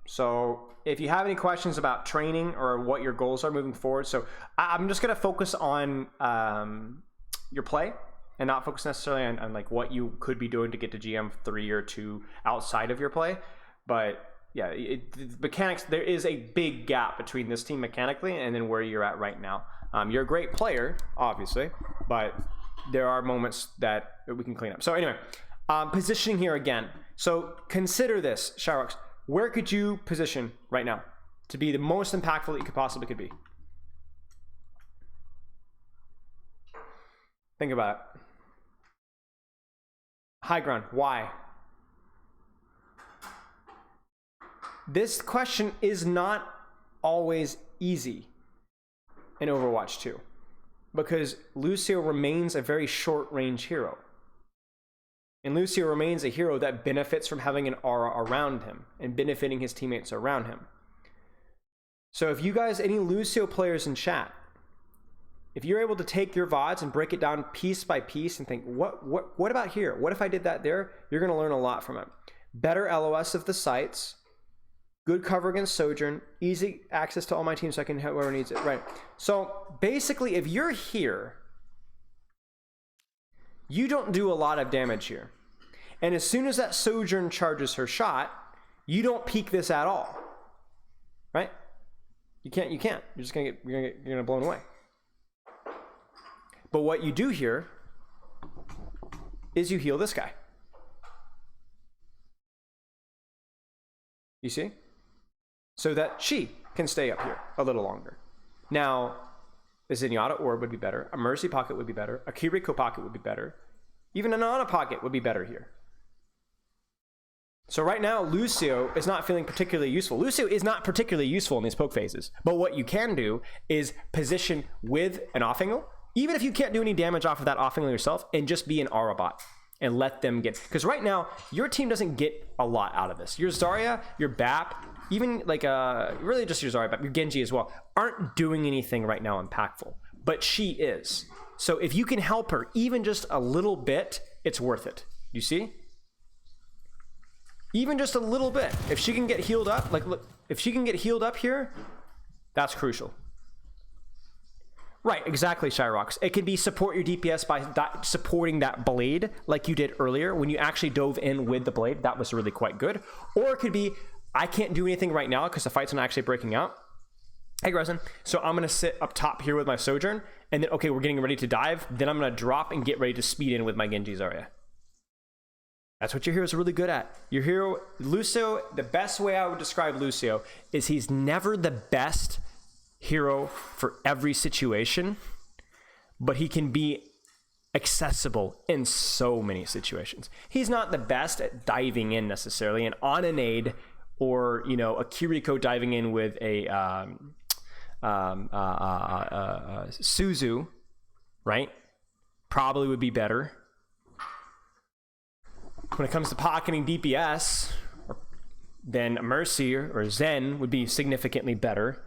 S1: So if you have any questions about training or what your goals are moving forward, so I'm just going to focus on your play and not focus necessarily on like what you could be doing to get to GM 3 or 2 outside of your play. But yeah, the mechanics, there is a big gap between this team mechanically and then where you're at right now. You're a great player, obviously, but there are moments that we can clean up. So anyway, positioning here again. So consider this, Shyrox. Where could you position right now to be the most impactful that you could possibly could be? Think about it. High ground. Why? This question is not always easy in Overwatch 2. Because Lucio remains a very short-range hero. And Lucio remains a hero that benefits from having an aura around him and benefiting his teammates around him. So if you guys, any Lucio players in chat, if you're able to take your VODs and break it down piece by piece and think, what about here? What if I did that there? You're going to learn a lot from it. Better LOS of the sites, good cover against Sojourn, easy access to all my teams so I can hit whoever needs it. Right. So basically, if you're here, you don't do a lot of damage here. And as soon as that Sojourn charges her shot, you don't peek this at all. Right? You can't. You're just gonna get blown away. But what you do here is you heal this guy. You see? So that she can stay up here a little longer. Now, a Zenyatta Orb would be better. A Mercy Pocket would be better. A Kiriko Pocket would be better. Even an Ana Pocket would be better here. So right now, Lucio is not feeling particularly useful. Lucio is not particularly useful in these poke phases. But what you can do is position with an off angle, even if you can't do any damage off of that off angle yourself, and just be an Aura bot and let them get... Because right now, your team doesn't get a lot out of this. Your Zarya, your BAP, even like really just your Zarya, but your Genji as well, aren't doing anything right now impactful. But she is. So if you can help her even just a little bit, it's worth it. You see? Even just a little bit. If she can get healed up, like look, if she can get healed up here, that's crucial. Right, exactly, Shyrox. It can be support your DPS by supporting that blade like you did earlier when you actually dove in with the blade. That was really quite good. Or it could be, I can't do anything right now because the fight's not actually breaking out. Hey, Gresin. So I'm going to sit up top here with my Sojourn, and then, okay, we're getting ready to dive. Then I'm going to drop and get ready to speed in with my Genji Zarya. That's what your hero is really good at. Your hero, Lucio, the best way I would describe Lucio is he's never the best hero for every situation, but he can be accessible in so many situations. He's not the best at diving in necessarily, and on a nade or, you know, a Kiriko diving in with a Suzu, right? Probably would be better. When it comes to pocketing DPS, then a Mercy or Zen would be significantly better.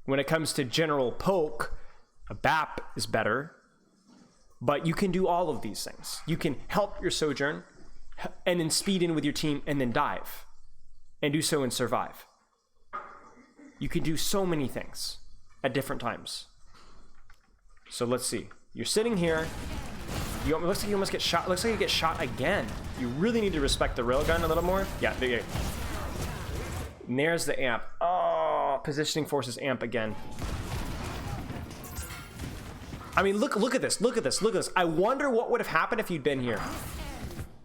S1: When it comes to general poke, a BAP is better. But you can do all of these things. You can help your Sojourn and then speed in with your team and then dive. And do so and survive. You can do so many things at different times. So let's see. You're sitting here. It looks like you almost get shot. Looks like you get shot again. You really need to respect the railgun a little more. Yeah, there you go. And there's the amp. Oh, positioning forces amp again. I mean, look at this. Look at this. Look at this. I wonder what would have happened if you'd been here.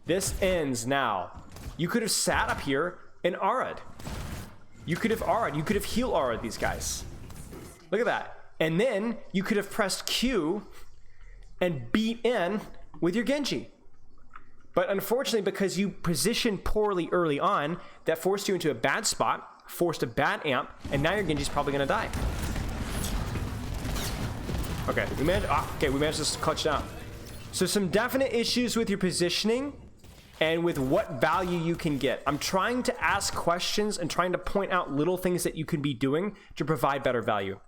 S1: This ends now. You could have sat up here and Aura'd. You could have Aura'd. You could have heal Aura'd these guys. Look at that. And then you could have pressed Q and beat in with your Genji. But unfortunately, because you positioned poorly early on, that forced you into a bad spot, forced a bad amp, and now your Genji's probably gonna die. Okay, we managed to clutch down. So some definite issues with your positioning and with what value you can get. I'm trying to ask questions and trying to point out little things that you could be doing to provide better value.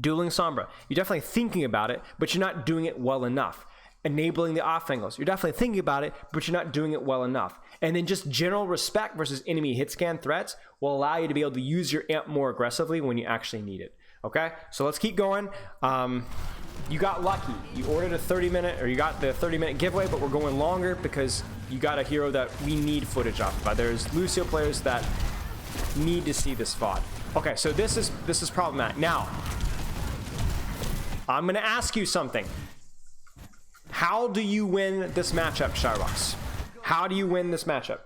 S1: Dueling Sombra, you're definitely thinking about it, but you're not doing it well enough. Enabling the off angles, you're definitely thinking about it, but you're not doing it well enough. And then just general respect versus enemy hit scan threats will allow you to be able to use your amp more aggressively when you actually need it. Okay, so let's keep going. You got lucky. You ordered a 30-minute, or you got the 30-minute giveaway, but we're going longer because you got a hero that we need footage off of. There's Lucio players that need to see this VOD. Okay, so this is problematic. Now, I'm going to ask you something. How do you win this matchup, Shyrox? How do you win this matchup?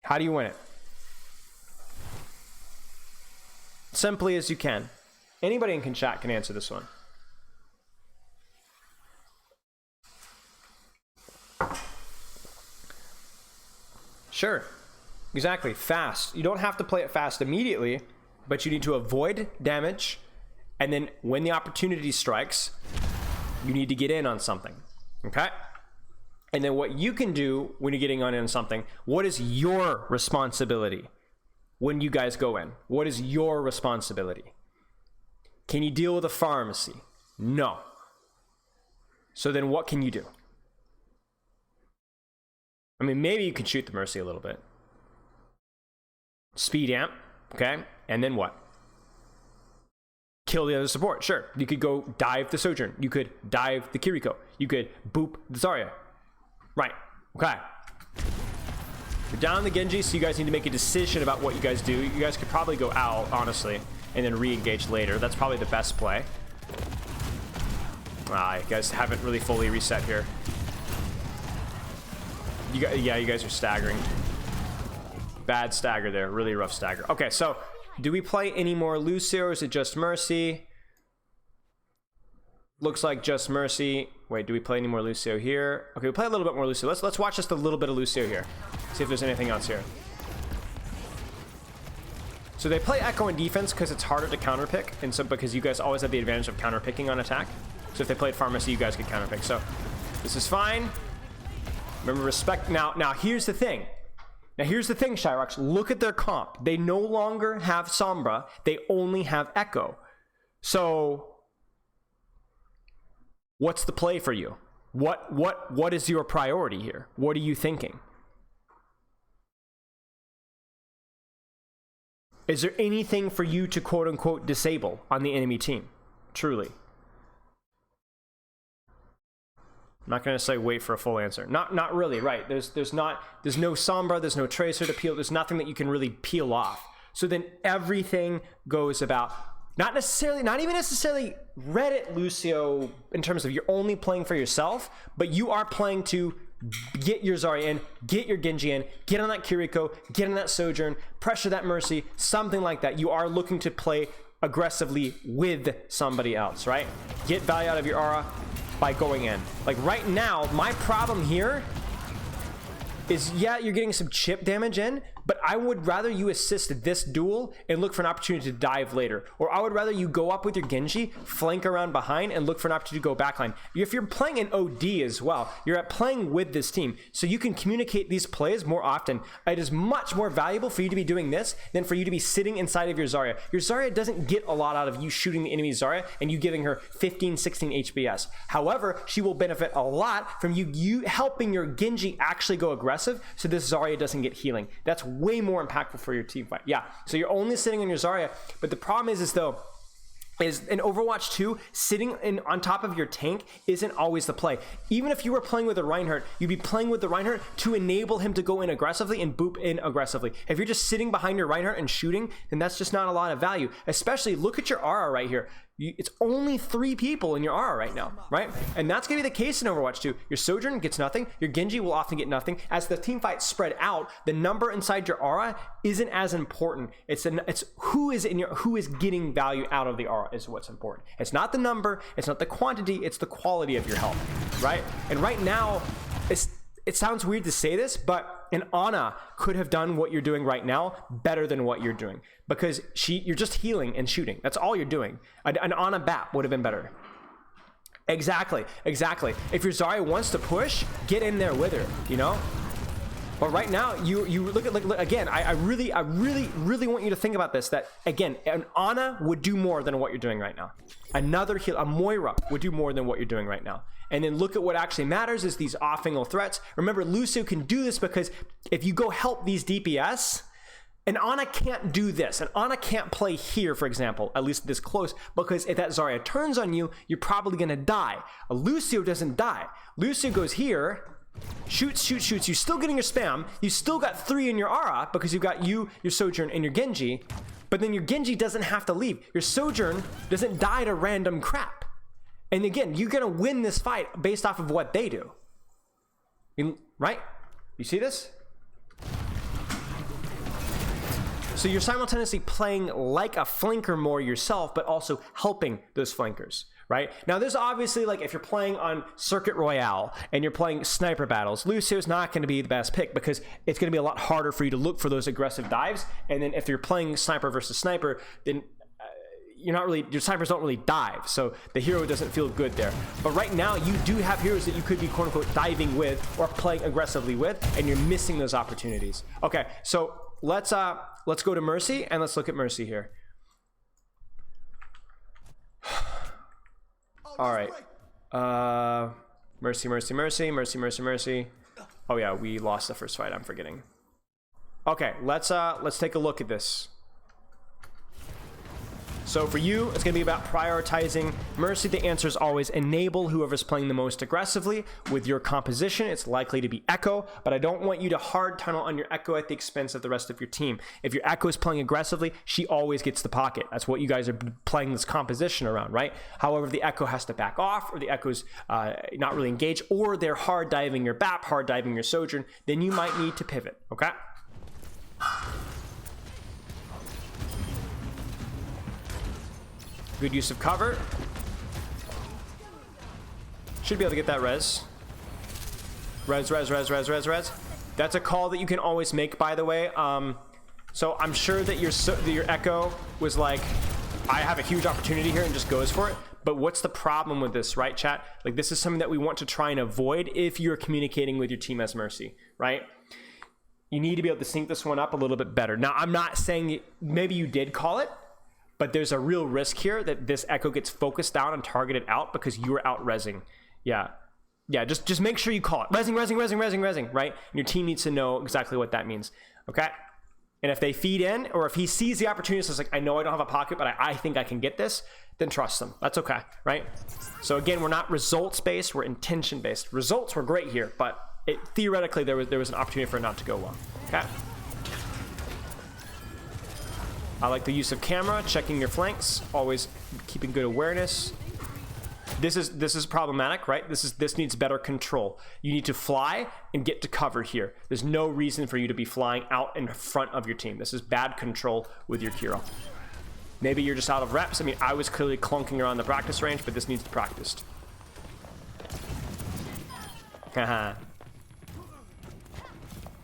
S1: How do you win it? Simply as you can. Anybody in chat can answer this one. Sure. Exactly. Fast. You don't have to play it fast immediately, but you need to avoid damage. And then when the opportunity strikes, you need to get in on something. Okay? And then what you can do when you're getting on something, what is your responsibility when you guys go in? What is your responsibility? Can you deal with a pharmacy? No. So then what can you do? I mean, maybe you could shoot the Mercy a little bit. Speed amp, okay? And then what? Kill the other support, sure. You could go dive the Sojourn. You could dive the Kiriko. You could boop the Zarya. Right, okay. You're down the Genji, so you guys need to make a decision about what you guys do. You guys could probably go out, honestly, and then re-engage later. That's probably the best play. Ah, you guys haven't really fully reset here. Yeah, you guys are staggering. Bad stagger there. Really rough stagger. Okay, so do we play any more Lucio or is it just Mercy? Looks like just Mercy. Wait, do we play any more Lucio here? Okay, we play a little bit more Lucio. Let's watch just a little bit of Lucio here. See if there's anything else here. So they play Echo in defense because it's harder to counterpick, and so because you guys always have the advantage of counterpicking on attack. So if they played Pharmacy, you guys could counterpick. So this is fine. Remember, respect. Now here's the thing. Now here's the thing, Shyrox. Look at their comp. They no longer have Sombra. They only have Echo. So what's the play for you? What is your priority here? What are you thinking? Is there anything for you to quote unquote disable on the enemy team? Truly. I'm not going to say wait for a full answer. Not really, right? There's no Sombra, there's no Tracer to peel, there's nothing that you can really peel off. So then everything goes about not even necessarily Reddit Lucio in terms of you're only playing for yourself, but you are playing to get your Zarya in, get your Genji in, get on that Kiriko, get on that Sojourn, pressure that Mercy, something like that. You are looking to play aggressively with somebody else, right? Get value out of your aura by going in. Like right now, my problem here is, yeah, you're getting some chip damage in, but I would rather you assist this duel and look for an opportunity to dive later. Or I would rather you go up with your Genji, flank around behind, and look for an opportunity to go backline. If you're playing an OD as well, you're playing with this team, so you can communicate these plays more often. It is much more valuable for you to be doing this than for you to be sitting inside of your Zarya. Your Zarya doesn't get a lot out of you shooting the enemy Zarya and you giving her 15, 16 HBS. However, she will benefit a lot from you helping your Genji actually go aggressive so this Zarya doesn't get healing. That's way more impactful for your team fight. Yeah, so you're only sitting on your Zarya, but the problem is in Overwatch 2, sitting on top of your tank isn't always the play. Even if you were playing with a Reinhardt, you'd be playing with the Reinhardt to enable him to go in aggressively and boop in aggressively. If you're just sitting behind your Reinhardt and shooting, then that's just not a lot of value. Especially, look at your aura right here. It's only 3 people in your aura right now, right? And that's going to be the case in Overwatch 2. Your Sojourn gets nothing. Your Genji will often get nothing. As the team fights spread out, the number inside your aura isn't as important. It's who is getting value out of the aura is what's important. It's not the number. It's not the quantity. It's the quality of your health, right? And right now, it sounds weird to say this, but an Ana could have done what you're doing right now better than what you're doing, because you're just healing and shooting. That's all you're doing. An Ana BAP would have been better. Exactly. If your Zarya wants to push, get in there with her, you know? But right now, you look again, I really want you to think about this, that again, an Ana would do more than what you're doing right now. Another heal, a Moira would do more than what you're doing right now. And then look at what actually matters is these off-angle threats. Remember, Lucio can do this because if you go help these DPS, an Ana can't do this. An Ana can't play here, for example, at least this close, because if that Zarya turns on you, you're probably gonna die. A Lucio doesn't die. Lucio goes here, shoots. You're still getting your spam. You still got 3 in your aura because you've got your Sojourn, and your Genji. But then your Genji doesn't have to leave. Your Sojourn doesn't die to random crap. And again, you're gonna win this fight based off of what they do. Right? You see this? So you're simultaneously playing like a flanker more yourself, but also helping those flankers, right? Now there's obviously, like, if you're playing on Circuit Royale and you're playing sniper battles, Lucio's not going to be the best pick because it's going to be a lot harder for you to look for those aggressive dives. And then if you're playing sniper versus sniper, then your snipers don't really dive, so the hero doesn't feel good there. But right now, you do have heroes that you could be quote unquote diving with or playing aggressively with, and you're missing those opportunities. Okay, so let's go to Mercy and let's look at Mercy here. All right. Mercy, mercy, mercy, mercy, mercy, mercy. Oh yeah, we lost the first fight. I'm forgetting. Okay, let's take a look at this. So for you, it's going to be about prioritizing Mercy. The answer is always enable whoever's playing the most aggressively. With your composition, it's likely to be Echo, but I don't want you to hard tunnel on your Echo at the expense of the rest of your team. If your Echo is playing aggressively, she always gets the pocket. That's what you guys are playing this composition around, right? However, the Echo has to back off, or the Echo's not really engaged, or they're hard diving your BAP, hard diving your Sojourn, then you might need to pivot, okay? Good use of cover. Should be able to get that res. Res. That's a call that you can always make, by the way. So I'm sure that your Echo was like, I have a huge opportunity here, and just goes for it. But what's the problem with this, right, chat? Like, this is something that we want to try and avoid if you're communicating with your team as Mercy, right? You need to be able to sync this one up a little bit better. Now, I'm not saying maybe you did call it, but there's a real risk here that this Echo gets focused down and targeted out because you were out rezzing. Yeah, just make sure you call it. Rezzing, right? And your team needs to know exactly what that means, okay? And if they feed in, or if he sees the opportunity, so it's like, I know I don't have a pocket, but I think I can get this, then trust them. That's okay, right? So again, we're not results-based, we're intention-based. Results were great here, but theoretically, there was an opportunity for it not to go well, okay? I like the use of camera, checking your flanks, always keeping good awareness. This is problematic, right? This needs better control. You need to fly and get to cover here. There's no reason for you to be flying out in front of your team. This is bad control with your hero. Maybe you're just out of reps. I mean, I was clearly clunking around the practice range, but this needs to be practiced. Haha.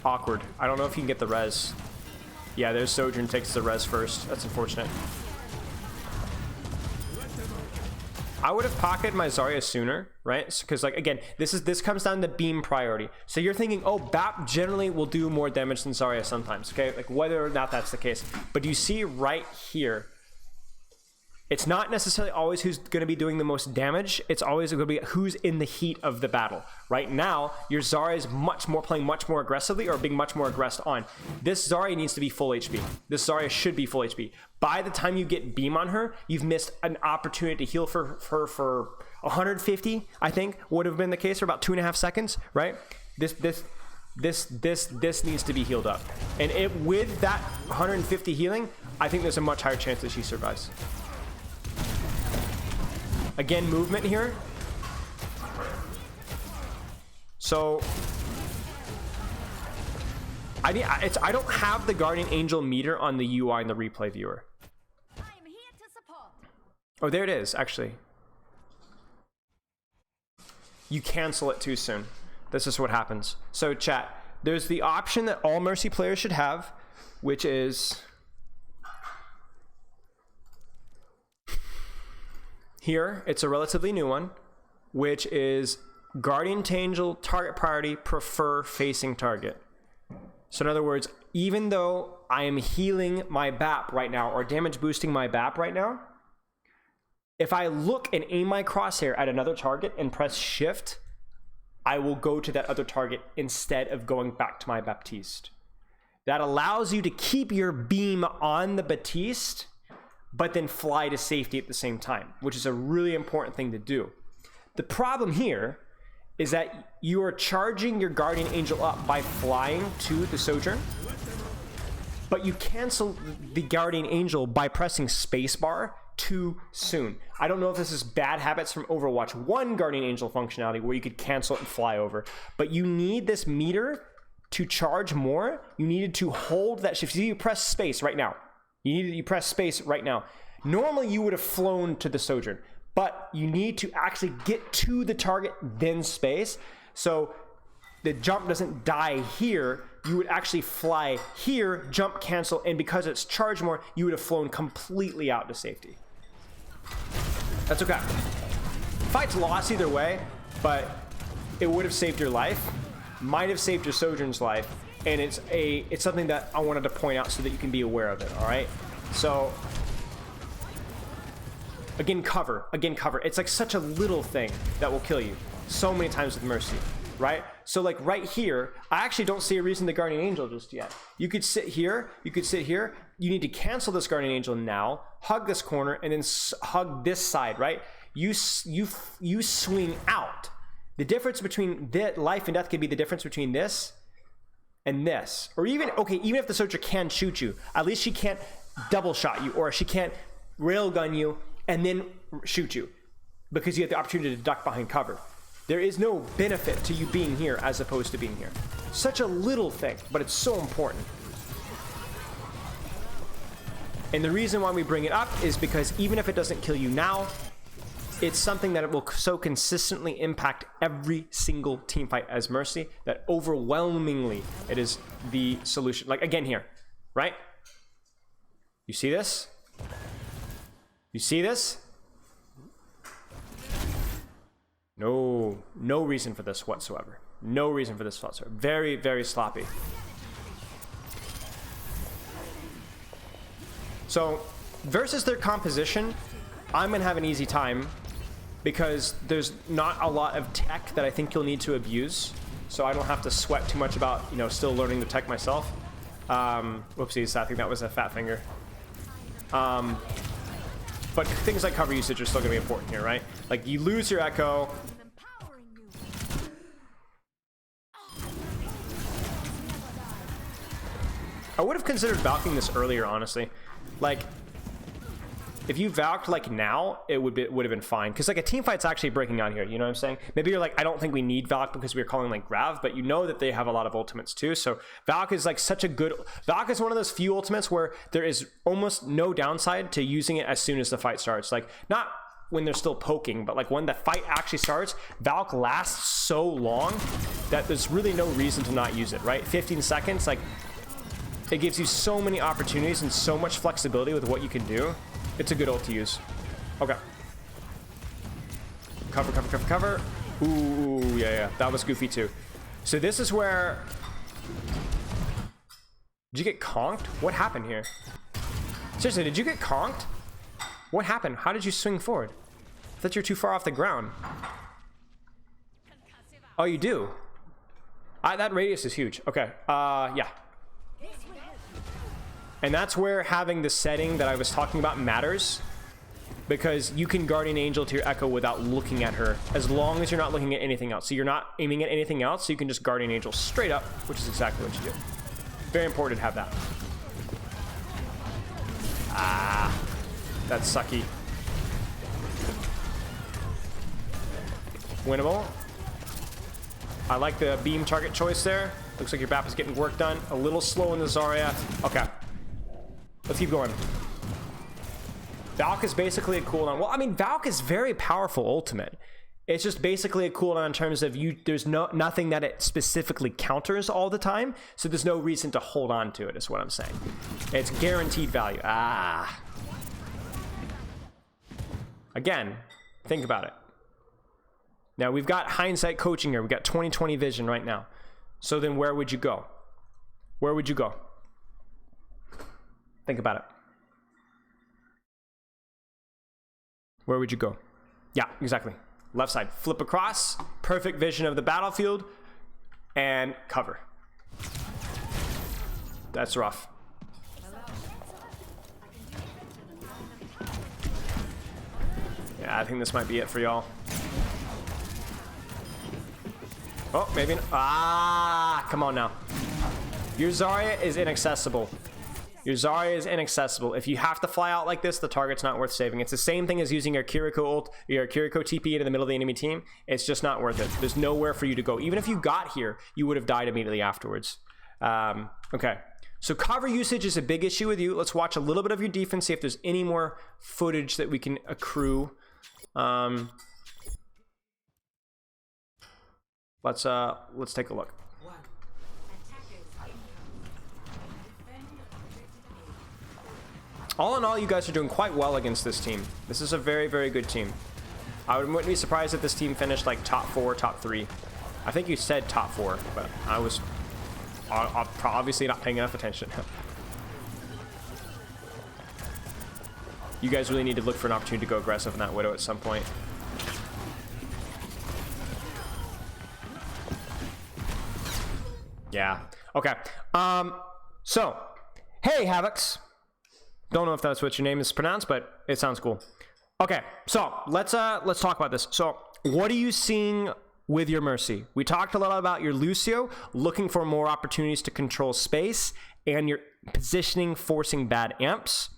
S1: Awkward. I don't know if you can get the res. Yeah, there's Sojourn takes the res first. That's unfortunate. I would have pocketed my Zarya sooner, right? Because, like, again, this comes down to beam priority. So you're thinking, oh, BAP generally will do more damage than Zarya sometimes, okay? Like, whether or not that's the case. But you see right here, it's not necessarily always who's going to be doing the most damage. It's always going to be who's in the heat of the battle. Right now, your Zarya is playing much more aggressively, or being much more aggressed on. This Zarya needs to be full HP. This Zarya should be full HP. By the time you get beam on her, you've missed an opportunity to heal for her for 150, I think, would have been the case for about 2.5 seconds, right? This needs to be healed up. And with that 150 healing, I think there's a much higher chance that she survives. Again, movement here. So I don't have the Guardian Angel meter on the UI in the replay viewer.
S3: I am here to support.
S1: Oh, there it is, actually. You cancel it too soon. This is what happens. So chat, there's the option that all Mercy players should have, which is here. It's a relatively new one, which is Guardian Angel target priority prefer facing target. So in other words, even though I am healing my BAP right now, or damage boosting my BAP right now, if I look and aim my crosshair at another target and press shift, I will go to that other target instead of going back to my Baptiste. That allows you to keep your beam on the Baptiste, but then fly to safety at the same time, which is a really important thing to do. The problem here is that you are charging your Guardian Angel up by flying to the Sojourn, but you cancel the Guardian Angel by pressing spacebar too soon. I don't know if this is bad habits from Overwatch 1 Guardian Angel functionality where you could cancel it and fly over, but you need this meter to charge more. You needed to hold that shift. See, you press space right now. You press space right now. Normally you would have flown to the Sojourn, but you need to actually get to the target, then space. So the jump doesn't die here. You would actually fly here, jump, cancel, and because it's charged more, you would have flown completely out to safety. That's okay. Fight's lost either way, but it would have saved your life, might have saved your Sojourn's life, and it's something that I wanted to point out so that you can be aware of it, all right? So Again, cover. Again, cover. It's like such a little thing that will kill you so many times with Mercy, right? So like right here, I actually don't see a reason to Guardian Angel just yet. You could sit here. You could sit here. You need to cancel this Guardian Angel now, hug this corner, and then hug this side, right? You swing out. The difference between life and death could be the difference between this and this. Or even, okay, even if the Soldier can shoot you, at least she can't double shot you, or she can't railgun you and then shoot you, because you have the opportunity to duck behind cover. There is no benefit to you being here as opposed to being here. Such a little thing, but it's so important. And the reason why we bring it up is because even if it doesn't kill you now, it's something that it will so consistently impact every single team fight as Mercy that overwhelmingly it is the solution. Like again here, right? You see this? You see this? No reason for this whatsoever. No reason for this whatsoever. Very, very sloppy. So, versus their composition, I'm going to have an easy time because there's not a lot of tech that I think you'll need to abuse. So I don't have to sweat too much about, you know, still learning the tech myself. Whoopsies, I think that was a fat finger. But things like cover usage are still going to be important here, right? Like, you lose your Echo. I would have considered Valking this earlier, honestly. Like, if you Valked like now, it would have been fine. Because like a team fight's actually breaking out here, you know what I'm saying? Maybe you're like, I don't think we need Valk because we're calling like Grav, but you know that they have a lot of ultimates too. So Valk is like such a good... Valk is one of those few ultimates where there is almost no downside to using it as soon as the fight starts. Like, not when they're still poking, but like when the fight actually starts, Valk lasts so long that there's really no reason to not use it, right? 15 seconds, like, it gives you so many opportunities and so much flexibility with what you can do. It's a good ult to use. Okay. Cover, cover, cover, cover. Ooh, yeah. That was goofy too. So this is where... Did you get conked? What happened here? Seriously, did you get conked? What happened? How did you swing forward? I thought you were too far off the ground. Oh, you do? That radius is huge. Okay. Yeah. And that's where having the setting that I was talking about matters, because you can Guardian Angel to your Echo without looking at her, as long as you're not looking at anything else. So you're not aiming at anything else, so you can just Guardian Angel straight up, which is exactly what you do. Very important to have that. Ah, that's sucky. Winnable. I like the beam target choice there. Looks like your BAP is getting work done. A little slow in the Zarya. Okay. Let's keep going. Valk is basically a cooldown. Well, I mean, Valk is very powerful ultimate. It's just basically a cooldown in terms of there's nothing that it specifically counters all the time, so there's no reason to hold on to it, is what I'm saying. It's guaranteed value. Ah. Again, think about it. Now, we've got hindsight coaching here. We've got 20/20 vision right now. So then where would you go? Where would you go? Think about it. Where would you go? Yeah, exactly. Left side. Flip across. Perfect vision of the battlefield. And cover. That's rough. Yeah, I think this might be it for y'all. Oh, maybe not. Ah, come on now. Your Zarya is inaccessible. Your Zarya is inaccessible. If you have to fly out like this, the target's not worth saving. It's the same thing as using your Kiriko ult, your Kiriko TP into the middle of the enemy team. It's just not worth it. There's nowhere for you to go. Even if you got here, you would have died immediately afterwards. Okay. So cover usage is a big issue with you. Let's watch a little bit of your defense, see if there's any more footage that we can accrue. Let's take a look. All in all, you guys are doing quite well against this team. This is a very, very good team. I wouldn't be surprised if this team finished like top 4, top 3. I think you said top 4, but I was obviously not paying enough attention. you guys really need to look for an opportunity to go aggressive in that Widow at some point. Yeah. Okay. So, hey, Havocs. Don't know if that's what your name is pronounced, but it sounds cool. Okay, so let's talk about this. So, what are you seeing with your Mercy? We talked a lot about your Lucio, looking for more opportunities to control space, and your positioning, forcing bad amps.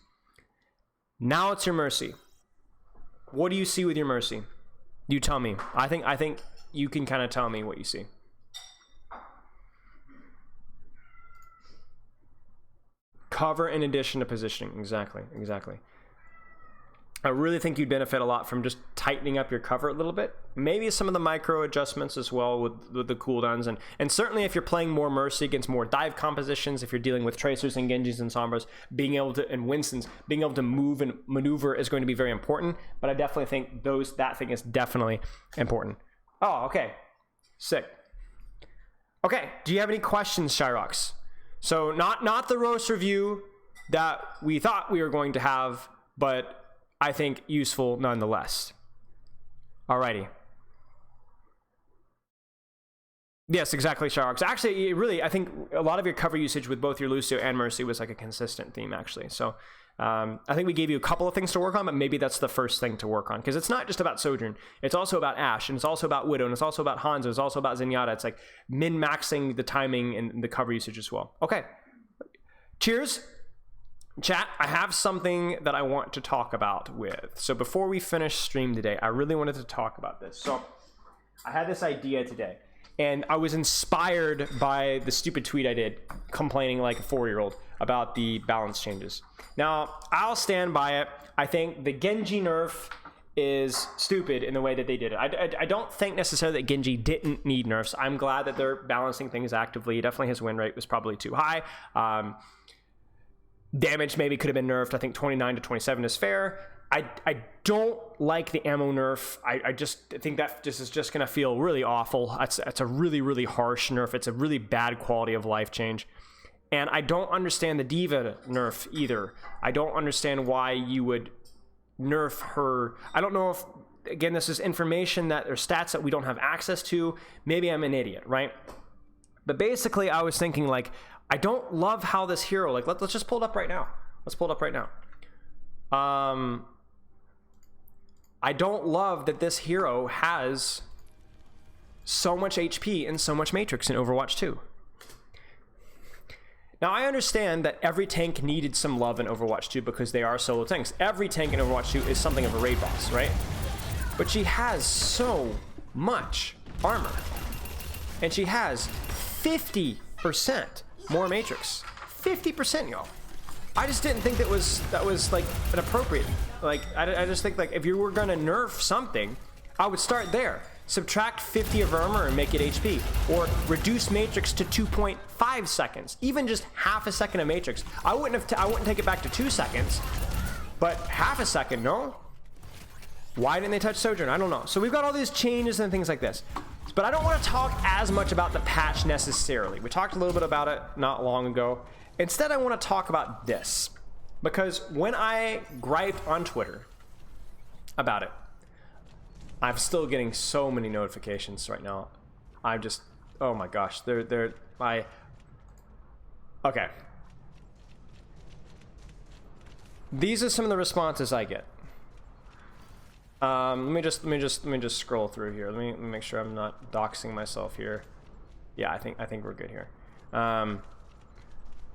S1: Now it's your Mercy. What do you see with your Mercy? You tell me. I think you can kind of tell me what you see. Cover in addition to positioning. Exactly. I really think you'd benefit a lot from just tightening up your cover a little bit. Maybe some of the micro adjustments as well with the cooldowns. And certainly if you're playing more Mercy against more dive compositions, if you're dealing with Tracers and Genjis and Sombras, being able to, and Winstons, being able to move and maneuver is going to be very important. But I definitely think that thing is definitely important. Oh, okay. Sick. Okay, do you have any questions, Shyrox? So not the roast review that we thought we were going to have, but I think useful nonetheless. Alrighty. Yes, exactly, Sharks. Actually, really, I think a lot of your cover usage with both your Lucio and Mercy was like a consistent theme, actually. So I think we gave you a couple of things to work on, but maybe that's the first thing to work on. Because it's not just about Sojourn. It's also about Ashe, and it's also about Widow, and it's also about Hanzo, it's also about Zenyatta. It's like min-maxing the timing and the cover usage as well. Okay. Cheers. Chat, I have something that I want to talk about with. So before we finish stream today, I really wanted to talk about this. So I had this idea today, and I was inspired by the stupid tweet I did complaining like a 4-year-old about the balance changes. Now, I'll stand by it. I think the Genji nerf is stupid in the way that they did it. I don't think necessarily that Genji didn't need nerfs. I'm glad that they're balancing things actively. Definitely his win rate was probably too high. Damage maybe could have been nerfed. I think 29 to 27 is fair. I don't like the ammo nerf. I just think that is just going to feel really awful. It's a really, really harsh nerf. It's a really bad quality of life change. And I don't understand the D.Va nerf either. I don't understand why you would nerf her. I don't know if, again, this is information that or stats that we don't have access to. Maybe I'm an idiot, right? But basically, I was thinking, like, I don't love how this hero, like, let's just pull it up right now. Let's pull it up right now. I don't love that this hero has so much HP and so much Matrix in Overwatch 2. Now, I understand that every tank needed some love in Overwatch 2 because they are solo tanks. Every tank in Overwatch 2 is something of a raid boss, right? But she has so much armor. And she has 50% more Matrix. 50%, y'all. I just didn't think that was like an appropriate. Like, I just think, like, if you were gonna nerf something, I would start there. Subtract 50 of armor and make it HP, or reduce Matrix to 2.5 seconds. Even just half a second of Matrix. I wouldn't take it back to 2 seconds, but half a second, no? Why didn't they touch Sojourn? I don't know. So we've got all these changes and things like this. But I don't want to talk as much about the patch necessarily. We talked a little bit about it not long ago. Instead, I want to talk about this. Because when I gripe on Twitter about it, I'm still getting so many notifications right now. I'm just, oh my gosh, okay. These are some of the responses I get. Let me just scroll through here. Let me make sure I'm not doxing myself here. Yeah, I think we're good here.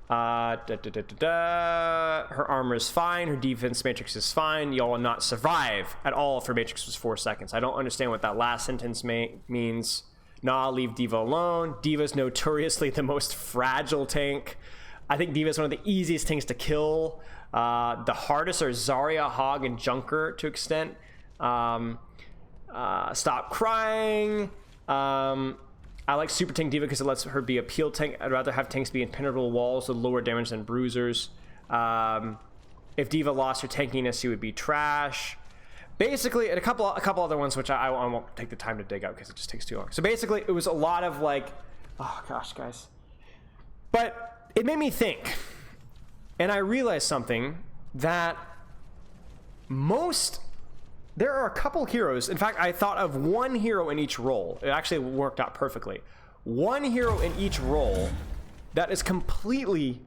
S1: Her armor is fine. Her defense matrix is fine. Y'all will not survive at all if her matrix was 4 seconds. I don't understand what that last sentence means. Nah, leave D.Va alone. D.Va's notoriously the most fragile tank. I think D.Va's one of the easiest tanks to kill. The hardest are Zarya, Hog, and Junker to extent. Stop crying. I like Super Tank D.Va because it lets her be a peel tank. I'd rather have tanks be impenetrable walls with lower damage than bruisers. If D.Va lost her tankiness, she would be trash. Basically, and a couple other ones which I won't take the time to dig out because it just takes too long. So basically, it was a lot of like, oh gosh, guys. But it made me think, and I realized something that there are a couple heroes. In fact, I thought of one hero in each role. It actually worked out perfectly. One hero in each role that is completely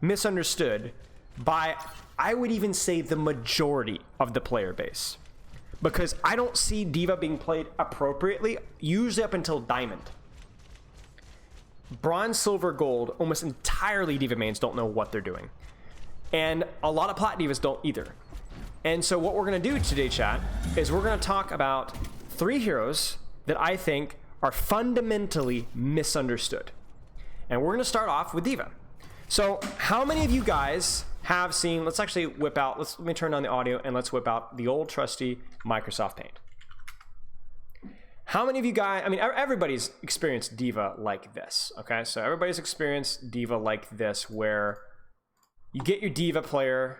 S1: misunderstood by, I would even say, the majority of the player base. Because I don't see D.Va being played appropriately, usually up until Diamond. Bronze, Silver, Gold, almost entirely D.Va mains don't know what they're doing. And a lot of Plat Divas don't either. And so what we're going to do today, chat, is we're going to talk about 3 heroes that I think are fundamentally misunderstood. And we're going to start off with D.Va. So how many of you guys have seen, let's actually whip out, let me turn on the audio and let's whip out the old trusty Microsoft Paint. How many of you guys, I mean, everybody's experienced D.Va like this, okay? So everybody's experienced D.Va like this, where you get your D.Va player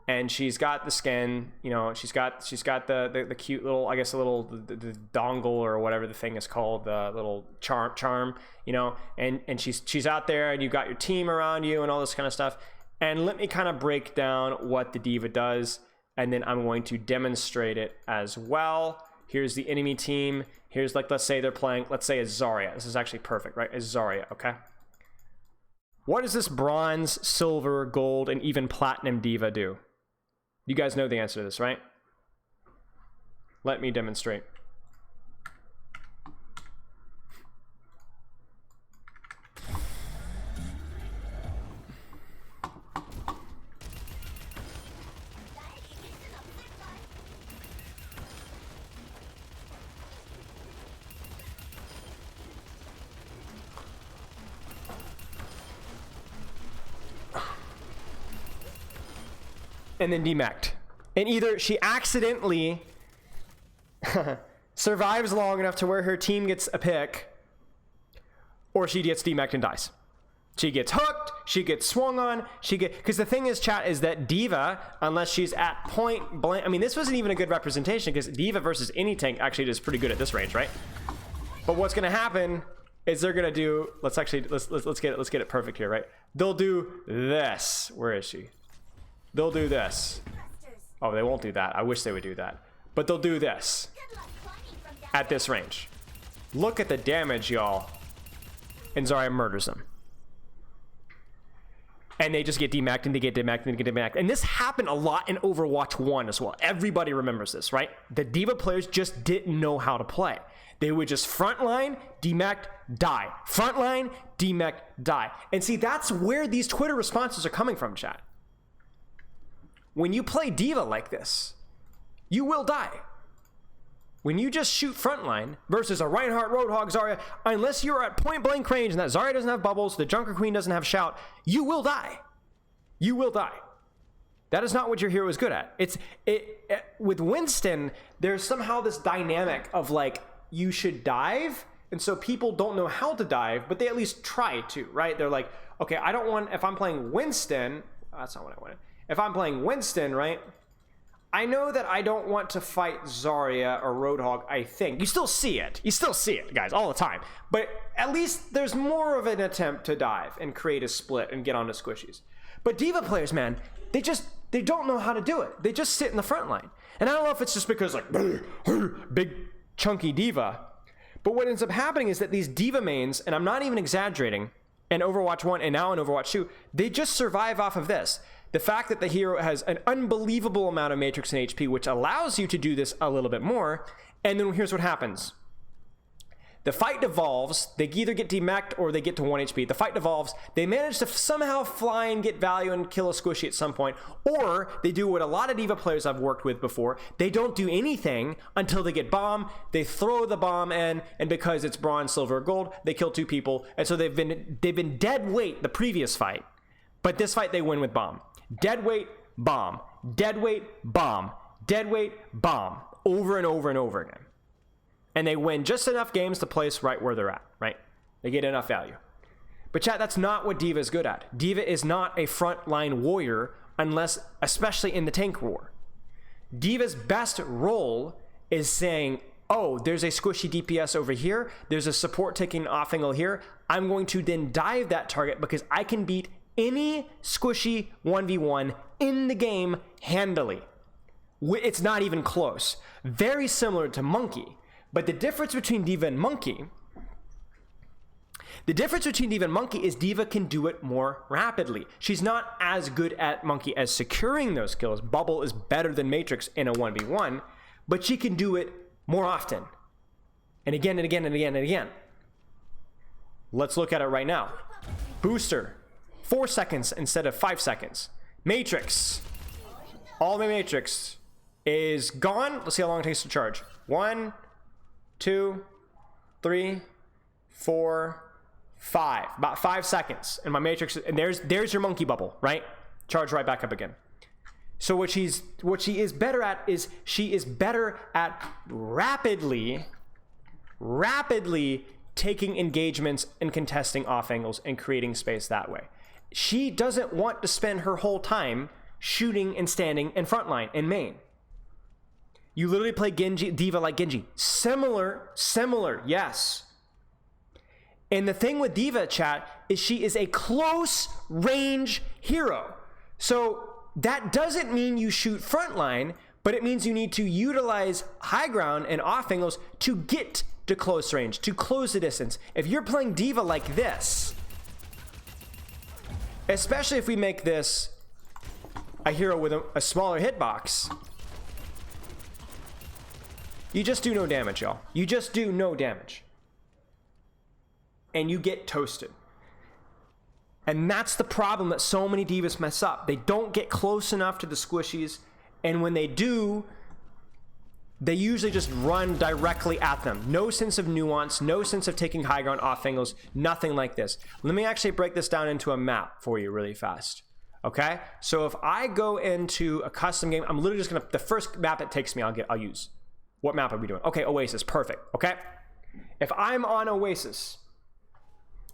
S1: and she's got the skin, you know, she's got the cute little, I guess, the dongle or whatever the thing is called, the little charm, you know, and she's out there and you've got your team around you and all this kind of stuff. And let me kind of break down what the D.Va does, and then I'm going to demonstrate it as well. Here's the enemy team. Here's, like, let's say they're playing, let's say a Zarya. This is actually perfect, right? A Zarya, okay? What does this bronze, silver, gold, and even platinum D.Va do? You guys know the answer to this, right? Let me demonstrate. And then demacked. And either she accidentally survives long enough to where her team gets a pick, or she gets demacked and dies. She gets hooked, she gets swung on, because the thing is, chat, is that D.Va, unless she's at point blank, I mean, this wasn't even a good representation, because D.Va versus any tank actually is pretty good at this range, right? But what's gonna happen is they're gonna do, let's get it perfect here, right? They'll do this. Where is she? They'll do this. Oh, they won't do that. I wish they would do that. But they'll do this at this range. Look at the damage, y'all. And Zarya murders them. And they just get demacked, and they get demacked, and they get demacked. And this happened a lot in Overwatch 1 as well. Everybody remembers this, right? The D.Va players just didn't know how to play. They would just frontline, demacked, die. Frontline, demacked, die. And see, that's where these Twitter responses are coming from, chat. When you play D.Va like this, you will die. When you just shoot frontline versus a Reinhardt, Roadhog, Zarya, unless you're at point blank range and that Zarya doesn't have bubbles, the Junker Queen doesn't have shout, you will die. You will die. That is not what your hero is good at. With Winston, there's somehow this dynamic of, like, you should dive, and so people don't know how to dive, but they at least try to, right? They're like, okay, I don't want, if I'm playing Winston, that's not what I wanted. If I'm playing Winston, right, I know that I don't want to fight Zarya or Roadhog, I think. You still see it. You still see it, guys, all the time. But at least there's more of an attempt to dive and create a split and get onto squishies. But D.Va players, man, they don't know how to do it. They just sit in the front line. And I don't know if it's just because, like, big, chunky D.Va. But what ends up happening is that these D.Va mains, and I'm not even exaggerating, in Overwatch 1 and now in Overwatch 2, they just survive off of this. The fact that the hero has an unbelievable amount of matrix and HP, which allows you to do this a little bit more. And then here's what happens. The fight devolves. They either get demacked or they get to 1 HP. The fight devolves. They manage to somehow fly and get value and kill a squishy at some point. Or they do what a lot of D.Va players I've worked with before. They don't do anything until they get bomb. They throw the bomb in, and because it's bronze, silver, or gold, they kill 2 people. And so they've been dead weight the previous fight. But this fight they win with bomb. Dead weight, bomb. Dead weight, bomb. Dead weight, bomb. Over and over and over again. And they win just enough games to place right where they're at, right? They get enough value. But chat, that's not what D.Va is good at. D.Va is not a frontline warrior unless, especially in the tank war. D.Va's best role is saying, oh, there's a squishy DPS over here. There's a support taking off angle here. I'm going to then dive that target because I can beat any squishy 1v1 in the game handily. It's not even close. Very similar to Monkey. But the difference between D.Va and Monkey, is D.Va can do it more rapidly. She's not as good at Monkey as securing those kills. Bubble is better than Matrix in a 1v1, but she can do it more often. And again and again and again and again. Let's look at it right now. Booster, 4 seconds instead of 5 seconds. Matrix, all my Matrix is gone. Let's see how long it takes to charge. 1, 2, 3, 4, 5. About 5 seconds. And my Matrix, and there's your Monkey bubble, right? Charge right back up again. So what she is better at is she is better at rapidly taking engagements and contesting off angles and creating space that way. She doesn't want to spend her whole time shooting and standing in front line in main. You literally play Genji, D.Va like Genji. Similar, yes. And the thing with D.Va, chat, is she is a close range hero. So that doesn't mean you shoot frontline, but it means you need to utilize high ground and off angles to get to close range, to close the distance. If you're playing D.Va like this, especially if we make this a hero with a smaller hitbox, you just do no damage, y'all. You just do no damage. And you get toasted. And that's the problem that so many D.Vas mess up. They don't get close enough to the squishies, and when they do, they usually just run directly at them. No sense of nuance, no sense of taking high ground off angles, nothing like this. Let me actually break this down into a map for you really fast. Okay? So if I go into a custom game, I'm literally just gonna, the first map it takes me, I'll use. What map are we doing? Okay, Oasis, perfect, okay? If I'm on Oasis,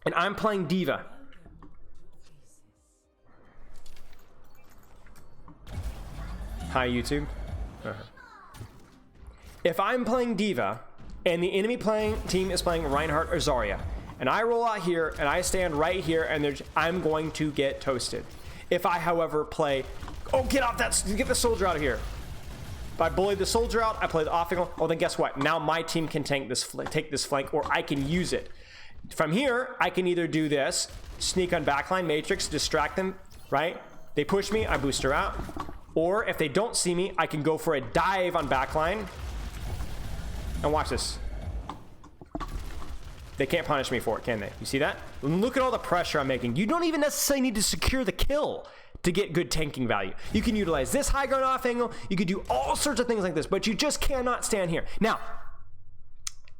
S1: and I'm playing D.Va, hi YouTube. If I'm playing D.Va and the enemy team is playing Reinhardt or Zarya, and I roll out here and I stand right here, and I'm going to get toasted. If I, however, play, oh, get the soldier out of here. If I bully the soldier out, I play the off angle. Oh, then guess what? Now my team can take this flank, or I can use it. From here, I can either do this, sneak on backline, Matrix, distract them, right? They push me, I boost her out. Or if they don't see me, I can go for a dive on backline. And watch this. They can't punish me for it, can they? You see that? Look at all the pressure I'm making. You don't even necessarily need to secure the kill to get good tanking value. You can utilize this high ground off angle. You could do all sorts of things like this, but you just cannot stand here. Now,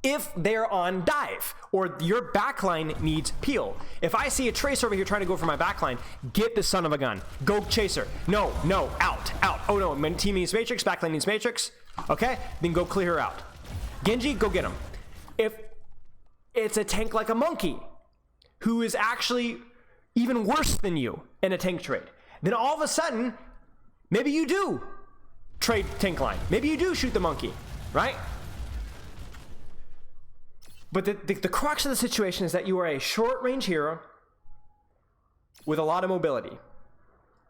S1: if they're on dive or your backline needs peel. If I see a trace over here trying to go for my backline, get the son of a gun. Go chaser. No, out. Oh no, my team needs Matrix, backline needs Matrix. Okay, then go clear her out. Genji, go get him. If it's a tank like a Monkey, who is actually even worse than you in a tank trade, then all of a sudden, maybe you do trade tank line. Maybe you do shoot the Monkey, right? But the crux of the situation is that you are a short range hero with a lot of mobility.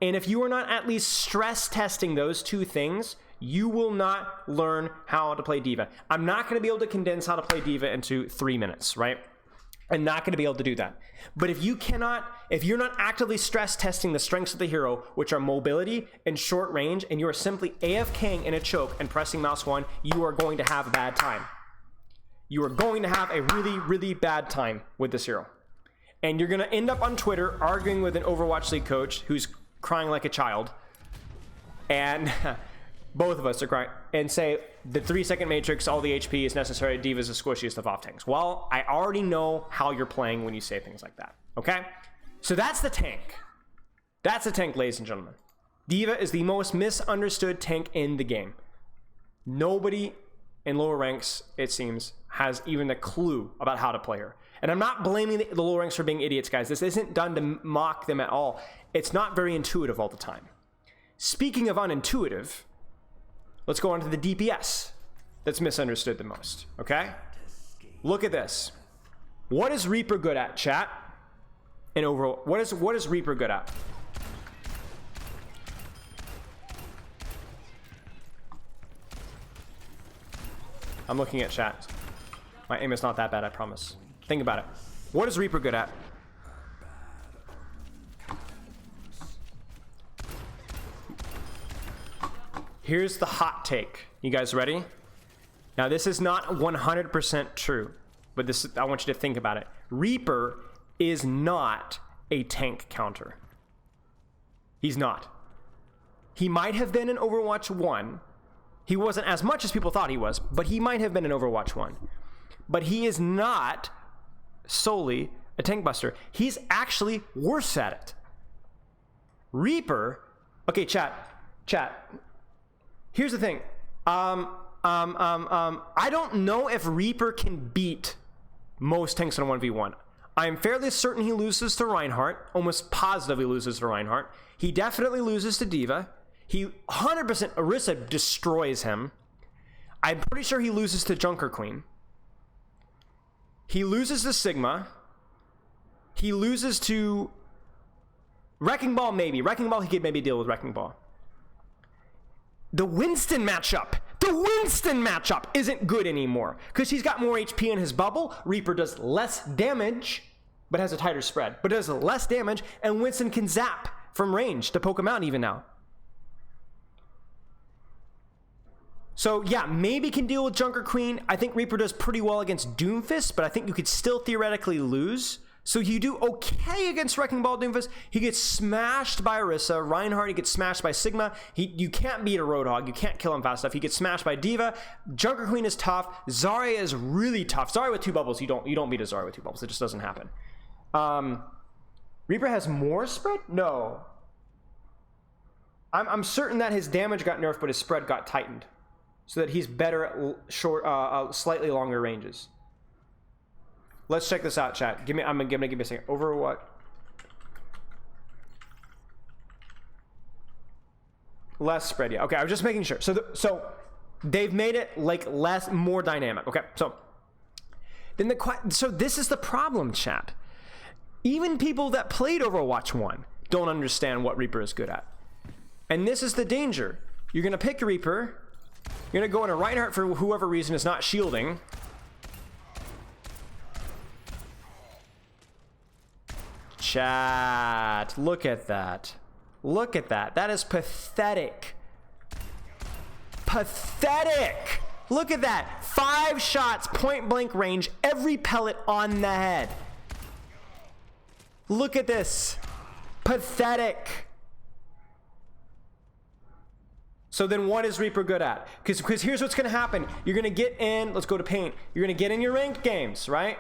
S1: And if you are not at least stress testing those two things, you will not learn how to play D.Va. I'm not going to be able to condense how to play D.Va into 3 minutes, right? I'm not going to be able to do that. But if you're not actively stress testing the strengths of the hero, which are mobility and short range, and you are simply AFKing in a choke and pressing mouse 1, you are going to have a bad time. You are going to have a really, really bad time with this hero. And you're going to end up on Twitter arguing with an Overwatch League coach who's crying like a child. And both of us are crying. And say, the 3-second Matrix, all the HP is necessary, D.Va's the squishiest of off tanks. Well, I already know how you're playing when you say things like that. Okay? So that's the tank. That's the tank, ladies and gentlemen. D.Va is the most misunderstood tank in the game. Nobody in lower ranks, it seems, has even a clue about how to play her. And I'm not blaming the lower ranks for being idiots, guys. This isn't done to mock them at all. It's not very intuitive all the time. Speaking of unintuitive, let's go on to the DPS that's misunderstood the most, okay? Look at this. What is Reaper good at, chat? And overall, what is Reaper good at? I'm looking at chat. My aim is not that bad, I promise. Think about it. What is Reaper good at? Here's the hot take. You guys ready? Now, this is not 100% true, but this I want you to think about it. Reaper is not a tank counter. He's not. He might have been in Overwatch 1. He wasn't as much as people thought he was, but he might have been in Overwatch 1. But he is not solely a tank buster. He's actually worse at it. Reaper, okay, chat. Here's the thing. I don't know if Reaper can beat most tanks in a 1v1. I'm fairly certain he loses to Reinhardt, almost positively loses to Reinhardt. He definitely loses to D.Va. He 100% Orisa destroys him. I'm pretty sure he loses to Junker Queen. He loses to Sigma. He loses to Wrecking Ball, maybe. Wrecking Ball, he could maybe deal with Wrecking Ball. The Winston matchup isn't good anymore because he's got more HP in his bubble. Reaper does less damage, but has a tighter spread. But does less damage, and Winston can zap from range to poke him out even now. So yeah, maybe can deal with Junker Queen. I think Reaper does pretty well against Doomfist, but I think you could still theoretically lose. So you do okay against Wrecking Ball Doomfist. He gets smashed by Orisa. Reinhardt, he gets smashed by Sigma. You can't beat a Roadhog. You can't kill him fast enough. He gets smashed by D.Va. Junker Queen is tough. Zarya is really tough. Zarya with 2 bubbles, you don't beat a Zarya with 2 bubbles. It just doesn't happen. Reaper has more spread? No. I'm certain that his damage got nerfed, but his spread got tightened. So that he's better at slightly longer ranges. Let's check this out, chat. I'm gonna give me a second. Overwatch. Less spread, yeah. Okay, I was just making sure. So they've made it like more dynamic. Okay, so this is the problem, chat. Even people that played Overwatch 1 don't understand what Reaper is good at, and this is the danger. You're gonna pick Reaper. You're gonna go into Reinhardt for whoever reason is not shielding. Chat, look at that. Look at that. That is pathetic. Pathetic. Look at that. 5 shots, point blank range, every pellet on the head. Look at this. Pathetic. So then what is Reaper good at? Because here's what's going to happen. You're going to get in, let's go to paint. You're going to get in your ranked games, right?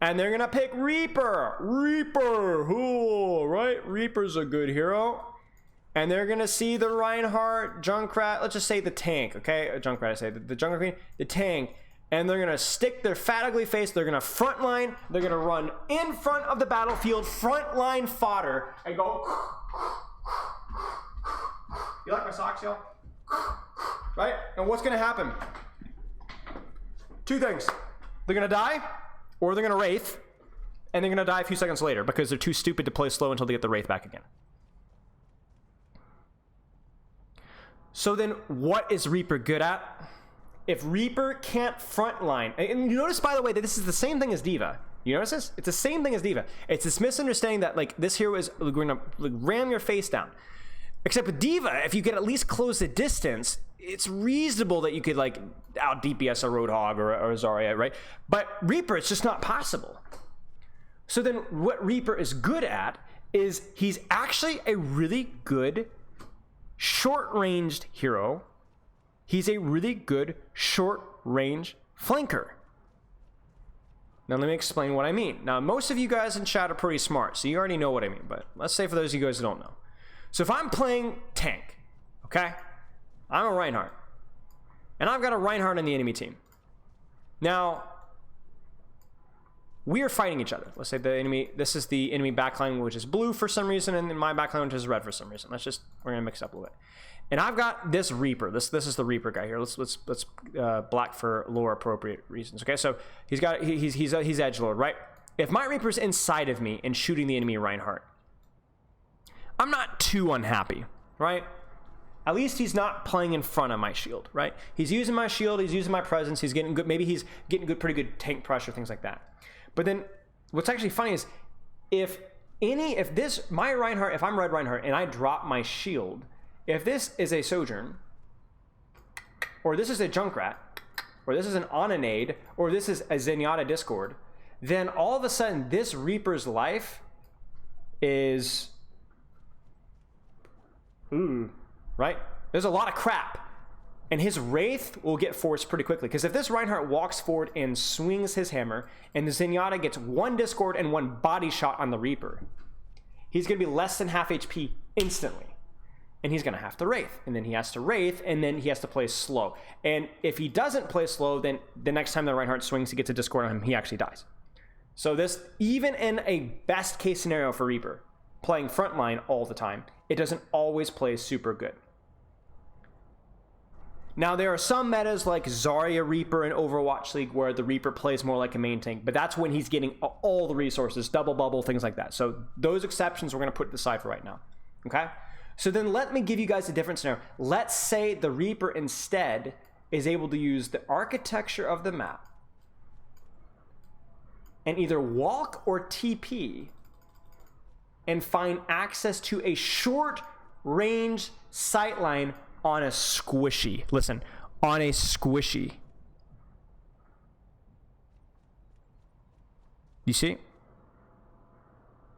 S1: And they're going to pick Reaper. Reaper, ooh, right? Reaper's a good hero. And they're going to see the Reinhardt, Junkrat, let's just say the tank, okay? Junkrat, I say, the Junker Queen, the tank. And they're going to stick their fat, ugly face. They're going to frontline. They're going to run in front of the battlefield, frontline fodder, and go... You like my socks, y'all? Right? And what's going to happen? 2 things. They're going to die, or they're going to Wraith, and they're going to die a few seconds later because they're too stupid to play slow until they get the Wraith back again. So then what is Reaper good at? If Reaper can't frontline, and you notice, by the way, that this is the same thing as D.Va. You notice this? It's the same thing as D.Va. It's this misunderstanding that, like, this hero is going to ram your face down. Except with D.Va, if you could at least close the distance, it's reasonable that you could, like, out DPS a Roadhog or a Zarya, right? But Reaper, it's just not possible. So then what Reaper is good at is he's actually a really good short-ranged hero. He's a really good short-range flanker. Now let me explain what I mean. Now most of you guys in chat are pretty smart, so you already know what I mean, but let's say for those of you guys who don't know. So if I'm playing tank, okay? I'm a Reinhardt. And I've got a Reinhardt on the enemy team. Now, we are fighting each other. Let's say the enemy, this is the enemy backline, which is blue for some reason, and then my backline, which is red for some reason. We're gonna mix it up a little bit. And I've got this Reaper. This is the Reaper guy here. Let's black for lore appropriate reasons. Okay, so he's edgelord, right? If my Reaper's inside of me and shooting the enemy Reinhardt, I'm not too unhappy, right? At least he's not playing in front of my shield, right? He's using my shield, he's using my presence, he's getting good, maybe he's getting good, pretty good tank pressure, things like that. But then what's actually funny is if my Reinhardt, if I'm red Reinhardt and I drop my shield, if this is a Sojourn, or this is a Junkrat, or this is an Onanade, or this is a Zenyatta Discord, then all of a sudden this Reaper's life is, right? There's a lot of crap. And his Wraith will get forced pretty quickly. Because if this Reinhardt walks forward and swings his hammer, and the Zenyatta gets one Discord and one body shot on the Reaper, he's going to be less than half HP instantly. And he's going to have to Wraith. And then he has to Wraith, and then he has to play slow. And if he doesn't play slow, then the next time the Reinhardt swings, he gets a Discord on him, he actually dies. So this, even in a best case scenario for Reaper, playing frontline all the time, it doesn't always play super good. Now, there are some metas like Zarya Reaper in Overwatch League where the Reaper plays more like a main tank, but that's when he's getting all the resources, double bubble, things like that. So those exceptions we're going to put aside for right now, okay? So then let me give you guys a different scenario. Let's say the Reaper instead is able to use the architecture of the map and either walk or TP and find access to a short range sightline on a squishy. Listen, on a squishy. You see?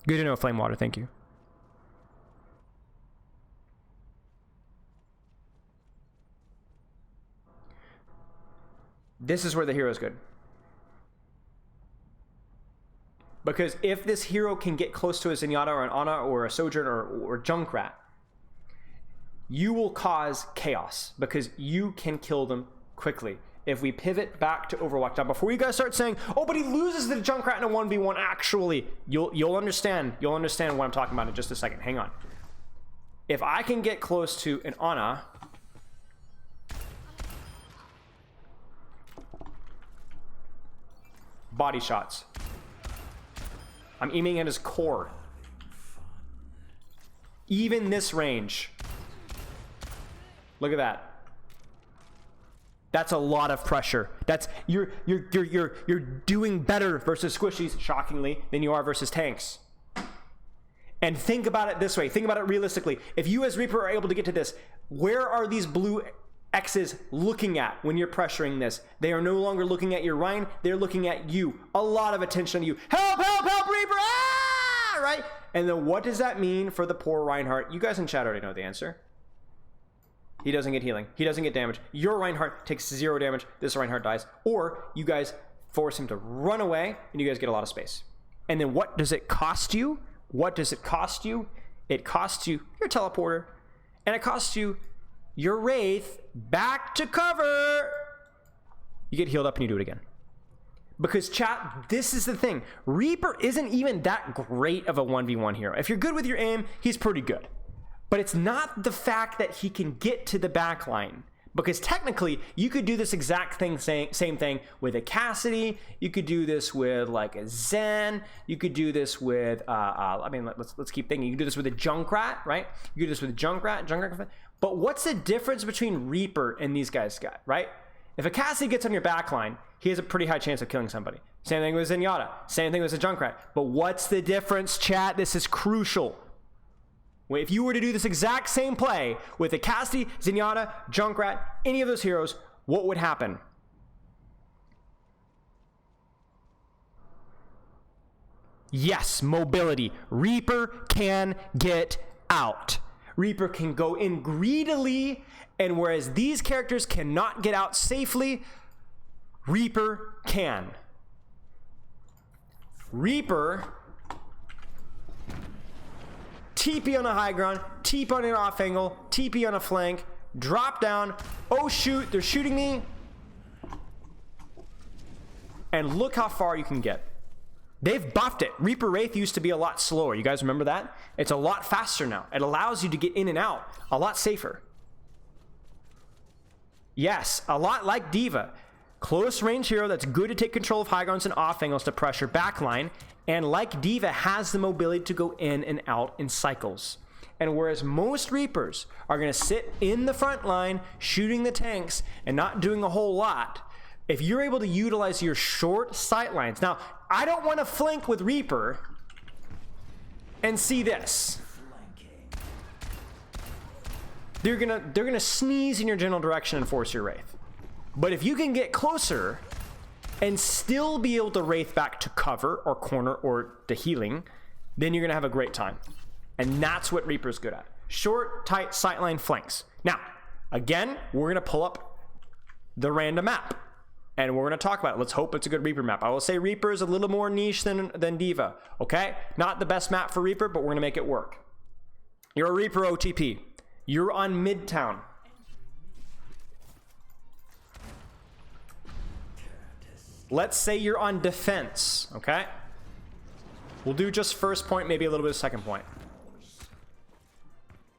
S1: Good to know, Flame Water. Thank you. This is where the hero is good. Because if this hero can get close to a Zenyatta or an Ana or a Sojourn or Junkrat, you will cause chaos because you can kill them quickly. If we pivot back to Overwatch, now before you guys start saying, oh, but he loses the Junkrat in a 1v1, actually, you'll understand what I'm talking about in just a second. Hang on. If I can get close to an Ana, body shots. I'm aiming at his core. Even this range. Look at that. That's a lot of pressure. That's you're doing better versus squishies, shockingly, than you are versus tanks. And think about it this way. Think about it realistically. If you as Reaper are able to get to this, where are these blue X's looking at when you're pressuring this? They are no longer looking at your Rhine. They're looking at you. A lot of attention on you. Help, help, help, Reaper! Ah! Right? And then what does that mean for the poor Reinhardt? You guys in chat already know the answer. He doesn't get healing. He doesn't get damage. Your Reinhardt takes 0 damage. This Reinhardt dies. Or you guys force him to run away, and you guys get a lot of space. And then what does it cost you? What does it cost you? It costs you your teleporter, and it costs you your Wraith back to cover. You get healed up and you do it again. Because chat, this is the thing. Reaper isn't even that great of a 1v1 hero. If you're good with your aim, he's pretty good. But it's not the fact that he can get to the back line. Because technically, you could do this exact thing, same thing with a Cassidy. You could do this with like a Zen. You could do this with, let's keep thinking. You could do this with a Junkrat, right? You could do this with a Junkrat. But what's the difference between Reaper and these guys, right? If a Cassidy gets on your back line, he has a pretty high chance of killing somebody. Same thing with Zenyatta. Same thing with a Junkrat. But what's the difference, chat? This is crucial. If you were to do this exact same play with a Cassidy, Zenyatta, Junkrat, any of those heroes, what would happen? Yes, mobility. Reaper can get out. Reaper can go in greedily, and whereas these characters cannot get out safely, Reaper can. Reaper TP on a high ground, TP on an off angle, TP on a flank, drop down, oh shoot, they're shooting me, and look how far you can get. They've buffed it. Reaper Wraith used to be a lot slower. You guys remember that? It's a lot faster now. It allows you to get in and out a lot safer. Yes, a lot like D.Va. Close range hero that's good to take control of high grounds and off angles to pressure backline, and like D.Va has the mobility to go in and out in cycles. And whereas most Reapers are going to sit in the front line, shooting the tanks and not doing a whole lot, if you're able to utilize your short sight lines. Now, I don't want to flank with Reaper and see this. They're gonna sneeze in your general direction and force your Wraith. But if you can get closer and still be able to Wraith back to cover or corner or to healing, then you're gonna have a great time. And that's what Reaper's good at. Short, tight, sightline flanks. Now, again, we're gonna pull up the random map and we're gonna talk about it. Let's hope it's a good Reaper map. I will say Reaper is a little more niche than D.Va, okay? Not the best map for Reaper, but we're gonna make it work. You're a Reaper OTP. You're on Midtown. Let's say you're on defense, okay? We'll do just first point, maybe a little bit of second point.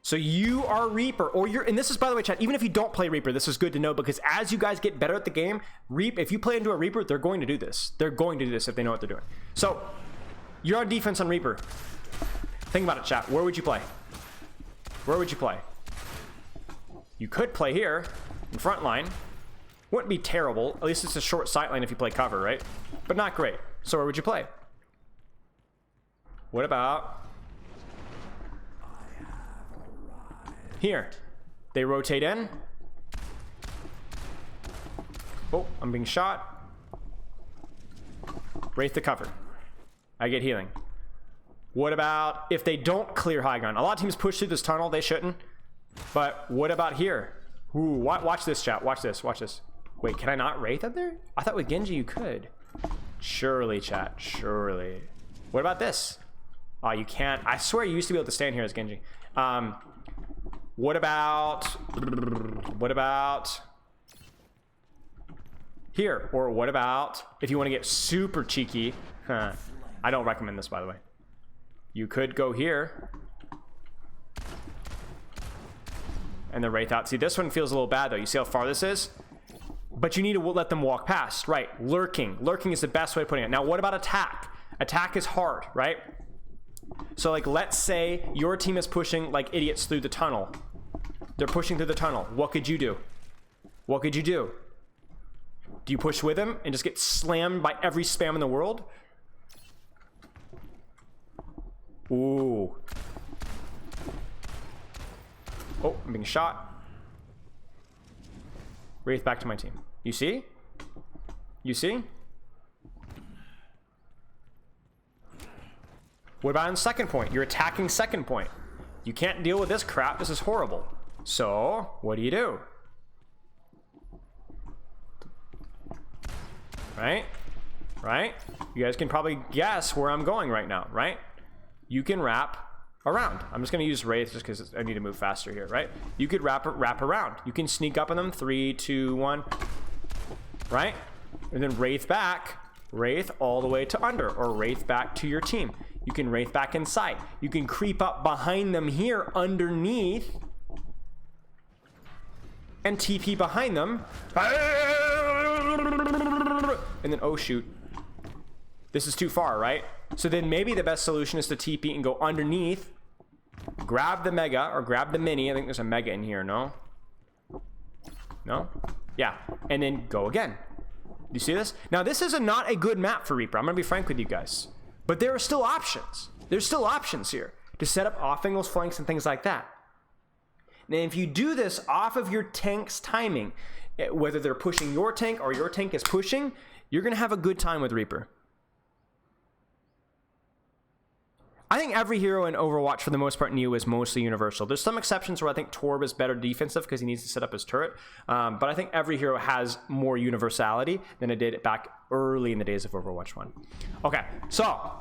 S1: So you are Reaper, or you're, and this is, by the way, chat, even if you don't play Reaper, this is good to know, because as you guys get better at the game, if you play into a Reaper, they're going to do this. They're going to do this if they know what they're doing. So you're on defense on Reaper. Think about it, chat. Where would you play? Where would you play? You could play here in front line. Wouldn't be terrible. At least it's a short sight line if you play cover, right? But not great. So where would you play? What about here? They rotate in. Oh, I'm being shot. Wraith the cover. I get healing. What about if they don't clear high ground? A lot of teams push through this tunnel. They shouldn't. But what about here? Ooh, watch this, chat. Watch this. Watch this. Wait, can I not Wraith up there? I thought with Genji you could. Surely, chat. Surely. What about this? Oh, you can't. I swear you used to be able to stand here as Genji. What about here? Or what about if you want to get super cheeky? I don't recommend this, by the way. You could go here. And the Wraith out. See, this one feels a little bad, though. You see how far this is? But you need to let them walk past. Right. Lurking. Lurking is the best way of putting it. Now, what about attack? Attack is hard, right? So, like, let's say your team is pushing like idiots through the tunnel. They're pushing through the tunnel. What could you do? What could you do? Do you push with them and just get slammed by every spam in the world? Ooh. Oh, I'm being shot. Wraith back to my team. You see? You see? What about on second point? You're attacking second point. You can't deal with this crap. This is horrible. So, what do? Right? Right? You guys can probably guess where I'm going right now, right? You can wrap around. I'm just going to use Wraith just because I need to move faster here, right? You could wrap around. You can sneak up on them. 3, 2, 1. Right? And then Wraith back. Wraith all the way to under. Or Wraith back to your team. You can Wraith back inside. You can creep up behind them here underneath. And TP behind them. And then, oh shoot. This is too far, right? So then maybe the best solution is to TP and go underneath, grab the Mega or grab the Mini. I think there's a Mega in here, no? No? Yeah. And then go again. You see this? Now, this is not a good map for Reaper. I'm going to be frank with you guys. But there are still options. There's still options here to set up off-angles, flanks, and things like that. Now, if you do this off of your tank's timing, whether they're pushing your tank or your tank is pushing, you're going to have a good time with Reaper. I think every hero in Overwatch, for the most part, Neo is mostly universal. There's some exceptions where I think Torb is better defensive because he needs to set up his turret. But I think every hero has more universality than it did back early in the days of Overwatch 1. Okay, so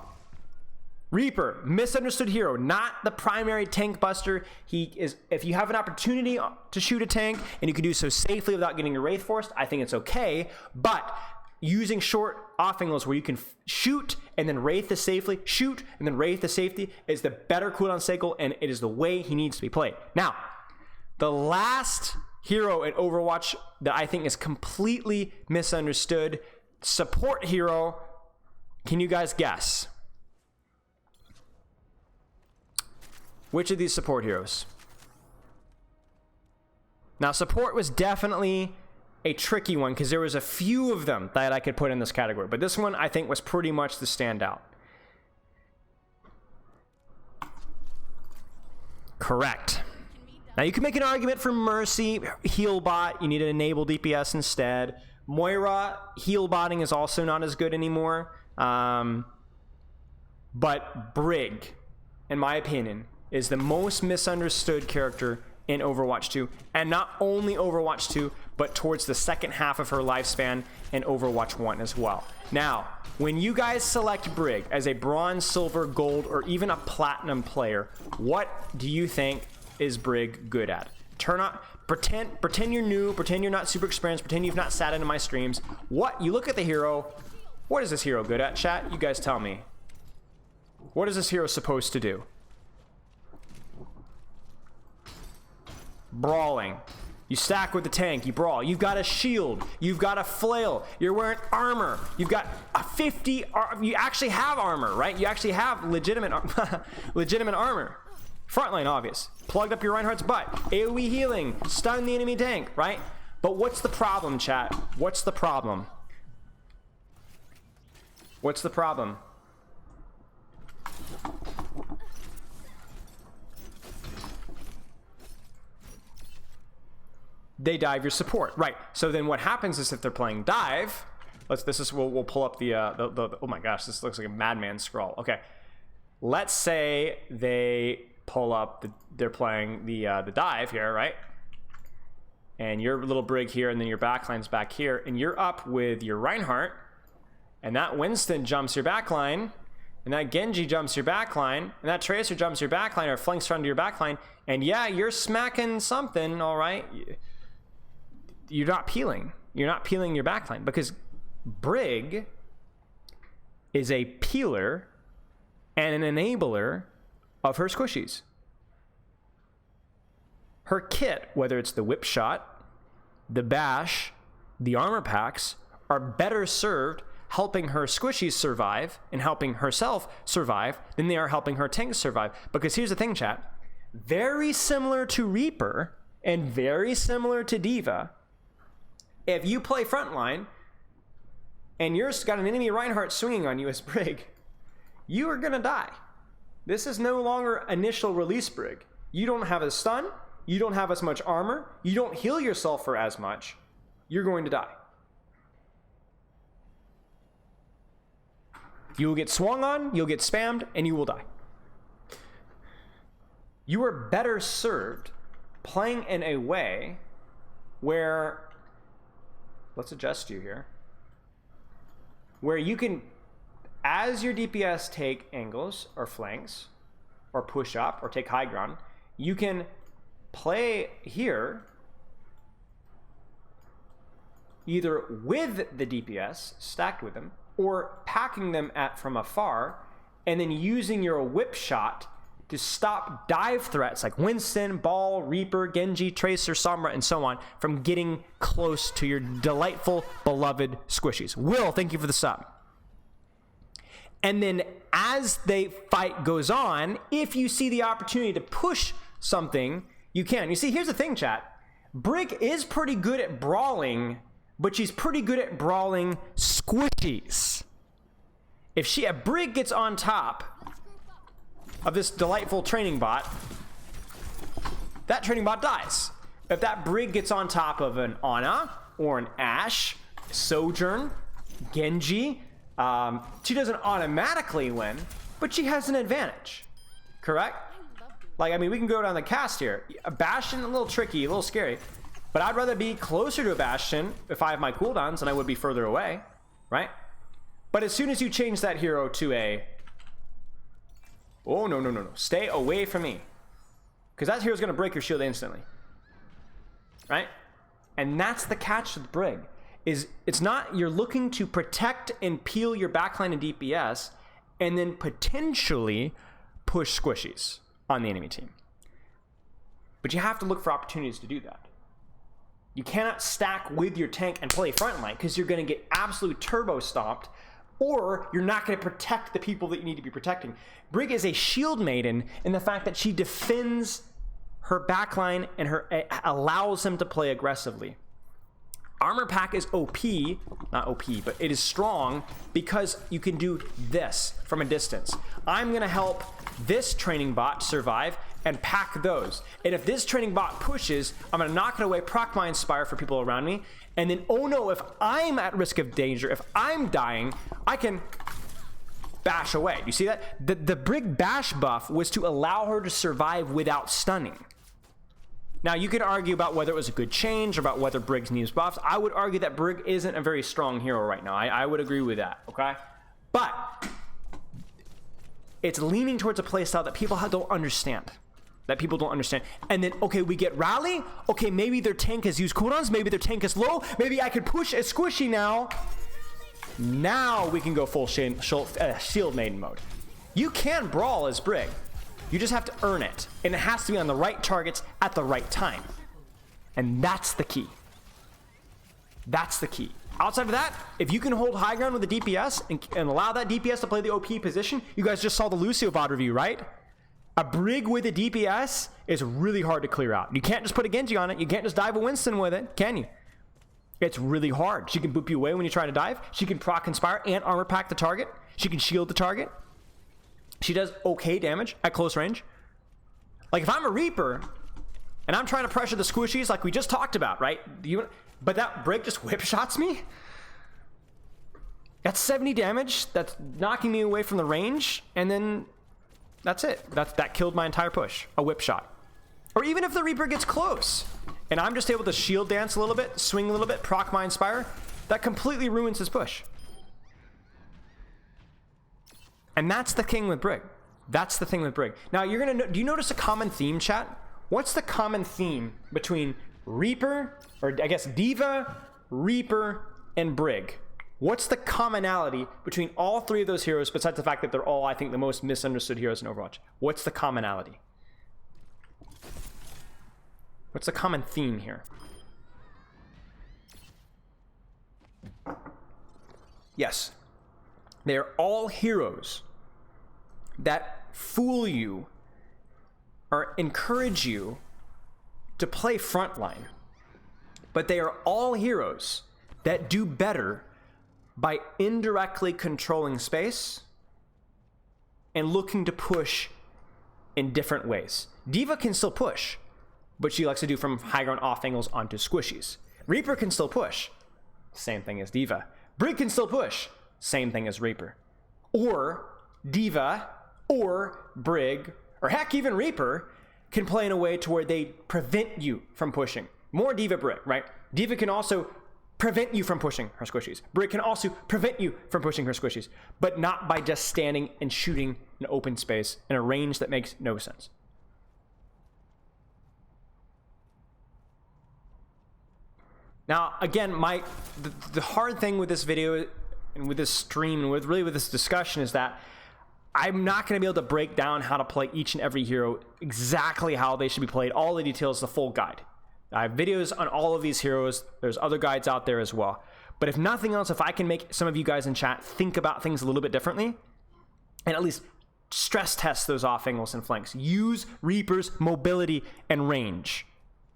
S1: Reaper, misunderstood hero, not the primary tank buster. He is, if you have an opportunity to shoot a tank and you can do so safely without getting your Wraith forced, I think it's okay. But using short off-angles where you can shoot and then Wraith the safely, shoot and then Wraith the safety is the better cooldown cycle, and it is the way he needs to be played. Now, the last hero in Overwatch that I think is completely misunderstood, support hero, can you guys guess? Which of these support heroes? Now, support was definitely a tricky one because there was a few of them that I could put in this category. But this one, I think, was pretty much the standout. Correct. Now, you can make an argument for Mercy, heal bot. You need to enable DPS instead. Moira, heal botting is also not as good anymore. But Brig, in my opinion, is the most misunderstood character in Overwatch 2. And not only Overwatch 2, but towards the second half of her lifespan in Overwatch 1 as well. Now, when you guys select Brig as a bronze, silver, gold, or even a platinum player, what do you think is Brig good at? Pretend you're new, pretend you're not super experienced, pretend you've not sat into my streams. You look at the hero, what is this hero good at, chat? You guys tell me. What is this hero supposed to do? Brawling. You stack with the tank, you brawl. You've got a shield, you've got a flail, you're wearing armor, you've got a 50, you actually have armor, right? You actually have legitimate armor. Frontline, obvious. Plugged up your Reinhardt's butt. AoE healing, stun the enemy tank, right? But what's the problem, chat? What's the problem? What's the problem? They dive your support, right? So then what happens is if they're playing dive, we'll pull up the oh my gosh, this looks like a madman scroll. Okay, let's say they pull up they're playing the dive here, right? And your little Brig here, and then your backline's back here, and you're up with your Reinhardt, and that Winston jumps your backline, and that Genji jumps your backline, and that Tracer jumps your backline or flanks front of your backline, and yeah, you're smacking something, all right. You're not peeling. You're not peeling your backline because Brig is a peeler and an enabler of her squishies. Her kit, whether it's the whip shot, the bash, the armor packs, are better served helping her squishies survive and helping herself survive than they are helping her tanks survive. Because here's the thing, chat. Very similar to Reaper and very similar to Diva, if you play frontline and you've got an enemy Reinhardt swinging on you as Brig, you are gonna die. This is no longer initial release Brig. You don't have a stun, you don't have as much armor, you don't heal yourself for as much, you're going to die. You will get swung on, you'll get spammed, and you will die. You are better served playing in a way where, let's adjust you here, where you can, as your DPS take angles or flanks or push up or take high ground, you can play here either with the DPS stacked with them or packing them from afar and then using your whip shot to stop dive threats like Winston, Ball, Reaper, Genji, Tracer, Sombra, and so on from getting close to your delightful, beloved squishies. Will, thank you for the sub. And then as the fight goes on, if you see the opportunity to push something, you can. You see, here's the thing, chat. Brig is pretty good at brawling, but she's pretty good at brawling squishies. If Brig gets on top of this delightful training bot, that training bot dies. If that Brig gets on top of an Ana or an Ashe, Sojourn, Genji, she doesn't automatically win, but she has an advantage. Correct? Like, I mean, we can go down the cast here. A Bastion, a little tricky, a little scary, but I'd rather be closer to a Bastion if I have my cooldowns than I would be further away, right? But as soon as you change that hero to a, oh, no. Stay away from me. Because that hero's going to break your shield instantly. Right? And that's the catch with Brig. Is it's not, you're looking to protect and peel your backline and DPS and then potentially push squishies on the enemy team. But you have to look for opportunities to do that. You cannot stack with your tank and play frontline because you're going to get absolute turbo stomped, or you're not going to protect the people that you need to be protecting. Brig is a shield maiden in the fact that she defends her backline and allows him to play aggressively. Armor pack is OP, not OP, but it is strong because you can do this from a distance. I'm going to help this training bot survive and pack those. And if this training bot pushes, I'm going to knock it away, proc my Inspire for people around me. And then, oh no, if I'm at risk of danger, if I'm dying, I can bash away. You see that? The Brig bash buff was to allow her to survive without stunning. Now, you could argue about whether it was a good change, or about whether Briggs needs buffs. I would argue that Brig isn't a very strong hero right now. I would agree with that, okay? But it's leaning towards a playstyle that people don't understand. And then, okay, we get Rally. Okay, maybe their tank has used cooldowns. Maybe their tank is low. Maybe I could push a squishy now. Now we can go full shield maiden mode. You can brawl as Brig. You just have to earn it. And it has to be on the right targets at the right time. And that's the key. That's the key. Outside of that, if you can hold high ground with the DPS and allow that DPS to play the OP position, you guys just saw the Lucio VOD review, right? A Brig with a DPS is really hard to clear out. You can't just put a Genji on it. You can't just dive a Winston with it, can you? It's really hard. She can boop you away when you try to dive. She can proc Inspire and armor pack the target. She can shield the target. She does okay damage at close range. Like if I'm a Reaper and I'm trying to pressure the squishies like we just talked about, right? But that Brig just whip shots me? That's 70 damage. That's knocking me away from the range. And then that's it. That killed my entire push. A whip shot. Or even if the Reaper gets close and I'm just able to shield dance a little bit, swing a little bit, proc my Inspire, that completely ruins his push. And that's the thing with Brig. That's the thing with Brig. Now, you're going to... Do you notice a common theme, chat? What's the common theme between Reaper, or I guess Diva, Reaper, and Brig? What's the commonality between all three of those heroes, besides the fact that they're all, I think, the most misunderstood heroes in Overwatch? What's the commonality? What's the common theme here? Yes. They are all heroes that fool you or encourage you to play frontline. But they are all heroes that do better by indirectly controlling space and looking to push in different ways. Diva can still push, but she likes to do from high ground off angles onto squishies. Reaper can still push. Same thing as Diva. Brig can still push. Same thing as Reaper. Or Diva, or Brig, or heck, even Reaper can play in a way to where they prevent you from pushing. More Diva Brig, right? Diva can also prevent you from pushing her squishies. Brig can also prevent you from pushing her squishies, but not by just standing and shooting in open space in a range that makes no sense. Now, again, the hard thing with this video and with this stream and with this discussion is that I'm not going to be able to break down how to play each and every hero, exactly how they should be played, all the details, the full guide. I have videos on all of these heroes. There's other guides out there as well. But if nothing else, if I can make some of you guys in chat think about things a little bit differently, and at least stress test those off angles and flanks. Use Reaper's mobility and range.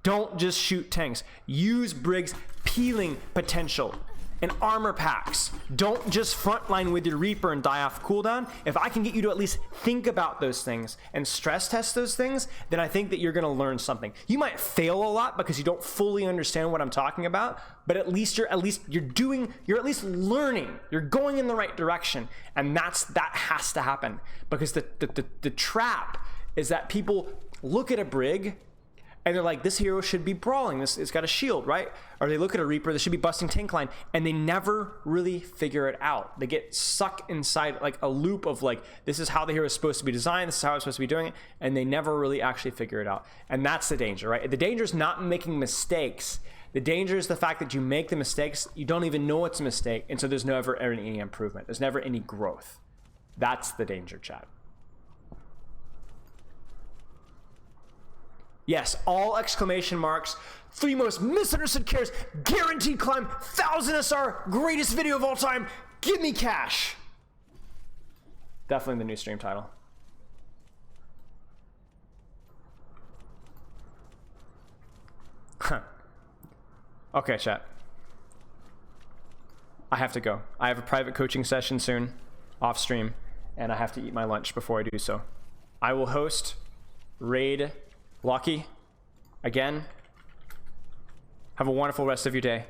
S1: Don't just shoot tanks. Use Brig's peeling potential and armor packs. Don't just frontline with your Reaper and die off cooldown. If I can get you to at least think about those things and stress test those things, then I think that you're gonna learn something. You might fail a lot because you don't fully understand what I'm talking about, but at least you're learning. You're going in the right direction, and that has to happen, because the trap is that people look at a Brig and they're like, this hero should be brawling. It's got a shield, right? Or they look at a Reaper, they should be busting tank line, and they never really figure it out. They get sucked inside like a loop of like, this is how the hero is supposed to be designed, this is how I'm supposed to be doing it, and they never really actually figure it out. And that's the danger, right? The danger is not making mistakes. The danger is the fact that you make the mistakes, you don't even know it's a mistake, and so there's never any improvement. There's never any growth. That's the danger, chat. Yes, all exclamation marks, 3 most misunderstood cares, guaranteed climb, 1000 SR, greatest video of all time, Give me cash. Definitely the new stream title. Huh. Okay, chat. I have to go. I have a private coaching session soon, off stream, and I have to eat my lunch before I do so. I will host Raid Lucky again. Have a wonderful rest of your day.